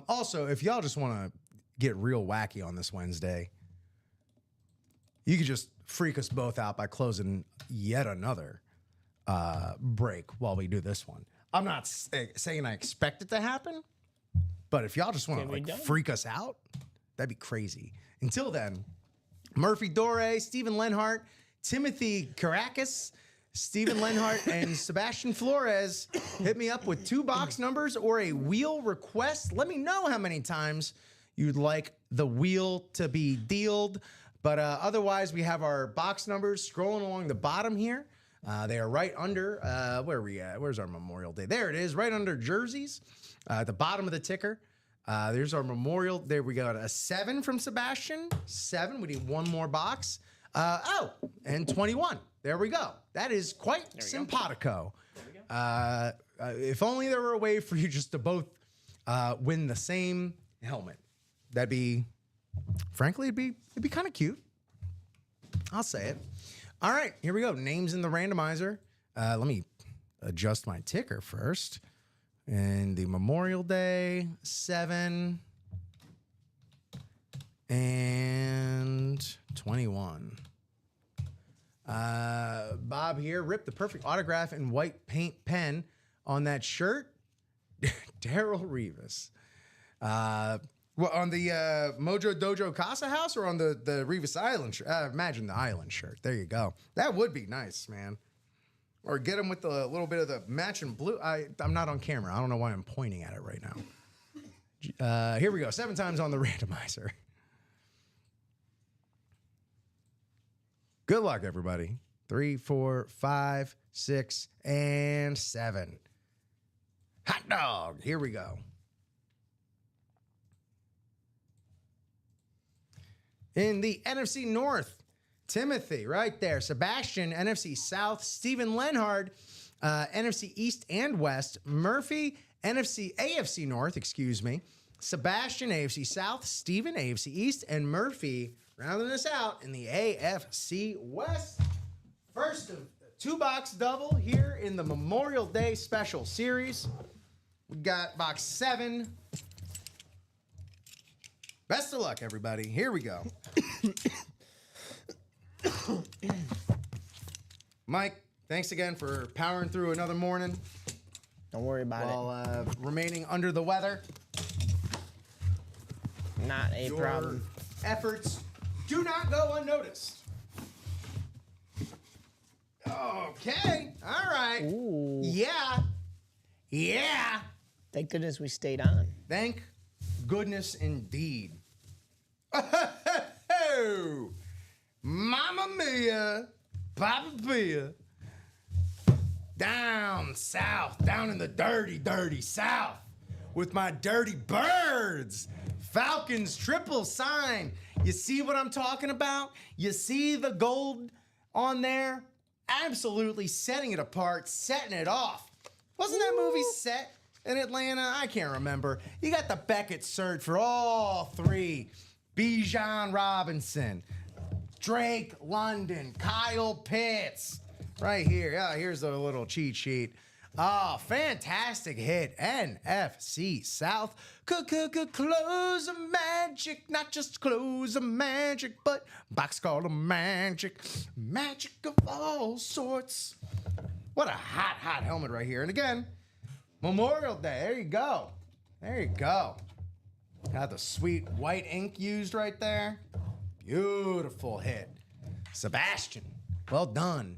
B: Also, if y'all just want to get real wacky on this Wednesday, you could just freak us both out by closing yet another break while we do this one. I'm not saying I expect it to happen, but if y'all just want to like freak us out, that'd be crazy. Until then, Murphy Dore, Stephen Lenhart, Timothy Caracas, Stephen Lenhart, and Sebastian Flores, hit me up with 2 box numbers or a wheel request. Let me know how many times you'd like the wheel to be dealed. But otherwise, we have our box numbers scrolling along the bottom here. They are right under, where are we at? Where's our Memorial Day? There it is, right under jerseys, at the bottom of the ticker. There's our Memorial. There we go. A 7 from Sebastian. 7. We need 1 more box. And 21. There we go. That is quite simpatico. If only there were a way for you just to both win the same helmet. That'd be, frankly, it'd be kind of cute. I'll say it. All right, here we go. Names in the randomizer. Let me adjust my ticker first. And the Memorial Day 7 and 21. Bob here ripped the perfect autograph in white paint pen on that shirt. Daryl Rivas. Well, on the Mojo Dojo Casa House or on the Rivas Island shirt? Imagine the Island shirt. There you go. That would be nice, man. Or get him with a little bit of the matching blue. I'm not on camera. I don't know why I'm pointing at it right now. Here we go. 7 times on the randomizer. Good luck, everybody. 3, 4, 5, 6, and 7. Hot dog. Here we go. In the NFC North, Timothy, right there. Sebastian, NFC South. Stephen Lenhard, NFC East and West. Murphy, AFC North, excuse me. Sebastian, AFC South. Stephen, AFC East. And Murphy, rounding us out in the AFC West. First of 2-box double here in the Memorial Day Special Series. We got box 7. Best of luck, everybody. Here we go. Mike, thanks again for powering through another morning
C: Don't worry about
B: while remaining under the weather.
C: it. Not a
B: Your
C: problem.
B: efforts do not go unnoticed. Okay. All right.
C: Ooh.
B: Yeah. Yeah.
C: Thank goodness we stayed on.
B: Thank goodness indeed. Oh, Mamma Mia, Papa Pia. Down south, down in the dirty, dirty south with my dirty birds. Falcons triple sign. You see what I'm talking about? You see the gold on there? Absolutely setting it apart, setting it off. Wasn't that movie set in Atlanta? I can't remember. You got the Beckett cert for all 3. Bijan Robinson, Drake London, Kyle Pitts. Right here. Yeah, here's a little cheat sheet. Oh, fantastic hit. NFC South. Close of magic. Not just close of magic, but box called a magic. Magic of all sorts. What a hot, hot helmet right here. And again, Memorial Day. There you go. There you go. Got the sweet white ink used right there. Beautiful hit. Sebastian, well done.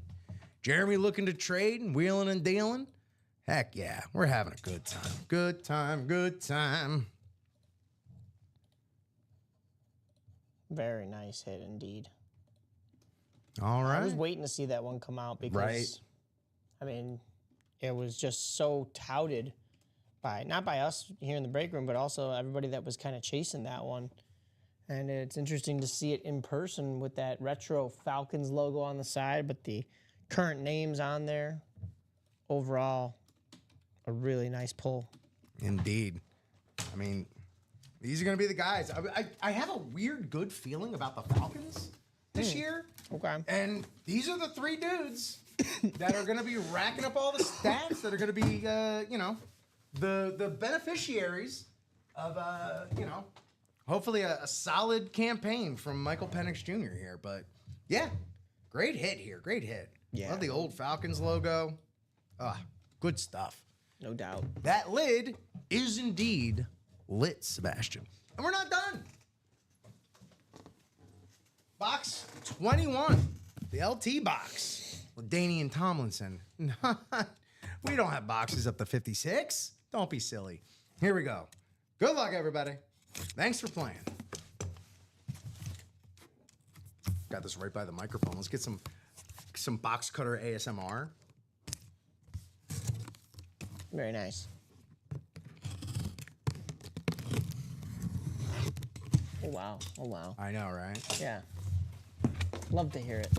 B: Jeremy looking to trade and wheeling and dealing. Heck yeah, we're having a good time. Good time, good time.
C: Very nice hit indeed.
B: All right.
C: I was waiting to see that one come out because,
B: Right.
C: I mean, it was just so touted by, not by us here in the break room, but also everybody that was kind of chasing that one. And it's interesting to see it in person with that retro Falcons logo on the side, but the current names on there. Overall, a really nice pull.
B: Indeed. I mean, these are going to be the guys. I have a weird good feeling about the Falcons this year.
C: Okay.
B: And these are the 3 dudes that are going to be racking up all the stats, that are going to be, the beneficiaries of, hopefully a solid campaign from Michael Penix Jr. here. But yeah, great hit here. Great hit.
C: Yeah.
B: Love the old Falcons logo. Good stuff.
C: No doubt.
B: That lid is indeed lit, Sebastian. And we're not done. Box 21, the LT box with Danian Tomlinson. We don't have boxes up to 56. Don't be silly. Here we go. Good luck, everybody. Thanks for playing. Got this right by the microphone. Let's get some box cutter ASMR.
C: Very nice. Oh, wow. Oh, wow.
B: I know, right?
C: Yeah. Love to hear it.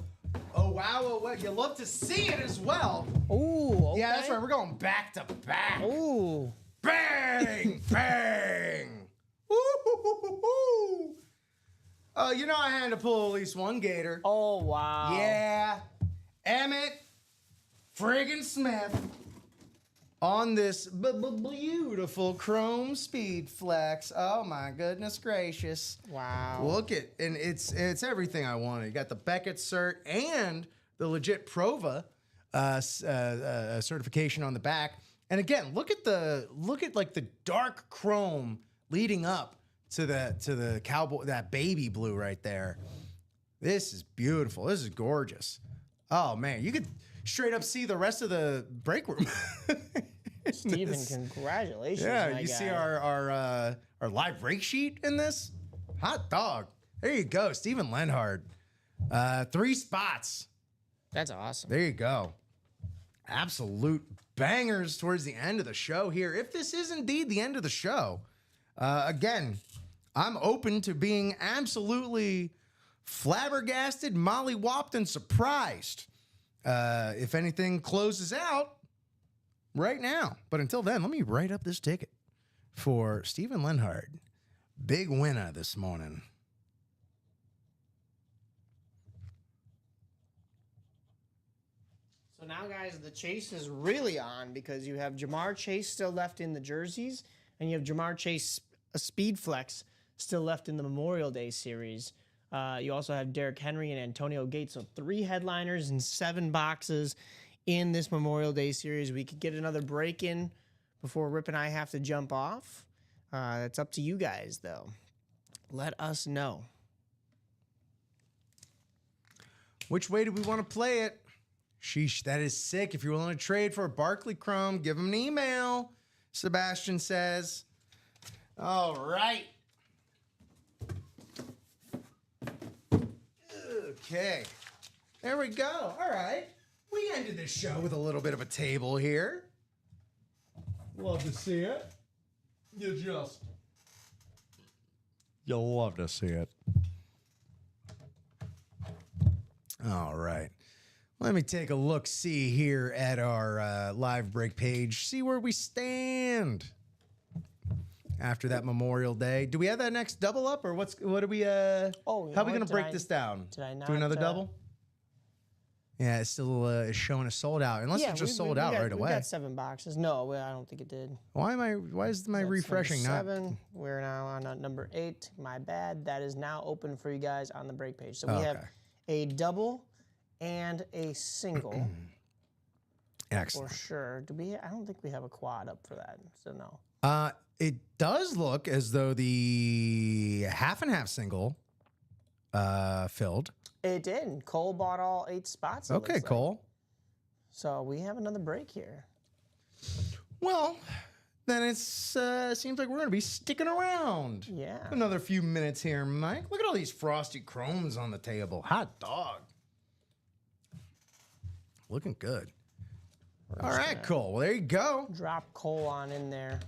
B: Oh, wow. Oh, wow. You love to see it as well.
C: Ooh, okay.
B: Yeah, that's right. We're going back to back.
C: Ooh.
B: Bang! Bang! Woo-hoo-hoo-hoo-hoo. I had to pull at least one gator.
C: Oh, wow.
B: Yeah. Emmett friggin' Smith on this beautiful chrome Speed Flex. Oh, my goodness gracious.
C: Wow.
B: Look at, and it's everything I wanted. You got the Beckett cert and the legit Prova certification on the back. And again, look at like the dark chrome leading up to the cowboy, that baby blue right there. This is beautiful. This is gorgeous. Oh man, you could straight up see the rest of the break room.
C: Steven, congratulations.
B: Yeah,
C: my
B: you
C: guy.
B: see our live rake sheet in this? Hot dog. There you go, Steven Lenhard. 3 spots.
C: That's awesome.
B: There you go. Absolute bangers towards the end of the show here. If this is indeed the end of the show, again, I'm open to being absolutely flabbergasted, mollywopped, and surprised. If anything closes out right now. But until then, let me write up this ticket for Steven Lenhard. Big winner this morning.
C: So now, guys, the chase is really on because you have Jamar Chase still left in the jerseys, and you have Jamar Chase, a Speed Flex, still left in the Memorial Day series. You also have Derrick Henry and Antonio Gates, so 3 headliners and 7 boxes in this Memorial Day series. We could get another break in before Rip and I have to jump off. That's up to you guys, though. Let us know.
B: Which way do we want to play it? Sheesh, that is sick. If you're willing to trade for a Barkley Chrome, give him an email, Sebastian says. All right. Okay. There we go. All right. We ended this show with a little bit of a table here. Love to see it. You'll love to see it. All right. Let me take a look-see here at our live break page, see where we stand after that Memorial Day. Do we have that next double up, or what are we, how are we going to break this down?
C: Did I not
B: do another double? Yeah, it's still showing us sold out, unless it just sold out right away.
C: We got 7 boxes. No, I don't think it did.
B: Why is my refreshing not?
C: 7. We're now on number 8. My bad. That is now open for you guys on the break page. So we have a double and a single.
B: Excellent.
C: For sure. I don't think we have a quad up for that. So no.
B: It does look as though the half and half single filled.
C: It did. Cole bought all 8 spots.
B: Okay, Cole.
C: So we have another break here.
B: Well, then it seems like we're going to be sticking around.
C: Yeah.
B: Another few minutes here, Mike. Look at all these frosty chromes on the table. Hot dog. Looking good. All right, Cole. Well, there you go.
C: Drop Cole on in there.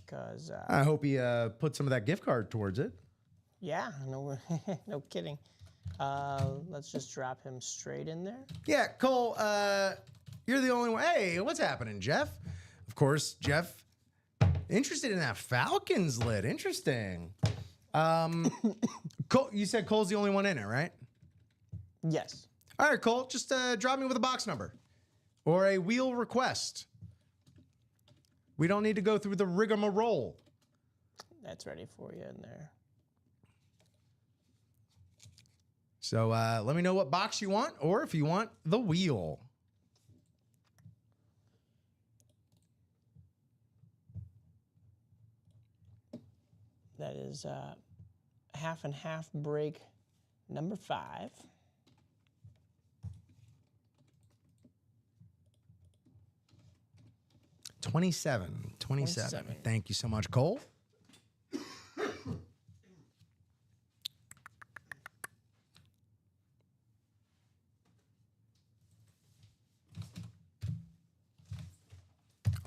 C: Because
B: I hope he put some of that gift card towards it.
C: yeah, no, no kidding. Let's just drop him straight in there.
B: Yeah, Cole, you're the only one. Hey, what's happening, Jeff? Of course, Jeff, interested in that Falcons lid. Interesting. Cole, you said Cole's the only one in it, right?
C: Yes.
B: All right, Cole, just drop me with a box number or a wheel request. We don't need to go through the rigmarole.
C: That's ready for you in there.
B: So let me know what box you want or if you want the wheel.
C: That is half and half break number 5.
B: Twenty-seven.
C: 27.
B: Thank you so much, Cole.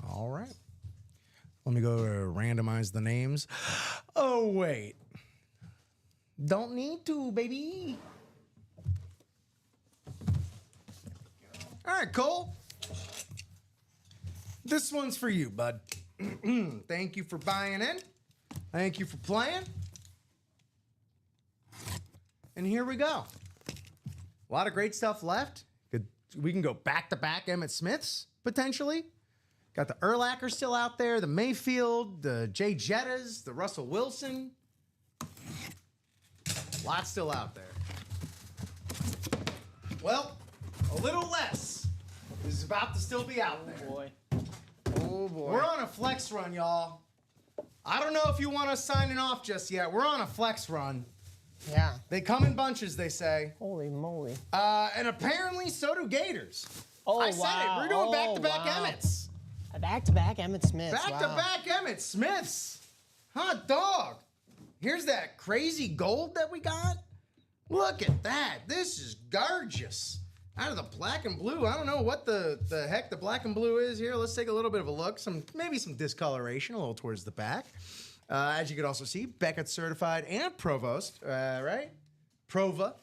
B: All right. Let me go randomize the names. Oh, wait. Don't need to, baby. All right, Cole. This one's for you, bud. Thank you for buying in. Thank you for playing. And here we go. A lot of great stuff left. We can go back-to-back Emmitt Smiths, potentially. Got the Urlacher still out there, the Mayfield, the Jay Jettas, the Russell Wilson. Lots still out there. Well, a little less is about to still be out there.
C: Boy.
D: Oh boy.
B: We're on a flex run, y'all. I don't know if you want us signing off just yet. We're on a flex run.
C: Yeah.
B: They come in bunches, they say.
C: Holy moly.
B: And apparently so do Gators.
C: Oh,
B: I said
C: wow.
B: it. We're doing
C: Oh,
B: back-to-back
C: wow.
B: Emmets.
C: Back-to-back Emmitt Smith.
B: Back-to-back Emmitt Smiths. Hot dog. Here's that crazy gold that we got. Look at that. This is gorgeous. Out of the black and blue. I don't know what the heck the black and blue is here. Let's take a little bit of a look. Maybe some discoloration a little towards the back. As you can also see, Beckett certified and Provost, right? Prova,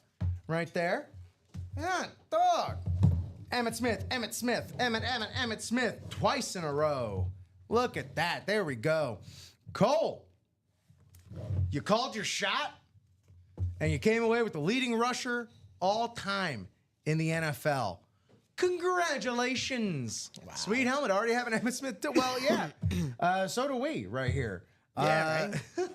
B: right there. Hot dog. Emmitt Smith, Emmitt Smith, Emmitt Smith, twice in a row. Look at that. There we go. Cole, you called your shot, and you came away with the leading rusher all time in the NFL. Congratulations. Wow. Sweet helmet. Already have an Emmitt Smith. Well, yeah. So do we right here.
C: Yeah, right?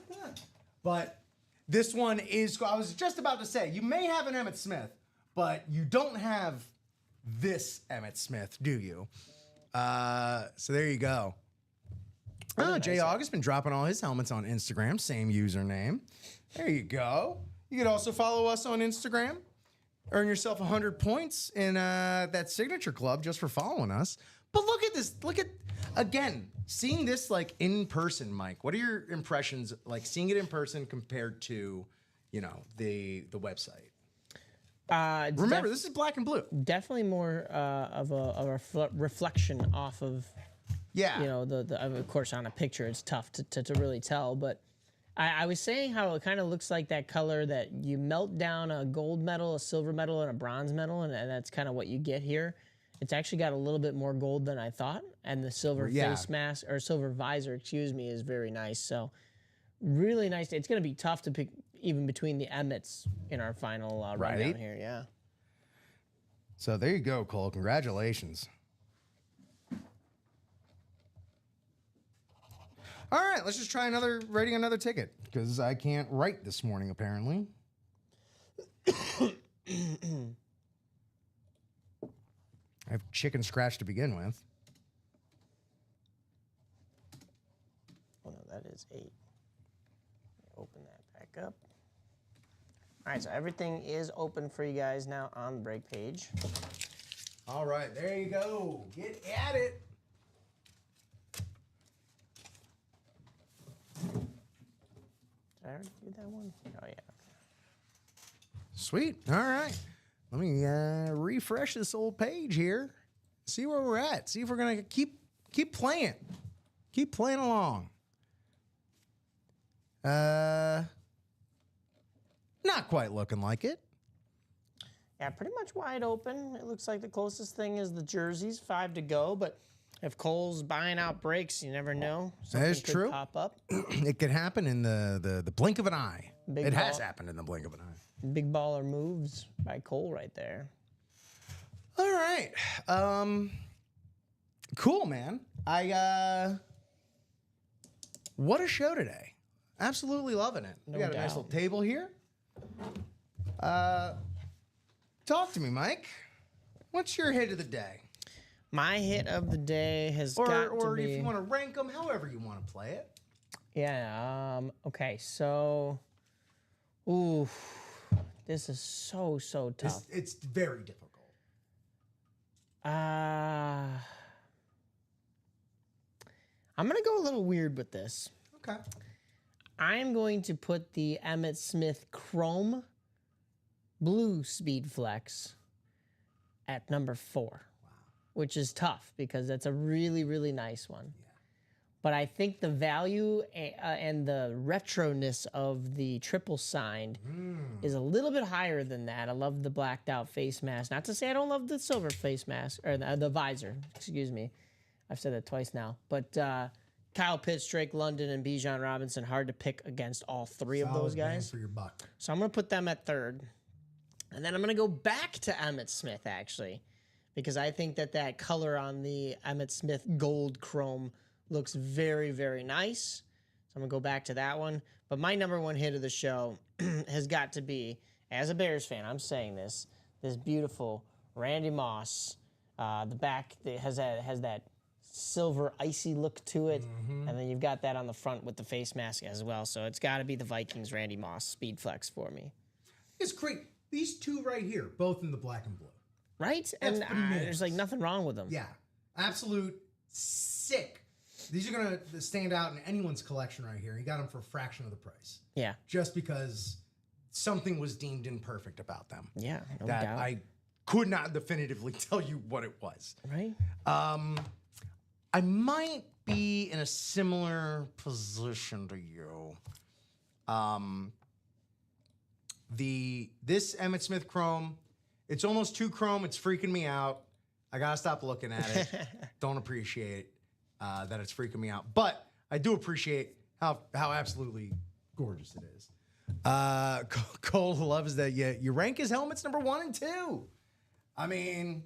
B: But this one is, I was just about to say, you may have an Emmitt Smith, but you don't have this Emmitt Smith, do you? So there you go. Oh, Jay August been dropping all his helmets on Instagram. Same username. There you go. You can also follow us on Instagram. Earn yourself 100 points in that signature club just for following us. But look at this. Look at, again, seeing this like in person, Mike. What are your impressions like seeing it in person compared to, you know, the website? Remember, this is black and blue.
C: Definitely more of a reflection off of,
B: Yeah.
C: you know, of course on a picture it's tough to really tell, but I was saying how it kind of looks like that color that you melt down a gold medal, a silver medal, and a bronze medal, and that's kind of what you get here. It's actually got a little bit more gold than I thought, and the silver face mask, or silver visor, excuse me, is very nice. So really nice. It's going to be tough to pick even between the Emmets in our final rundown here. Yeah.
B: So there you go, Cole. Congratulations. All right, let's just try writing another ticket because I can't write this morning apparently. I have chicken scratch to begin with.
C: Oh no, that is 8. Open that back up. All right, so everything is open for you guys now on the break page.
B: All right, there you go. Get at it.
C: Did I already do that one? Oh yeah.
B: Sweet. All right. Let me refresh this old page here. See where we're at. See if we're gonna keep playing. Keep playing along. Not quite looking like it.
C: Yeah, pretty much wide open. It looks like the closest thing is the jerseys, 5 to go. But if Cole's buying out breaks, you never know.
B: That is
C: Something could
B: true.
C: pop up.
B: It could happen in the blink of an eye.
C: Big
B: It has
C: ball.
B: happened in the blink of an eye.
C: Big baller moves by Cole right there.
B: All right. Cool, man. What a show today. Absolutely loving it. We
C: No
B: got a nice
C: doubt.
B: little table here. Talk to me, Mike. What's your hit of the day?
C: My hit of the day has got to
B: Or
C: be.
B: if you want to rank them, however you want to play it.
C: Yeah. Okay. So, ooh, this is so tough.
B: It's very difficult.
C: I'm gonna go a little weird with this.
B: Okay.
C: I'm going to put the Emmett Smith Chrome Blue Speed Flex at number 4, which is tough because that's a really nice one. But I think the value and the retroness of the triple signed is a little bit higher than that. I love the blacked out face mask. Not to say I don't love the silver face mask or the visor. Excuse me. I've said that twice now. But Kyle Pitts, Drake London, and Bijan Robinson, hard to pick against all three of those
B: Solid bang
C: guys.
B: for your buck.
C: So I'm going to put them at 3rd. And then I'm going to go back to Emmett Smith, actually, because I think that color on the Emmett Smith gold chrome looks very nice. So I'm going to go back to that one. But my number 1 hit of the show has got to be, as a Bears fan, I'm saying this beautiful Randy Moss. The back has that silver icy look to it. And then you've got that on the front with the face mask as well. So it's got to be the Vikings Randy Moss Speed Flex for me.
B: It's great. These two right here, both in the black and blue.
C: Right? And there's like nothing wrong with them.
B: Yeah. Absolute sick. These are going to stand out in anyone's collection right here. You got them for a fraction of the price.
C: Yeah.
B: Just because something was deemed imperfect about them.
C: Yeah. No
B: that
C: doubt.
B: I could not definitively tell you what it was.
C: Right?
B: I might be in a similar position to you. This Emmett Smith Chrome, it's almost too chrome. It's freaking me out. I gotta stop looking at it. Don't appreciate that it's freaking me out, but I do appreciate how absolutely gorgeous it is. Cole loves that you rank his helmets number 1 and 2. I mean,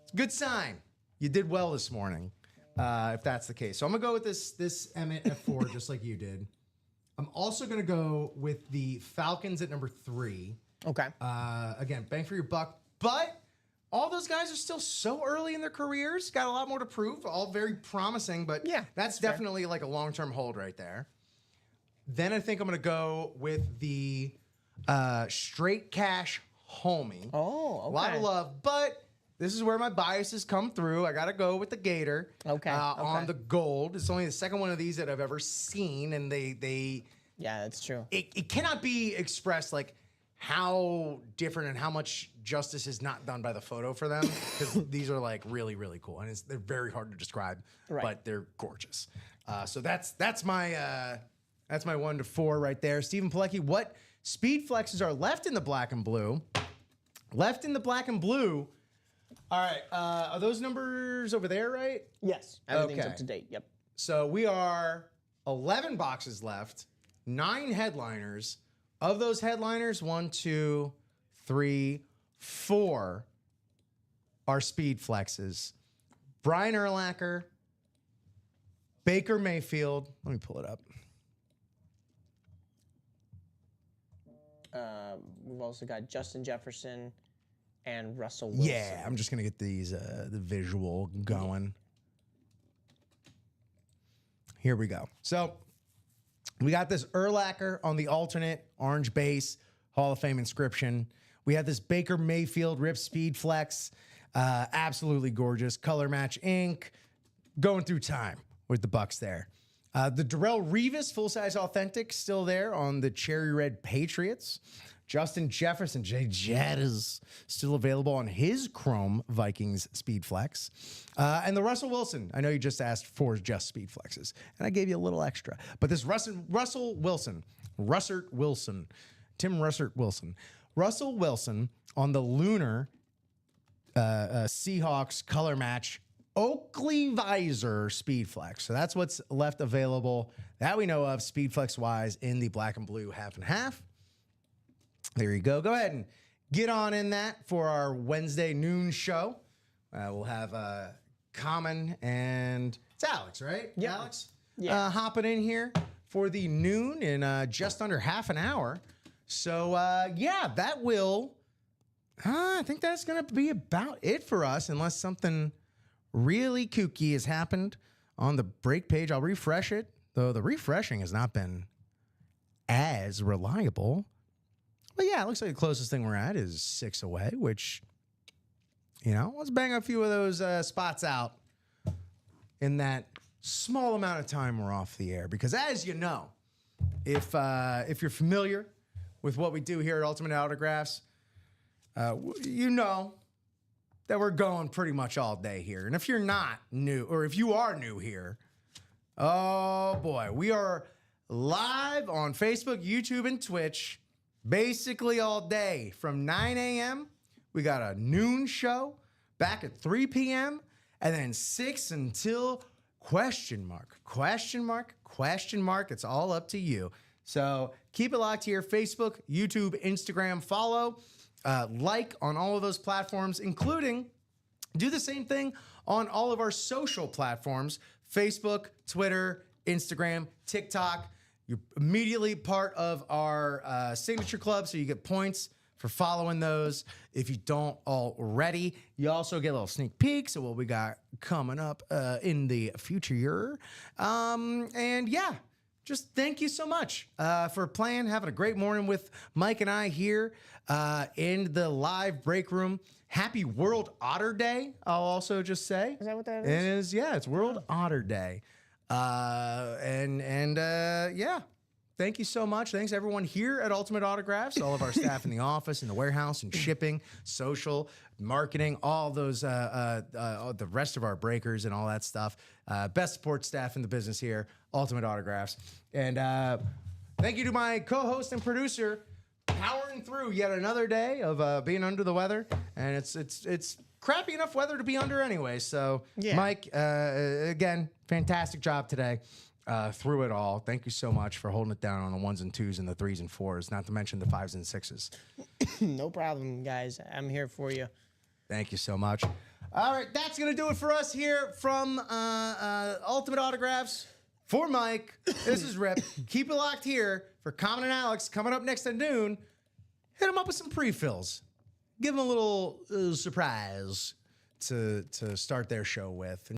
B: it's a good sign. You did well this morning, if that's the case. So I'm gonna go with this Emmett at 4, just like you did. I'm also gonna go with the Falcons at number 3.
C: Okay.
B: Again, bang for your buck, but all those guys are still so early in their careers. Got a lot more to prove. All very promising, but
C: Yeah,
B: that's definitely like a long-term hold right there. Then I think I'm gonna go with the Straight Cash Homie.
C: Oh, okay.
B: A lot of love, but this is where my biases come through. I gotta go with the Gator.
C: Okay,
B: On
C: okay.
B: the gold. It's only the second one of these that I've ever seen, and they
C: Yeah, that's true.
B: it cannot be expressed like how different and how much justice is not done by the photo for them, because these are like really cool, and they're very hard to describe,
C: Right.
B: but they're gorgeous. So that's my 1 to 4 right there. Stephen Pilecki, what speed flexes are left in the black and blue? Left in the black and blue. All right, are those numbers over there, right?
C: Yes. Everything's
B: Okay.
C: up to date. Yep.
B: So we are 11 boxes left, 9 headliners. Of those headliners, 1, 2, 3, 4 are speed flexes. Brian Urlacher, Baker Mayfield. Let me pull it up.
C: We've also got Justin Jefferson and Russell Wilson.
B: Yeah, I'm just gonna get these the visual going. Here we go. So we got this Urlacher on the alternate orange base Hall of Fame inscription. We have this Baker Mayfield Rip Speed Flex, absolutely gorgeous color match ink, going through time with the Bucks there. The Darrelle Revis full size authentic still there on the cherry red Patriots. Justin Jefferson, Jay Jett, is still available on his Chrome Vikings Speed Flex. And the Russell Wilson, I know you just asked for just Speed Flexes, and I gave you a little extra. But this Russell Wilson, Tim Russert Wilson. Russell Wilson on the Lunar Seahawks color match Oakley Visor Speed Flex. So that's what's left available that we know of Speed Flex wise in the black and blue half and half. There you go. Go ahead and get on in that for our Wednesday noon show. We'll have Common and it's Alex, right?
C: Yeah.
B: Alex?
C: Yeah.
B: Hopping in here for the noon in just under half an hour. So, yeah, that will... I think that's going to be about it for us, unless something really kooky has happened on the break page. I'll refresh it, though the refreshing has not been as reliable. But yeah, it looks like the closest thing we're at is 6 away, which, let's bang a few of those spots out in that small amount of time we're off the air. Because as you know, if you're familiar with what we do here at Ultimate Autographs, you know that we're going pretty much all day here. And if you're not new, or if you are new here, oh boy, we are live on Facebook, YouTube, and Twitch basically all day from 9 a.m. We got a noon show back at 3 p.m. and then 6 until question mark. It's all up to you. So keep it locked here. Facebook, YouTube, Instagram, follow. Like on all of those platforms, including do the same thing on all of our social platforms, Facebook, Twitter, Instagram, TikTok. You're immediately part of our signature club, so you get points for following those. If you don't already, you also get a little sneak peeks of what we got coming up in the future year. And yeah, just thank you so much for playing, having a great morning with Mike and I here in the live break room. Happy World Otter Day, I'll also just say.
C: Is that what that is?
B: It is, yeah, it's World Otter Day. Yeah, thank you so much. Thanks everyone here at Ultimate Autographs, all of our staff in the office, in the warehouse, and shipping, social, marketing, all those, the rest of our breakers and all that stuff. Best support staff in the business here, Ultimate Autographs. And thank you to my co-host and producer, powering through yet another day of being under the weather. And it's crappy enough weather to be under anyway. So,
C: Yeah.
B: Mike, again, fantastic job today. Through it all. Thank you so much for holding it down on the 1s and 2s and the 3s and 4s, not to mention the 5s and 6s.
C: No problem, guys. I'm here for you.
B: Thank you so much. All right, that's going to do it for us here from Ultimate Autographs. For Mike, this is Rip. Keep it locked here for Common and Alex coming up next at noon. Hit them up with some pre-fills. Give them a little surprise to start their show with.